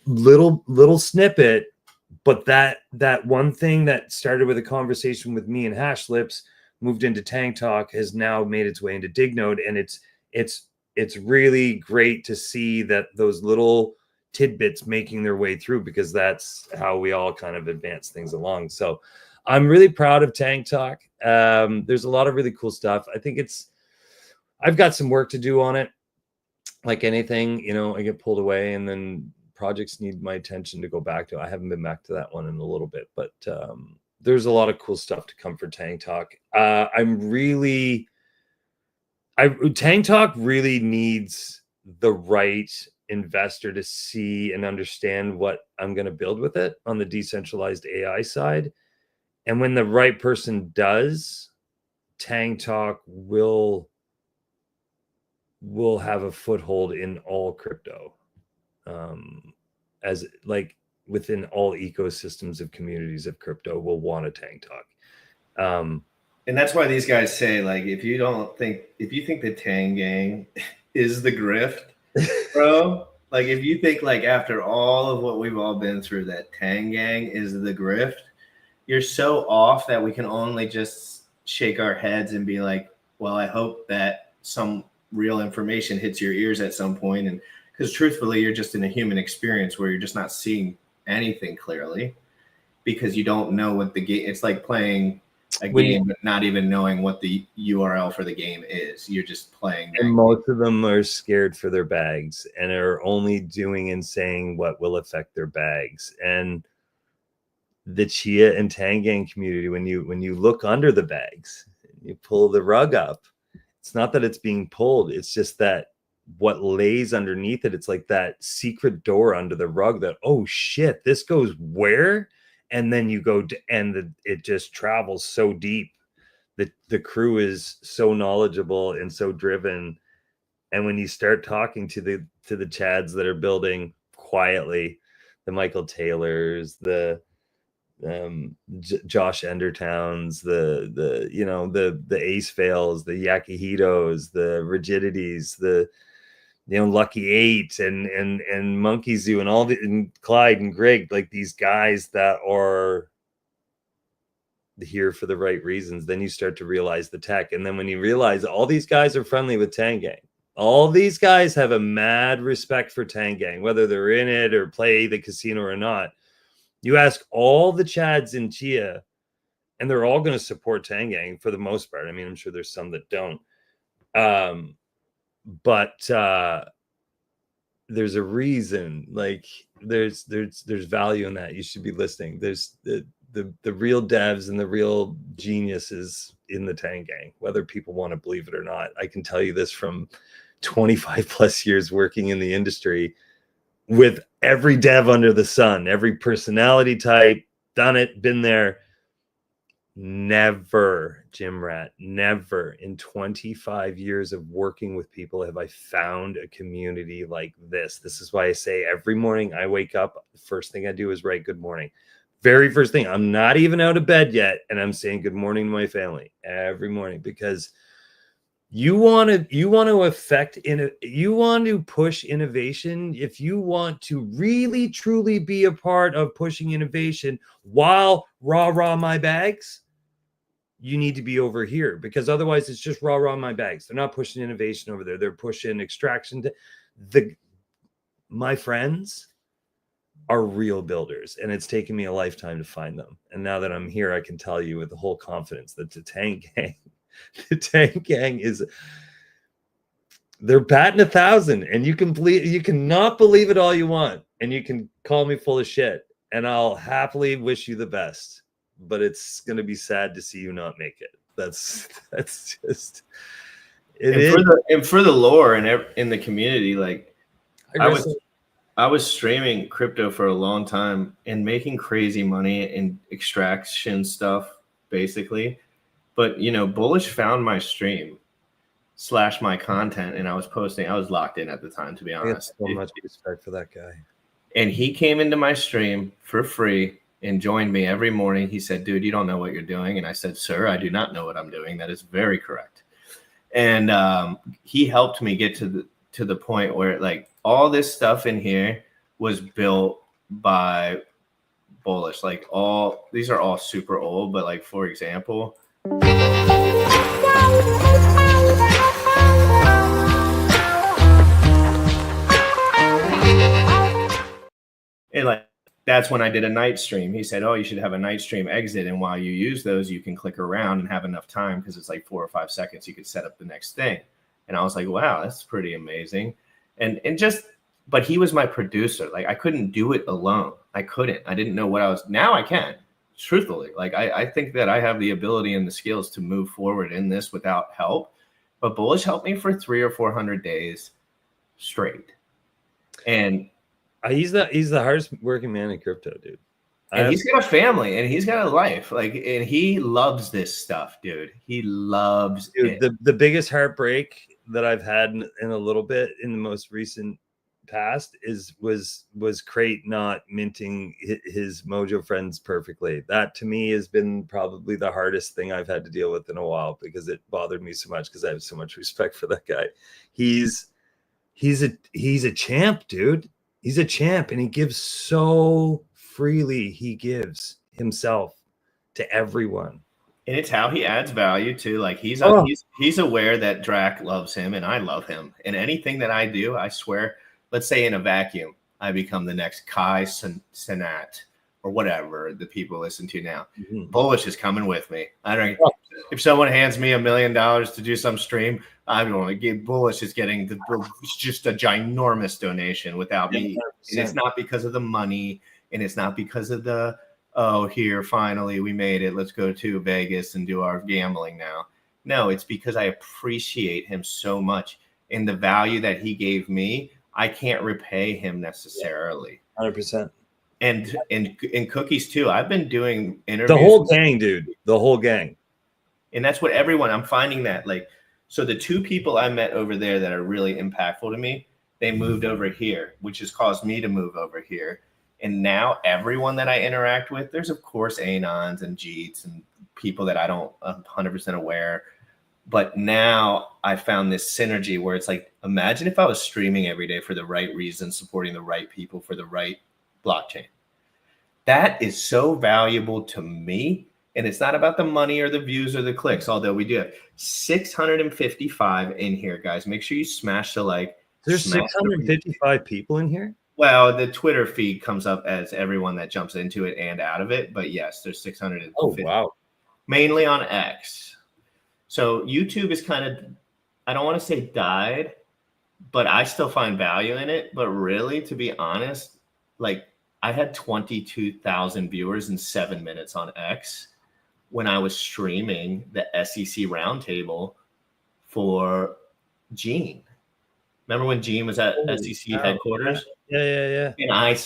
little snippet, but that one thing that started with a conversation with me and Hashlips moved into Tank Talk has now made its way into DigNode, and it's really great to see that those little tidbits making their way through, because that's how we all kind of advance things along. So I'm really proud of Tank Talk. There's a lot of really cool stuff. I think I've got some work to do on it. Like anything, you know, I get pulled away and then projects need my attention to go back to. I haven't been back to that one in a little bit, but there's a lot of cool stuff to come for Tank Talk. Tank Talk really needs the right investor to see and understand what I'm going to build with it on the decentralized AI side. And when the right person does, Tank Talk will have a foothold in all crypto, as like within all ecosystems of communities of crypto will want a Tank Talk. And that's why these guys say, like, if you think the Tang gang is the grift, bro, like if you think like after all of what we've all been through that Tang gang is the grift, you're so off that we can only just shake our heads and be like, well, I hope that some real information hits your ears at some point. And because truthfully, you're just in a human experience where you're just not seeing anything clearly because you don't know what the game, it's like playing a game, but not even knowing what the URL for the game is. You're just playing. And most of them are scared for their bags and are only doing and saying what will affect their bags. And the Chia and Tang gang community, when you look under the bags, you pull the rug up, it's not that it's being pulled, it's just that what lays underneath it, it's like that secret door under the rug that, oh shit, this goes where? And then you go to, and it just travels so deep. The crew is so knowledgeable and so driven. And when you start talking to the Chads that are building quietly, the Michael Taylors, the Josh Endertowns, the Ace Fails, the Yakihitos, the Rigidities, the Lucky Eight and Monkey Zoo and Clyde and Greg, like these guys that are here for the right reasons, then you start to realize the tech. And then when you realize all these guys are friendly with Tangang, all these guys have a mad respect for Tangang, whether they're in it or play the casino or not. You ask all the Chads in Chia, and they're all going to support Tangang for the most part. I mean, I'm sure there's some that don't. But there's a reason, like there's value in that. You should be listening. There's the real devs and the real geniuses in the Tangang, whether people want to believe it or not. I can tell you this from 25 plus years working in the industry with every dev under the sun, every personality type, done it, been there. Never, Jim Rat, never in 25 years of working with people have I found a community like this. This is why I say every morning I wake up, the first thing I do is write good morning. Very first thing, I'm not even out of bed yet, and I'm saying good morning to my family every morning, because you want to push innovation. If you want to really truly be a part of pushing innovation while rah my bags, you need to be over here, because otherwise it's just rah my bags. They're not pushing innovation over there. They're pushing extraction. My friends are real builders, and it's taken me a lifetime to find them. And now that I'm here, I can tell you with the whole confidence that the Tangang is, they're batting 1,000, and you cannot believe it all you want, and you can call me full of shit, and I'll happily wish you the best. But it's going to be sad to see you not make it. That's just it. And for the lore and in the community, like I was streaming crypto for a long time and making crazy money in extraction stuff, basically. But Bullish found my stream / my content, and I was posting. I was locked in at the time, to be honest. So much respect for that guy. And he came into my stream for free and joined me every morning. He said, "Dude, you don't know what you're doing." And I said, "Sir, I do not know what I'm doing. That is very correct." And he helped me get to the point where, like, all this stuff in here was built by Bullish. Like, these are all super old, but like, for example, and like, that's when I did a night stream. He said, "Oh, you should have a night stream exit. And while you use those, you can click around and have enough time, because it's like 4 or 5 seconds. You could set up the next thing." And I was like, wow, that's pretty amazing. But he was my producer. Like, I couldn't do it alone. I didn't know what I was. Now I can, truthfully. Like, I think that I have the ability and the skills to move forward in this without help. But Bullish helped me for 300 or 400 days straight. And he's the hardest working man in crypto, dude. And he's got a family, and he's got a life. Like, and he loves this stuff, dude. He loves it. The biggest heartbreak that I've had in a little bit in the most recent past was Crate not minting his Mojo friends perfectly. That to me has been probably the hardest thing I've had to deal with in a while, because it bothered me so much, because I have so much respect for that guy. He's a champ, dude. He's a champ, and he gives so freely. He gives himself to everyone. And it's how he adds value too. Like, he's aware that Drac loves him and I love him. And anything that I do, I swear, let's say in a vacuum, I become the next Kai Cenat or whatever the people listen to now. Mm-hmm. Bullish is coming with me. If someone hands me $1 million to do some stream, I'm going to give Bullish is getting just a ginormous donation without me. 100%. And it's not because of the money, and it's not because of the, "Oh, here, finally, we made it. Let's go to Vegas and do our gambling now." No, it's because I appreciate him so much. And the value that he gave me, I can't repay him necessarily. 100%. And Cookies too. I've been doing interviews. The whole gang, dude. The whole gang. And that's what everyone, I'm finding that, like, so the 2 people I met over there that are really impactful to me, they moved over here, which has caused me to move over here. And now everyone that I interact with, there's of course Anons and Jeets and people that I don't 100% aware. But now I found this synergy where it's like, imagine if I was streaming every day for the right reasons, supporting the right people for the right blockchain. That is so valuable to me. And it's not about the money or the views or the clicks, although we do have 655 in here, guys. Make sure you smash the like. There's smash the 655 people in here. well, the Twitter feed comes up as everyone that jumps into it and out of it. But yes, there's 650. Oh, wow. Mainly on X. So YouTube is kind of, I don't want to say died, but I still find value in it. But really, to be honest, like I had 22,000 viewers in 7 minutes on X when I was streaming the SEC roundtable for Gene. Remember when Gene was at SEC headquarters? Yeah. And I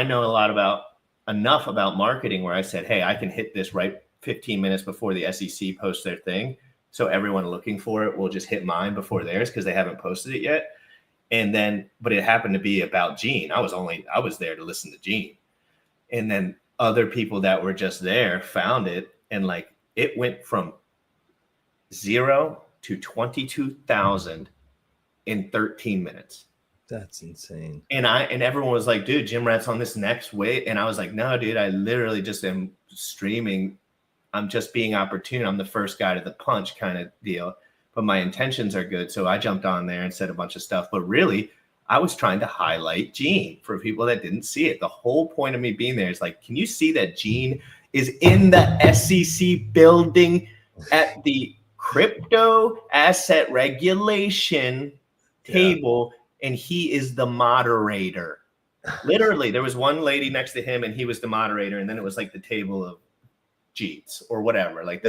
know enough about marketing where I said, hey, I can hit this right 15 minutes before the SEC posts their thing. So everyone looking for it will just hit mine before theirs because they haven't posted it yet. And then, but it happened to be about Gene. I was there to listen to Gene. And then other people that were just there found it. And like, it went from 0 to 22,000 in 13 minutes. That's insane. And everyone was like, dude, Jim Rat's on this next wave. And I was like, no, dude, I literally just am streaming. I'm just being opportune. I'm the first guy to the punch kind of deal. But my intentions are good. So I jumped on there and said a bunch of stuff. But really, I was trying to highlight Gene for people that didn't see it. The whole point of me being there is like, can you see that Gene is in the SEC building at the crypto asset regulation table, and he is the moderator. Literally, there was one lady next to him and he was the moderator, and then it was like the table of Jeets or whatever. Like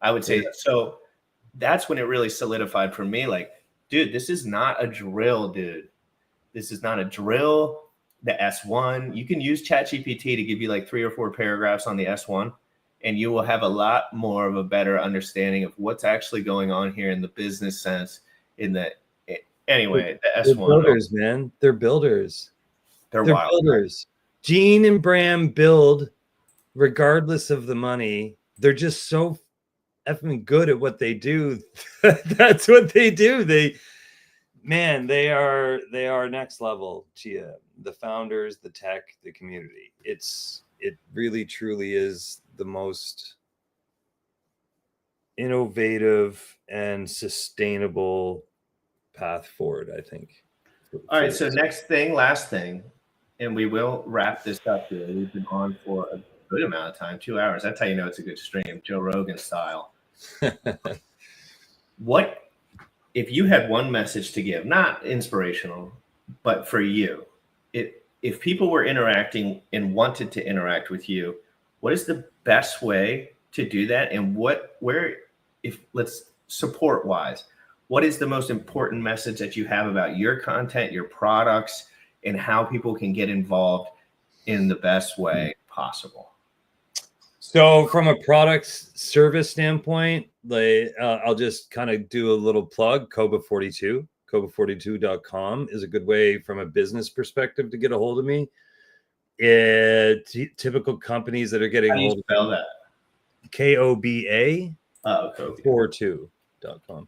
I would say so that's when it really solidified for me, like, dude, this is not a drill, dude. This is not a drill. The S1, you can use ChatGPT to give you like 3 or 4 paragraphs on the S1, and you will have a lot more of a better understanding of what's actually going on here in the business sense. Anyway, the S1. They're builders, man. They're builders. They're wild. Builders. Gene and Bram build regardless of the money. They're just so effing good at what they do. That's what they do. They are next level, Chia. The founders, the tech, the community. It really truly is the most innovative and sustainable path forward, I think. All right, so last thing, and we will wrap this up here. We've been on for a good amount of time, 2 hours. That's how you know it's a good stream, Joe Rogan style. What if you had one message to give, not inspirational, but for you, if people were interacting and wanted to interact with you, what is the best way to do that? And let's support wise, what is the most important message that you have about your content, your products, and how people can get involved in the best way possible? So from a product service standpoint, I'll just kind of do a little plug. Koba42, koba42.com is a good way from a business perspective to get a hold of me. Typical companies that are getting How do you spell that? KOBA. Oh, Kobe. 42.com.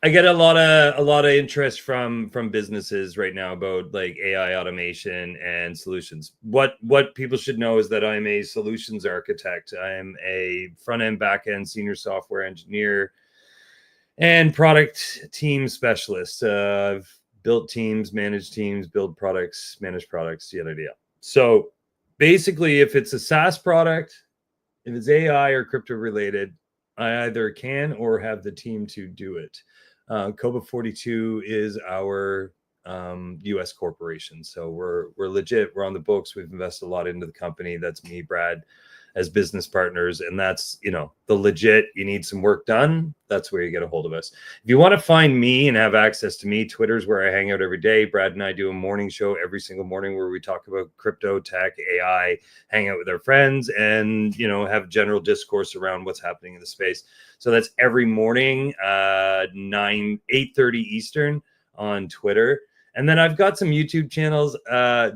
I get a lot of interest from businesses right now about like AI automation and solutions. What people should know is that I'm a solutions architect. I am a front end, back end, senior software engineer, and product team specialist. I've built teams, managed teams, build products, manage products, yada yada. So basically, if it's a SaaS product, if it's AI or crypto related, I either can or have the team to do it. Koba42 is our US corporation. So we're legit. We're on the books. We've invested a lot into the company. That's me, Brad, as business partners. And that's, the legit, you need some work done. That's where you get a hold of us. If you want to find me and have access to me, Twitter's where I hang out every day. Brad and I do a morning show every single morning where we talk about crypto, tech, AI, hang out with our friends, and, have general discourse around what's happening in the space. So that's every morning, 8:30 Eastern on Twitter. And then I've got some YouTube channels.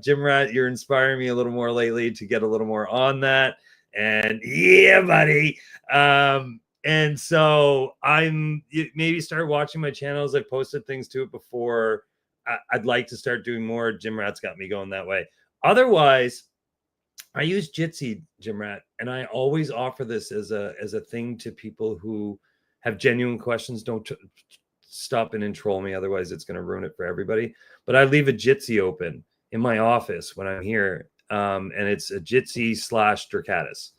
Jim Rat, you're inspiring me a little more lately to get a little more on that. And yeah, buddy. And so maybe start watching my channels. I've posted things to it before. I'd like to start doing more. Jim Rat's got me going that way. Otherwise, I use Jitsi, Jim Rat, and I always offer this as a thing to people who have genuine questions. Don't stop and troll me, otherwise it's going to ruin it for everybody. But I leave a Jitsi open in my office when I'm here, and it's a Jitsi / Dracatus.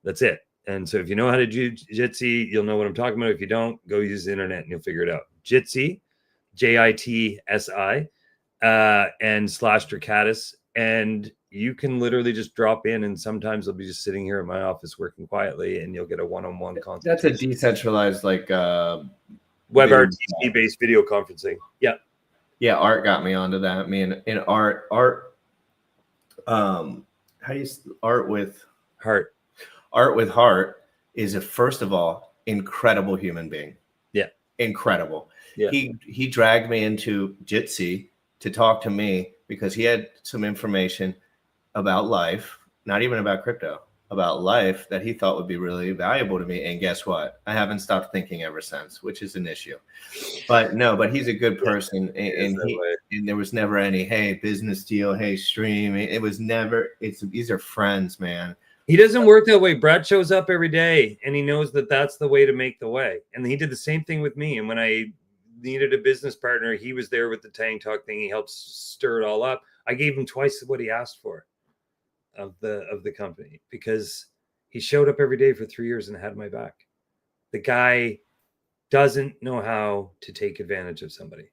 That's it. And so if you know how to do Jitsi, you'll know what I'm talking about. If you don't, go use the internet and you'll figure it out. Jitsi, JITSI, and / Dracatus. And you can literally just drop in, and sometimes I'll be just sitting here in my office working quietly, and you'll get a one-on-one consultation. That's a decentralized, like WebRTC based video conferencing. Yeah. Yeah, Art got me onto that. I mean, in Art, how do you Art with Heart? Art with Heart is first of all, incredible human being. Yeah. Incredible. Yeah. He dragged me into Jitsi to talk to me because he had some information about life, not even about crypto, about life that he thought would be really valuable to me. And guess what? I haven't stopped thinking ever since, which is an issue. But he's a good person. And there was never any, hey, business deal, hey, stream. It was never, these are friends, man. He doesn't work that way. Brad shows up every day and he knows that that's the way to make the way. And he did the same thing with me. And when I needed a business partner, he was there with the Tang Talk thing. He helped stir it all up. I gave him twice what he asked for of the company because he showed up every day for 3 years and had my back. The guy doesn't know how to take advantage of somebody.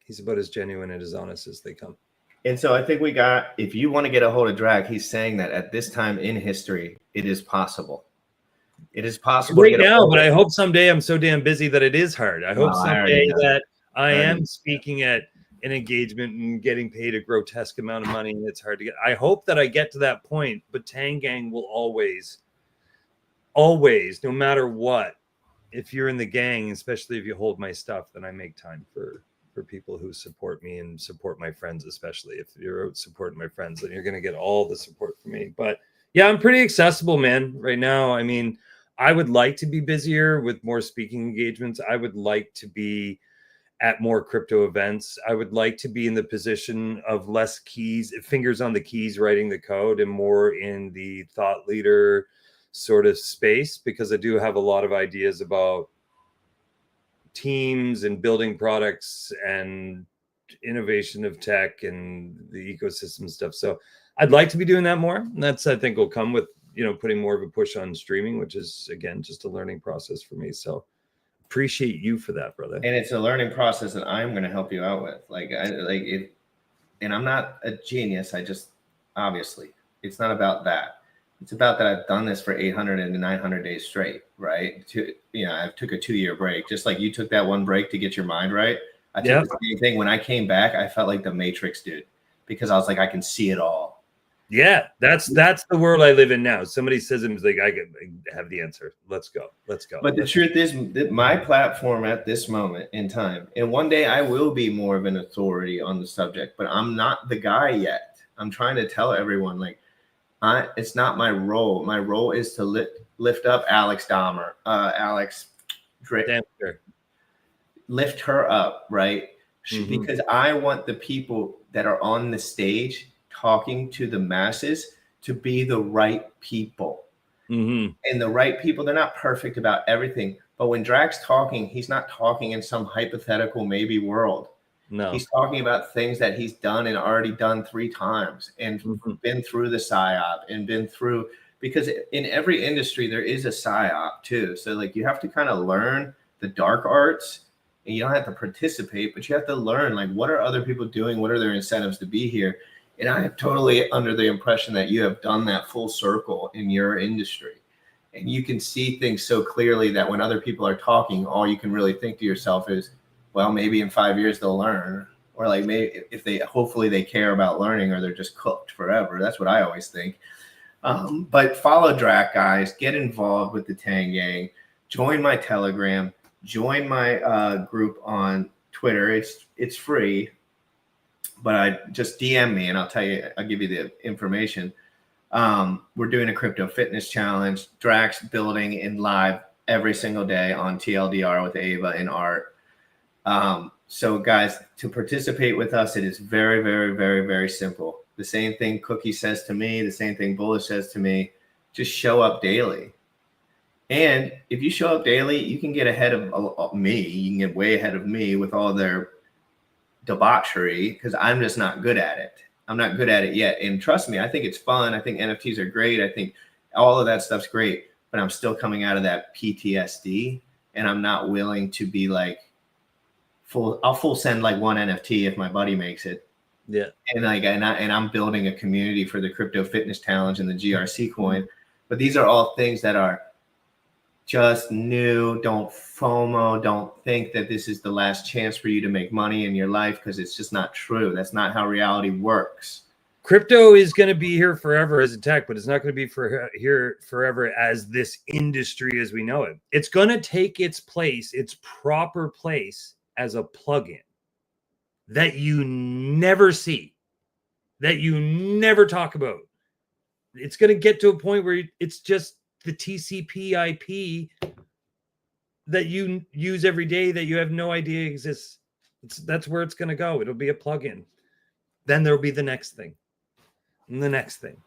He's about as genuine and as honest as they come. And so I think if you want to get a hold of Drac, he's saying that at this time in history, it is possible. It is possible right now, but I hope someday I'm so damn busy that it is hard. I hope someday that I am speaking at an engagement and getting paid a grotesque amount of money and it's hard to get. I hope that I get to that point, but Tang Gang will always, no matter what, if you're in the gang, especially if you hold my stuff, then I make time for people who support me and support my friends, especially if you're out supporting my friends, then you're going to get all the support from me. But yeah, I'm pretty accessible, man, right now. I mean, I would like to be busier with more speaking engagements. I would like to be at more crypto events. I would like to be in the position of less fingers on the keys, writing the code, and more in the thought leader sort of space, because I do have a lot of ideas about teams and building products and innovation of tech and the ecosystem stuff. So I'd like to be doing that more. And that's, I think, will come with, putting more of a push on streaming, which is, again, just a learning process for me. So appreciate you for that, brother. And it's a learning process that I'm going to help you out with. And I'm not a genius. Obviously, it's not about that. It's about that I've done this for 800 and 900 days straight, right? I took a 2-year break, just like you took that one break to get your mind right. I took the same thing. When I came back, I felt like the Matrix dude, because I was like, I can see it all. Yeah, that's the world I live in now. Somebody says it, like, I have the answer. Let's go. But the truth is that my platform at this moment in time, and one day I will be more of an authority on the subject, but I'm not the guy yet. I'm trying to tell everyone, like, it's not my role. My role is to lift up Alex Dahmer, Alex Drac, lift her up, right? Mm-hmm. Because I want the people that are on the stage talking to the masses to be the right people. Mm-hmm. And the right people, they're not perfect about everything. But when Drac's talking, he's not talking in some hypothetical maybe world. No, he's talking about things that he's done and already done 3 times and been through the PSYOP and been through, because in every industry there is a PSYOP too. So like you have to kind of learn the dark arts, and you don't have to participate, but you have to learn, like, what are other people doing? What are their incentives to be here? And I am totally under the impression that you have done that full circle in your industry. And you can see things so clearly that when other people are talking, all you can really think to yourself is, well, maybe in 5 years they'll learn, or like maybe if hopefully they care about learning, or they're just cooked forever. That's what I always think. But follow Drac, guys. Get involved with the Tang Gang. Join my Telegram. Join my group on Twitter. It's free, but I just DM me and I'll give you the information. We're doing a crypto fitness challenge. Drac's building in live every single day on TLDR with Ava and Art. So guys, to participate with us, it is very, very, very, very simple. The same thing Cookie says to me, the same thing Bullish says to me. Just show up daily. And if you show up daily, you can get ahead of me. You can get way ahead of me with all their debauchery, because I'm just not good at it. I'm not good at it yet. And trust me, I think it's fun. I think NFTs are great. I think all of that stuff's great, but I'm still coming out of that PTSD, and I'm not willing to be like I'll full send like one NFT if my buddy makes it. Yeah. And I'm building a community for the crypto fitness challenge and the GRC coin. But these are all things that are just new. Don't FOMO. Don't think that this is the last chance for you to make money in your life, because it's just not true. That's not how reality works. Crypto is going to be here forever as a tech, but it's not going to be here forever as this industry as we know it. It's going to take its place, its proper place as a plugin that you never see, that you never talk about. It's going to get to a point where it's just the TCP IP that you use every day that you have no idea exists. That's where it's going to go. It'll be a plugin. Then there'll be the next thing. And the next thing.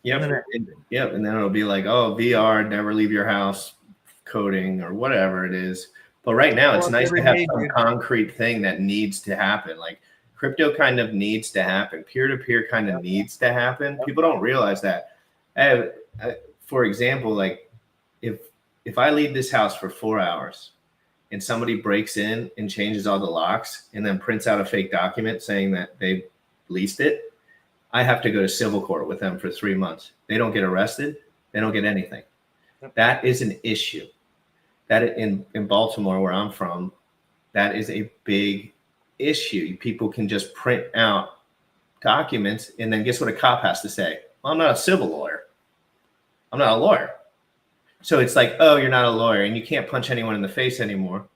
Yep. And then it'll be like, oh, VR, never leave your house, coding or whatever it is. But right now, it's nice to have some concrete thing that needs to happen. Like crypto kind of needs to happen. Peer-to-peer kind of needs to happen. People don't realize that. For example, like if I leave this house for 4 hours and somebody breaks in and changes all the locks and then prints out a fake document saying that they leased it, I have to go to civil court with them for 3 months. They don't get arrested. They don't get anything. That is an issue. That in Baltimore, where I'm from, that is a big issue. People can just print out documents, and then guess what a cop has to say? Well, I'm not a civil lawyer. I'm not a lawyer. So it's like, oh, you're not a lawyer, and you can't punch anyone in the face anymore.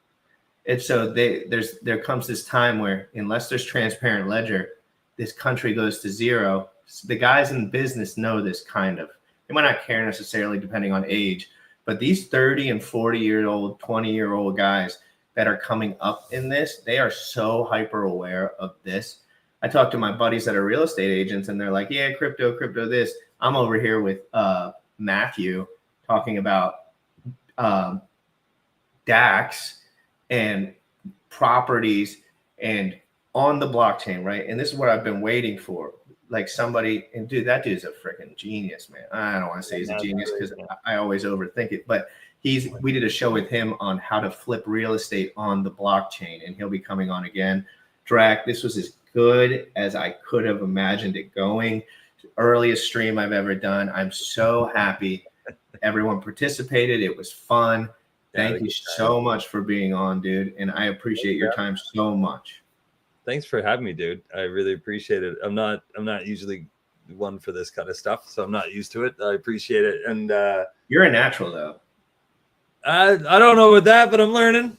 And so there comes this time where, unless there's transparent ledger, this country goes to zero. The guys in business know this kind of. They might not care necessarily depending on age, but these 30 and 40-year-old, 20-year-old guys that are coming up in this, they are so hyper aware of this. I talk to my buddies that are real estate agents, and they're like, yeah, crypto this. I'm over here with Matthew talking about DAX and properties and on the blockchain, right? And this is what I've been waiting for. Like somebody, and dude, that dude's a freaking genius, man. I don't want to say he's a genius because I always overthink it, but we did a show with him on how to flip real estate on the blockchain, and he'll be coming on again. Drac, this was as good as I could have imagined it going. Earliest stream I've ever done. I'm so happy everyone participated. It was fun. Thank you so much for being on, dude. And I appreciate your time so much. Thanks for having me, dude. I really appreciate it. I'm not usually one for this kind of stuff, so I'm not used to it. I appreciate it. And you're a natural though. I don't know about that, but I'm learning.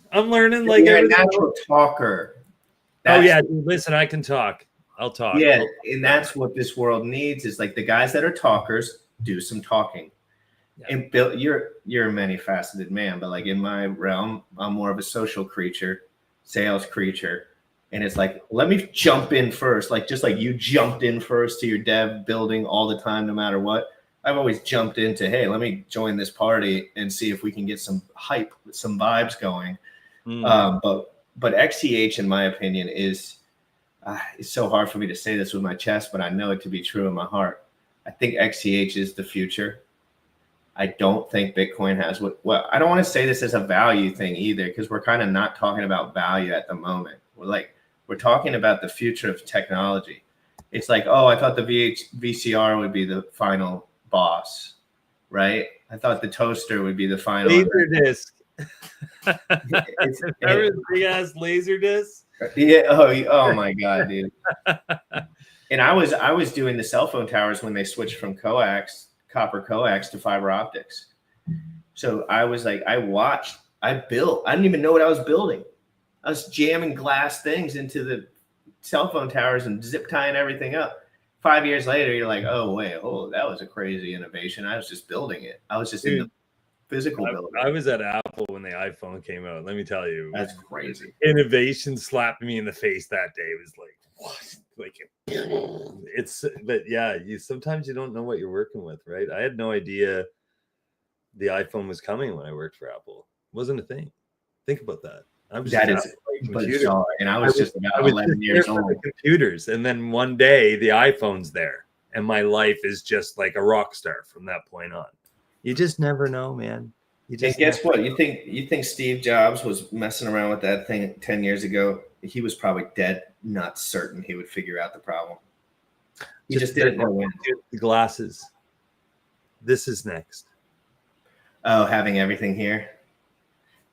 Like you're a natural talker. Dude, listen, I can talk. I'll talk. Yeah, and that's what this world needs, is like the guys that are talkers do some talking. Yeah. And Bill, you're a many-faceted man, but like in my realm, I'm more of a social creature, sales creature. And it's like, let me jump in first. Like, just like you jumped in first to your dev building all the time, no matter what. I've always jumped into, hey, let me join this party and see if we can get some hype, some vibes going. But XCH, in my opinion, is it's so hard for me to say this with my chest, but I know it to be true in my heart. I think XCH is the future. I don't think Bitcoin has well, I don't want to say this as a value thing either, because we're kind of not talking about value at the moment. We're talking about the future of technology. It's like, oh, I thought the VCR would be the final boss, right? I thought the toaster would be the final laser disc. Remember big ass laser disc? Yeah. Oh my God, dude. And I was doing the cell phone towers when they switched from copper coax to fiber optics. So I was like, I built. I didn't even know what I was building. I was jamming glass things into the cell phone towers and zip tying everything up. 5 years later, you're like, oh, wait, that was a crazy innovation. I was just building it. I was just in the physical building. I was at Apple when the iPhone came out. Let me tell you. That's crazy. Innovation slapped me in the face that day. It was like, what? like it's, but yeah, sometimes you don't know what you're working with, right? I had no idea the iPhone was coming when I worked for Apple. It wasn't a thing. Think about that. I was That just is computer. bizarre. And I was just about 11 years old. The computers, and then one day the iPhone's there, and my life is just like a rock star from that point on. You just never know, man. You just and guess what? You think Steve Jobs was messing around with that thing 10 years ago? He was probably dead, not certain he would figure out the problem. He just didn't know when. The glasses. This is next. Oh, having everything here.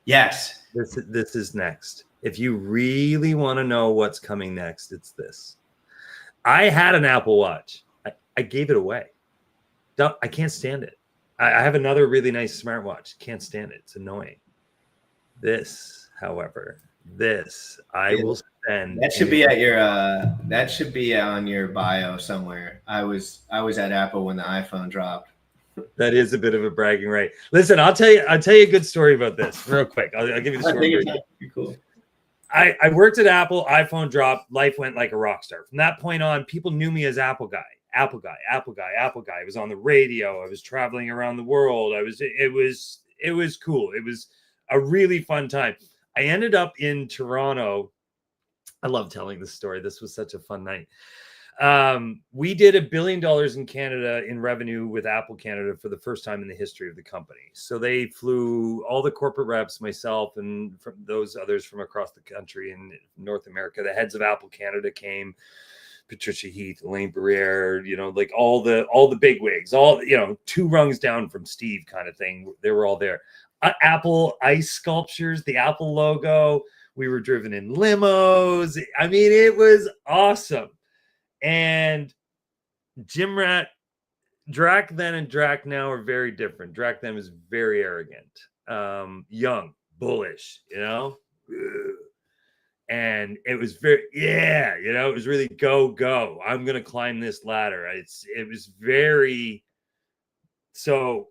Yes. This is next. If you really want to know what's coming next, it's this. I had an Apple Watch. I gave it away. I can't stand it. I have another really nice smartwatch. Can't stand it. It's annoying. This, however, I will spend. That should be at your. That should be on your bio somewhere. I was at Apple when the iPhone dropped. That is a bit of a bragging right. Listen, I'll tell you a good story about this real quick. I'll give you the story. Cool. I worked at Apple, iPhone dropped, life went like a rock star. From that point on, people knew me as Apple guy. I was on the radio. I was traveling around the world. It was cool. It was a really fun time. I ended up in Toronto. I love telling this story. This was such a fun night. We did $1 billion in Canada in revenue with Apple Canada for the first time in the history of the company. So they flew all the corporate reps, myself, and from those others from across the country in North America. The heads of Apple Canada came, Patricia Heath, Elaine Barriere, like all the big wigs, all, 2 rungs down from Steve kind of thing. They were all there. Apple ice sculptures, the Apple logo. We were driven in limos. I mean, it was awesome. And Jim Rat, Drac then and Drac now are very different. Drac then was very arrogant, young, bullish, and it was very, it was really go. I'm going to climb this ladder. It was very, so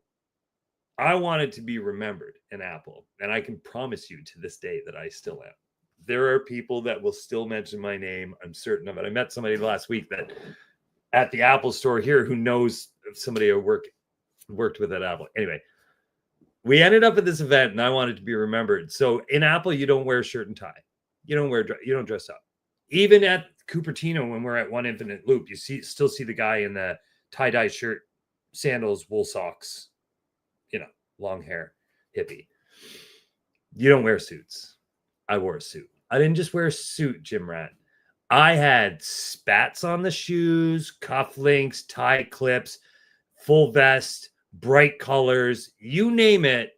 I wanted to be remembered in Apple. And I can promise you to this day that I still am. There are people that will still mention my name. I'm certain of it. I met somebody last week that at the Apple store here who knows somebody I worked with at Apple. Anyway, we ended up at this event and I wanted to be remembered. So in Apple, you don't wear shirt and tie. You don't dress up. Even at Cupertino, when we're at One Infinite Loop, you still see the guy in the tie-dye shirt, sandals, wool socks, long hair, hippie. You don't wear suits. I wore a suit. I didn't just wear a suit, Jim Rat. I had spats on the shoes, cufflinks, tie clips, full vest, bright colors, you name it.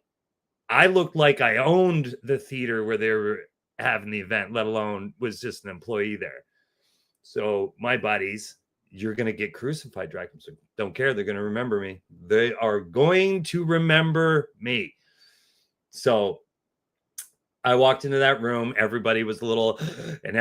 I looked like I owned the theater where they were having the event, let alone was just an employee there. So my buddies, you're going to get crucified, Drac. So don't care. They're going to remember me. They are going to remember me. So I walked into that room. Everybody was a little, and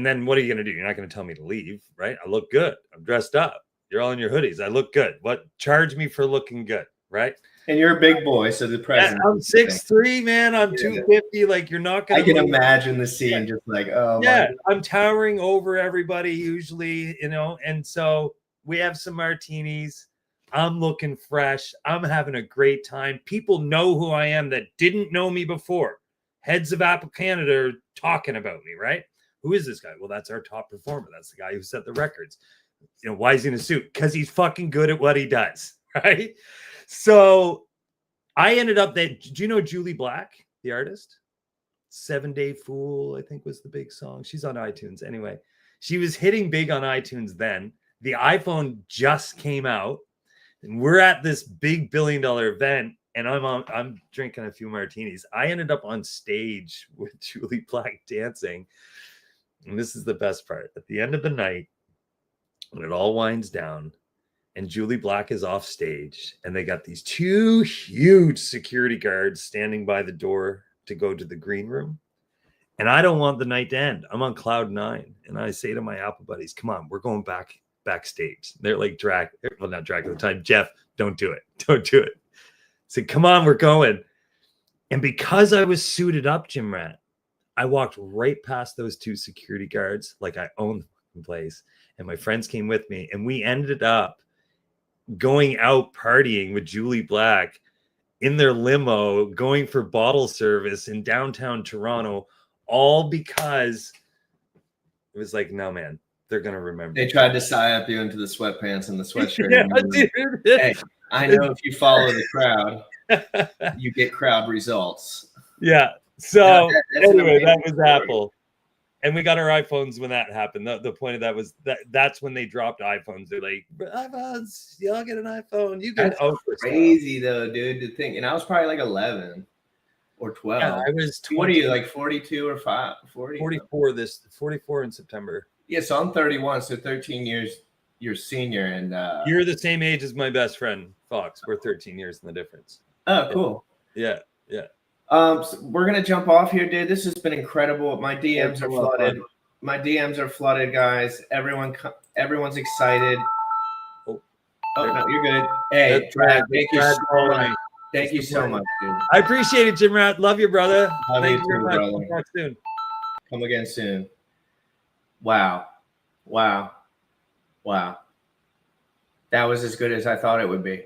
then what are you going to do? You're not going to tell me to leave, right? I look good. I'm dressed up. You're all in your hoodies. I look good. What? Charge me for looking good, right? And you're a big boy, so the president. I'm 6'3", man. I'm 250. Like, you're not going to. I can imagine the scene, just like, oh. Yeah, I'm towering over everybody usually, and so we have some martinis. I'm looking fresh. I'm having a great time. People know who I am that didn't know me before. Heads of Apple Canada are talking about me, right? Who is this guy? Well, that's our top performer. That's the guy who set the records. Why is he in a suit? Because he's fucking good at what he does, right? So I ended up do you know Julie Black, the artist? 7 Day Fool, I think was the big song. She's on iTunes. Anyway, she was hitting big on iTunes then. The iPhone just came out and we're at this big $1 billion event. And I'm drinking a few martinis. I ended up on stage with Julie Black dancing. And this is the best part. At the end of the night, when it all winds down, and Julie Black is off stage, and they got these 2 huge security guards standing by the door to go to the green room. And I don't want the night to end. I'm on cloud 9. And I say to my Apple buddies, come on, we're going backstage. They're like, Drac, well, not Drac at the time, Jeff, don't do it. Don't do it. Said, come on, we're going. And because I was suited up, Jim Rat, I walked right past those 2 security guards like I owned them. fucking place. And my friends came with me, and we ended up going out partying with Julie Black in their limo, going for bottle service in downtown Toronto, all because it was like, no, man, they're going to remember. They tried to tie up you into the sweatpants and the sweatshirt. Yeah, and dude. hey, I know if you follow the crowd, you get crowd results. Yeah. So That's anyway, that was story. Apple. And we got our iPhones when that happened. The point of that was that's when they dropped iPhones. They're like, iPhones, y'all get an iPhone. You get crazy though, dude, to think. And I was probably like 11 or 12. Yeah, I was 20. What are you, like 42 or 40? 44 in September. Yeah, so I'm 31, so 13 years you're senior, and you're the same age as my best friend, Fox. We're 13 years in the difference. Oh, cool. Yeah. So we're gonna jump off here, dude. This has been incredible. My DMs are flooded. My DMs are flooded, guys. Everyone's excited. Oh no, you're good. Hey, Drac, thank you so much. Thank you so much, dude. I appreciate it, Jim Rat. Love you, brother. Love Thank you you very too, much. brother. Talk soon. Come again soon. Wow. That was as good as I thought it would be.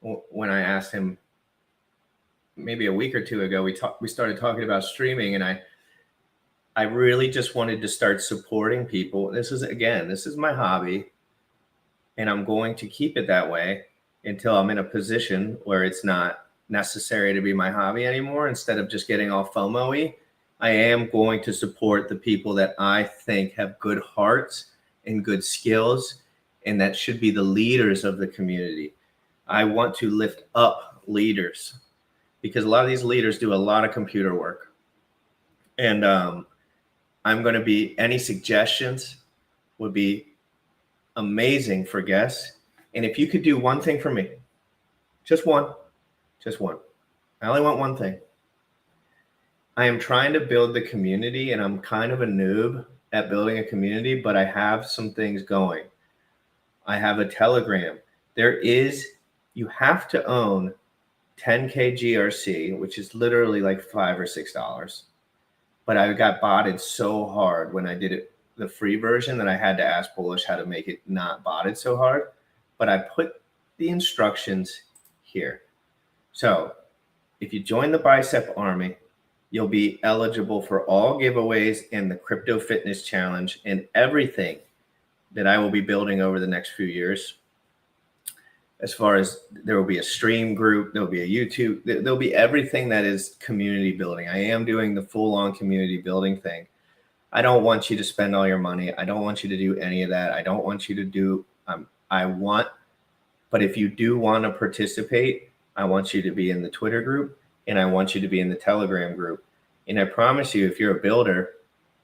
When I asked him maybe a week or two ago, we started talking about streaming, and I really just wanted to start supporting people. This is my hobby, and I'm going to keep it that way until I'm in a position where it's not necessary to be my hobby anymore. Instead of just getting all FOMO-y, I am going to support the people that I think have good hearts and good skills, and that should be the leaders of the community. I want to lift up leaders, because a lot of these leaders do a lot of computer work. And I'm going to be, any suggestions would be amazing for guests. And if you could do one thing for me, just one, I only want one thing. I am trying to build the community, and I'm kind of a noob at building a community, but I have some things going. I have a Telegram. You have to own 10K GRC, which is literally like $5 or $6. But I got botted so hard when I did it, the free version, that I had to ask Bullish how to make it not botted so hard. But I put the instructions here. So if you join the Bicep Army, you'll be eligible for all giveaways and the Crypto Fitness Challenge and everything that I will be building over the next few years. As far as, there will be a stream group, there'll be a YouTube, there'll be everything that is community building. I am doing the full-on community building thing. I don't want you to spend all your money. I don't want you to do any of that. I don't want you to do, but if you do want to participate, I want you to be in the Twitter group, and I want you to be in the Telegram group. And I promise you, if you're a builder,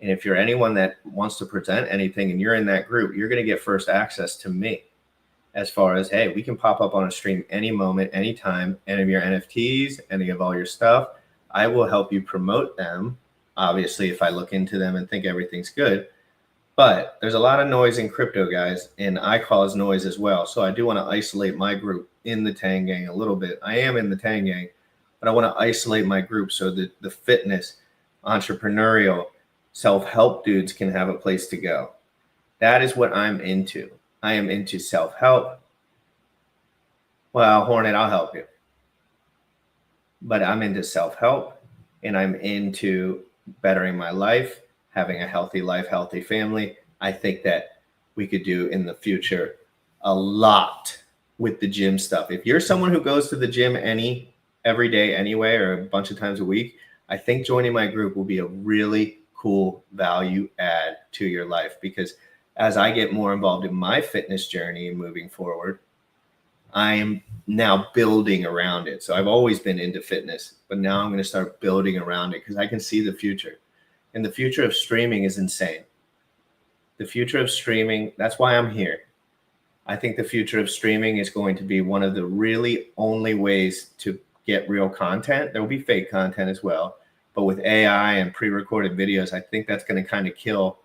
and if you're anyone that wants to present anything and you're in that group, you're going to get first access to me. As far as, hey, we can pop up on a stream any moment, anytime, any of your NFTs, any of all your stuff. I will help you promote them, obviously, if I look into them and think everything's good. But there's a lot of noise in crypto, guys, and I cause noise as well. So I do want to isolate my group in the Tang Gang a little bit. I am in the Tang Gang, but I want to isolate my group so that the fitness, entrepreneurial, self-help dudes can have a place to go. That is what I'm into. I am into self-help. Well, Hornet, I'll help you. But I'm into self-help, and I'm into bettering my life, having a healthy life, healthy family. I think that we could do in the future a lot with the gym stuff. If you're someone who goes to the gym every day anyway, or a bunch of times a week, I think joining my group will be a really cool value add to your life, because as I get more involved in my fitness journey and moving forward, I am now building around it. So I've always been into fitness, but now I'm going to start building around it because I can see the future. And the future of streaming is insane. The future of streaming, that's why I'm here. I think the future of streaming is going to be one of the really only ways to get real content. There will be fake content as well. But with AI and pre-recorded videos, I think that's going to kind of kill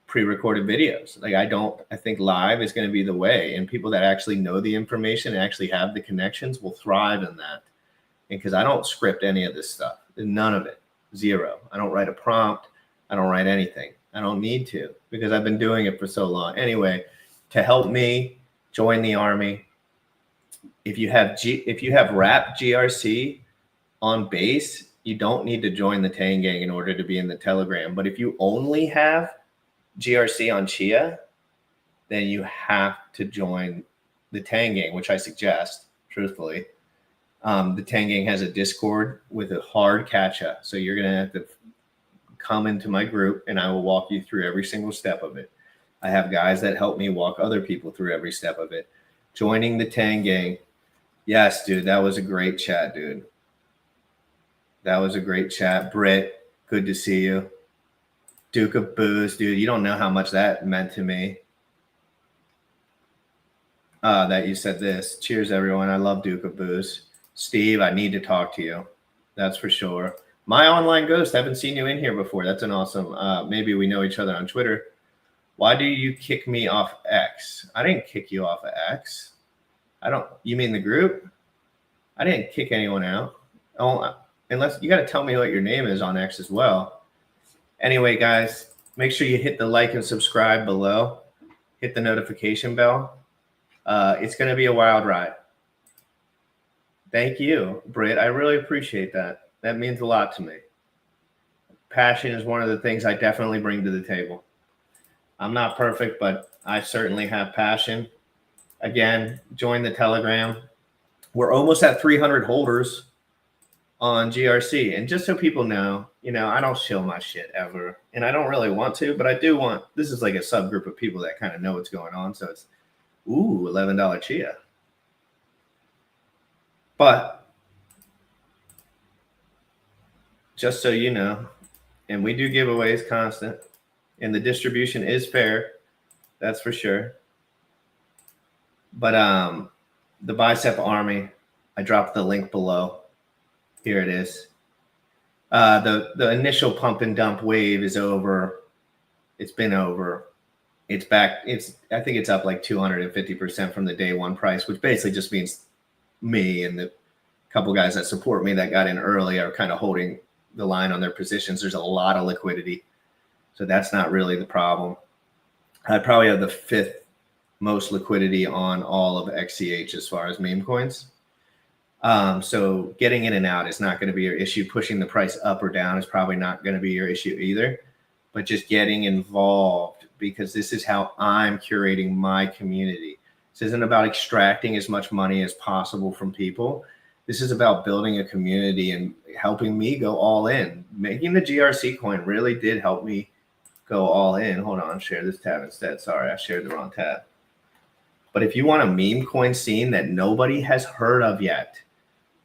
pre-recorded videos. I think live is going to be the way, and people that actually know the information and actually have the connections will thrive in that. And because I don't script any of this stuff, none of it, zero. I don't write a prompt. I don't write anything. I don't need to because I've been doing it for so long. Anyway, to help me join the army, if you have wrap GRC on base, you don't need to join the Tang Gang in order to be in the Telegram. But if you only have GRC on Chia, then you have to join the Tang Gang, which I suggest, truthfully. The Tang Gang has a Discord with a hard catch-up. So you're going to have to come into my group and I will walk you through every single step of it. I have guys that help me walk other people through every step of it. Joining the Tang Gang. Yes, dude, that was a great chat, dude. That was a great chat. Britt, good to see you. Duke of Booze, dude, you don't know how much that meant to me. That you said this. Cheers, everyone. I love Duke of Booze. Steve, I need to talk to you. That's for sure. My online ghost, haven't seen you in here before. That's an awesome. Maybe we know each other on Twitter. Why do you kick me off X? I didn't kick you off of X. You mean the group? I didn't kick anyone out. Oh, unless you got to tell me what your name is on X as well. Anyway, guys, make sure you hit the like and subscribe below. Hit the notification bell. It's going to be a wild ride. Thank you, Britt. I really appreciate that. That means a lot to me. Passion is one of the things I definitely bring to the table. I'm not perfect, but I certainly have passion. Again, join the Telegram. We're almost at 300 holders on GRC. And just so people know, I don't shill my shit ever. And I don't really want to, but I do want, this is like a subgroup of people that kind of know what's going on. So it's, $11 Chia. But just so you know, and we do giveaways constant, and the distribution is fair, that's for sure. But the Bicep Army, I dropped the link below. Here it is. The initial pump and dump wave is over. It's been over. It's back. I think it's up like 250% from the day one price, which basically just means me and the couple guys that support me that got in early are kind of holding the line on their positions. There's a lot of liquidity. So that's not really the problem. I probably have the 5th most liquidity on all of XCH as far as meme coins. So getting in and out is not going to be your issue. Pushing the price up or down is probably not going to be your issue either. But just getting involved, because this is how I'm curating my community. This isn't about extracting as much money as possible from people. This is about building a community and helping me go all in. Making the GRC coin really did help me go all in. Hold on, share this tab instead. Sorry, I shared the wrong tab. But if you want a meme coin scene that nobody has heard of yet,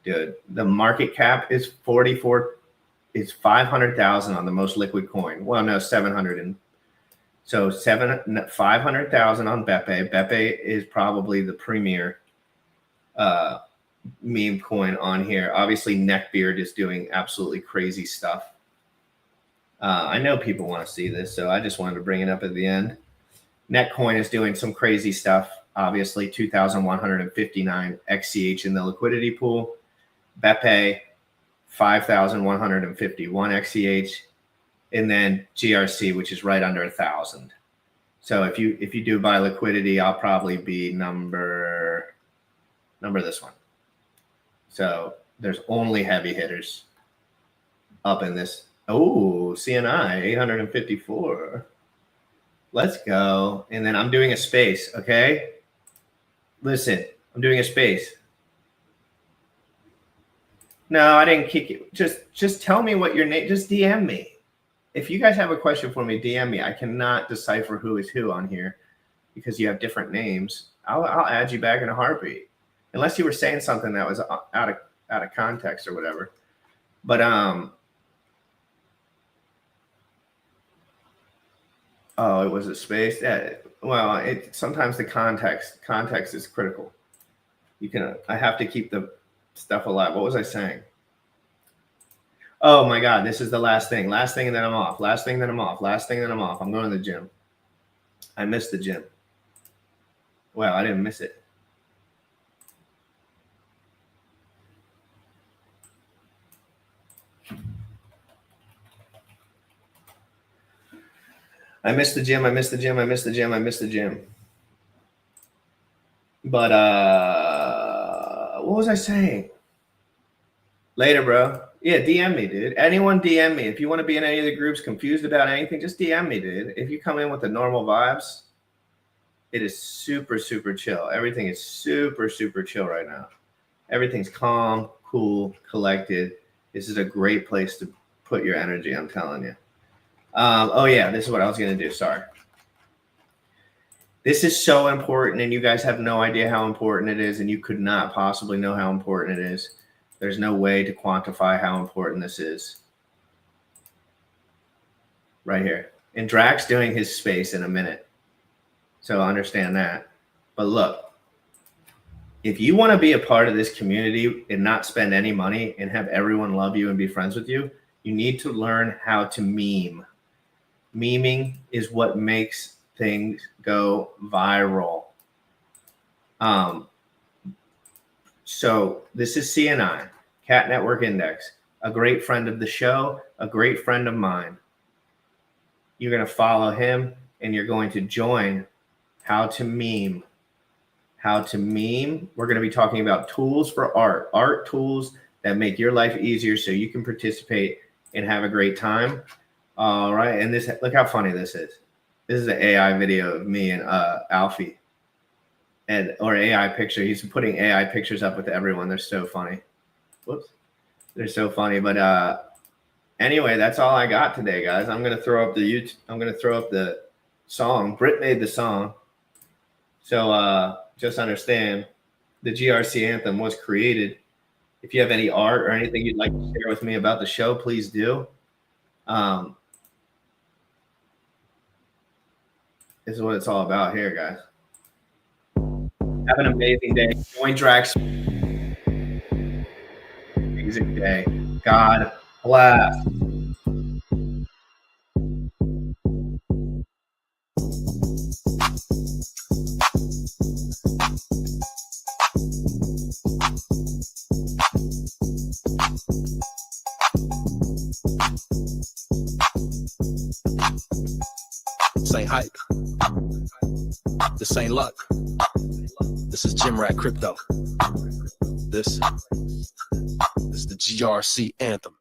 dude, the market cap is 500,000 on the most liquid coin. Well, no, 700 and so 500,000 on Bepe. Bepe is probably the premier meme coin on here. Obviously, Neckbeard is doing absolutely crazy stuff. I know people want to see this, so I just wanted to bring it up at the end. Netcoin is doing some crazy stuff. Obviously, 2,159 XCH in the liquidity pool. Bepe, 5,151 XCH. And then GRC, which is right under 1,000. So if you do buy liquidity, I'll probably be number this one. So there's only heavy hitters up in this. Oh, CNI 854. Let's go. And then I'm doing a space. Okay. Listen, I'm doing a space. No, I didn't kick you. Just tell me what your name. Just DM me. If you guys have a question for me, DM me. I cannot decipher who is who on here because you have different names. I'll add you back in a heartbeat, unless you were saying something that was out of context or whatever. But oh, it was a space. Yeah. Well, sometimes the context is critical. I have to keep the stuff alive. What was I saying? Oh my God, this is the last thing. Last thing, and then I'm off. Last thing, then I'm off. Last thing, then I'm off. I'm going to the gym. I missed the gym. Well, I didn't miss it. I miss the gym. I miss the gym. I miss the gym. I miss the gym. But what was I saying? Later, bro. Yeah, DM me, dude. Anyone DM me. If you want to be in any of the groups confused about anything, just DM me, dude. If you come in with the normal vibes, it is super, super chill. Everything is super, super chill right now. Everything's calm, cool, collected. This is a great place to put your energy, I'm telling you. Oh, yeah, this is what I was going to do. Sorry. This is so important, and you guys have no idea how important it is, and you could not possibly know how important it is. There's no way to quantify how important this is. Right here. And Drac's doing his space in a minute. So understand that. But look, if you want to be a part of this community and not spend any money and have everyone love you and be friends with you, you need to learn how to meme. Memeing is what makes things go viral. So this is CNI, Cat Network Index, a great friend of the show, a great friend of mine. You're going to follow him and you're going to join How to Meme. How to Meme. We're going to be talking about tools for art tools that make your life easier so you can participate and have a great time. All right. And this, look how funny this is. This is an AI video of me and Alfie. Or AI picture. He's putting AI pictures up with everyone. They're so funny. Whoops. They're so funny. But anyway, that's all I got today, guys. I'm gonna throw up the song. Britt made the song. So just understand the GRC anthem was created. If you have any art or anything you'd like to share with me about the show, please do. This is what it's all about here, guys. Have an amazing day. Join Drac's amazing day. God bless. This ain't hype. This ain't luck. This is Jim Rat Crypto. This is the GRC anthem.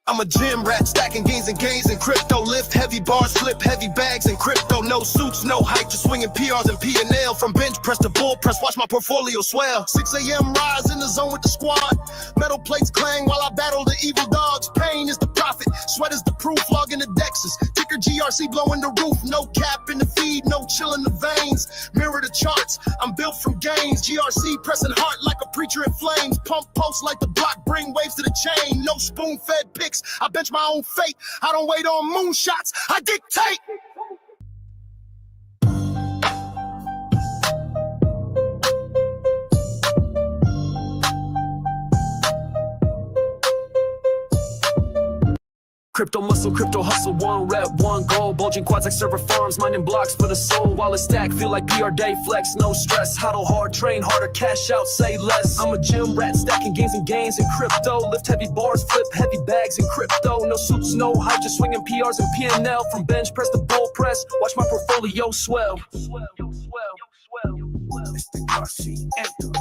I'm a gym rat, stacking gains and crypto. Lift heavy bars, flip heavy bags in crypto. No suits, no hype, just swinging PRs and P&L. From bench press to bull press, watch my portfolio swell. 6 a.m. rise in the zone with the squad. Metal plates clang while I battle the evil dogs. Pain is the profit, sweat is the proof. Logging the dexes, ticker GRC blowing the roof. No cap in the feed, no chill in the veins. Mirror the charts, I'm built from gains. GRC pressing heart like a preacher in flames. Pump posts like the block, bring waves to the chain. No spoon-fed picks, I bench my own fate. I don't wait on moonshots, I dictate. Crypto muscle, crypto hustle, one rep, one goal. Bulging quads like server farms, mining blocks for the soul. While it's stack, feel like PR day flex, no stress. Huddle hard, train harder, cash out, say less. I'm a gym rat, stacking gains in crypto. Lift heavy bars, flip heavy bags in crypto. No suits, no hype, just swinging PRs and P&L. From bench press to bull press, watch my portfolio swell. It's the GRC anthem.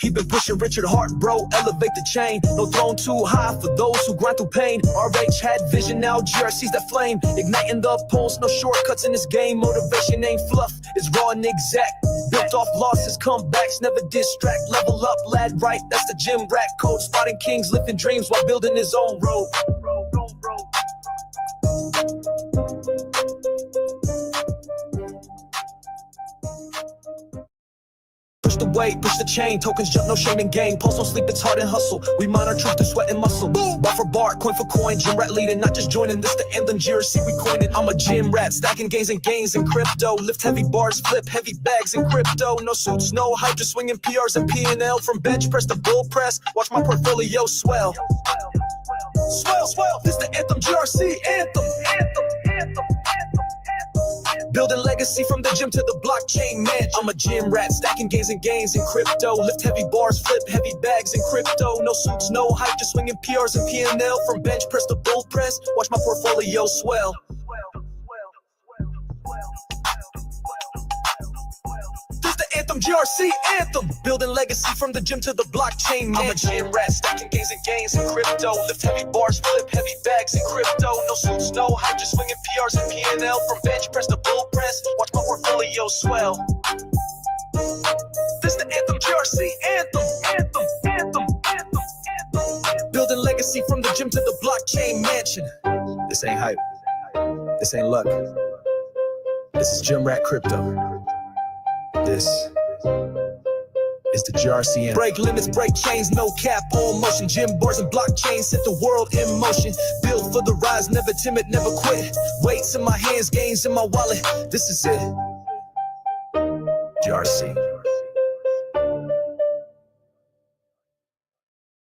He been pushing Richard Hart, bro, elevate the chain. No throne too high for those who grind through pain. RH had vision, now GRC's that flame. Igniting the pulse, no shortcuts in this game. Motivation ain't fluff, it's raw and exact. Built off losses, comebacks, never distract. Level up, lad right, that's the gym rat code. Spotting kings, lifting dreams while building his own road. Push the weight, push the chain, tokens jump, no shame in game. Pulse don't sleep, it's hard and hustle. We monitor truth through sweat and muscle. Bar for bar, coin for coin, gym rat leading, not just joining. This the anthem, GRC we coined it. I'm a gym rat, stacking gains in crypto. Lift heavy bars, flip heavy bags in crypto. No suits, no hype, just swinging PRs and P&L. From bench press to bull press, watch my portfolio swell. Swell, this the anthem, GRC anthem. Building legacy from the gym to the blockchain man. I'm a gym rat, stacking gains and gains in crypto. Lift heavy bars, flip heavy bags in crypto. No suits, no hype, just swinging PRs and P&L. From bench press to bull press, watch my portfolio swell. This the anthem, GRC anthem. Building legacy from the gym to the blockchain man. I'm a gym rat, stacking gains and gains in crypto. Lift heavy bars, flip heavy bags in crypto. No suits, no hype, just swinging PRs and P&L. From bench press to bull press, watch my portfolio swell. This the anthem, GRC anthem. Building legacy from the gym to the blockchain mansion. This ain't hype. This ain't luck. This is Gym Rat Crypto. This is the GRC anthem. Break limits, break chains, no cap, all motion. Gym bars and blockchains set the world in motion. Built for the rise, never timid, never quit. Weights in my hands, gains in my wallet. This is it. GRC.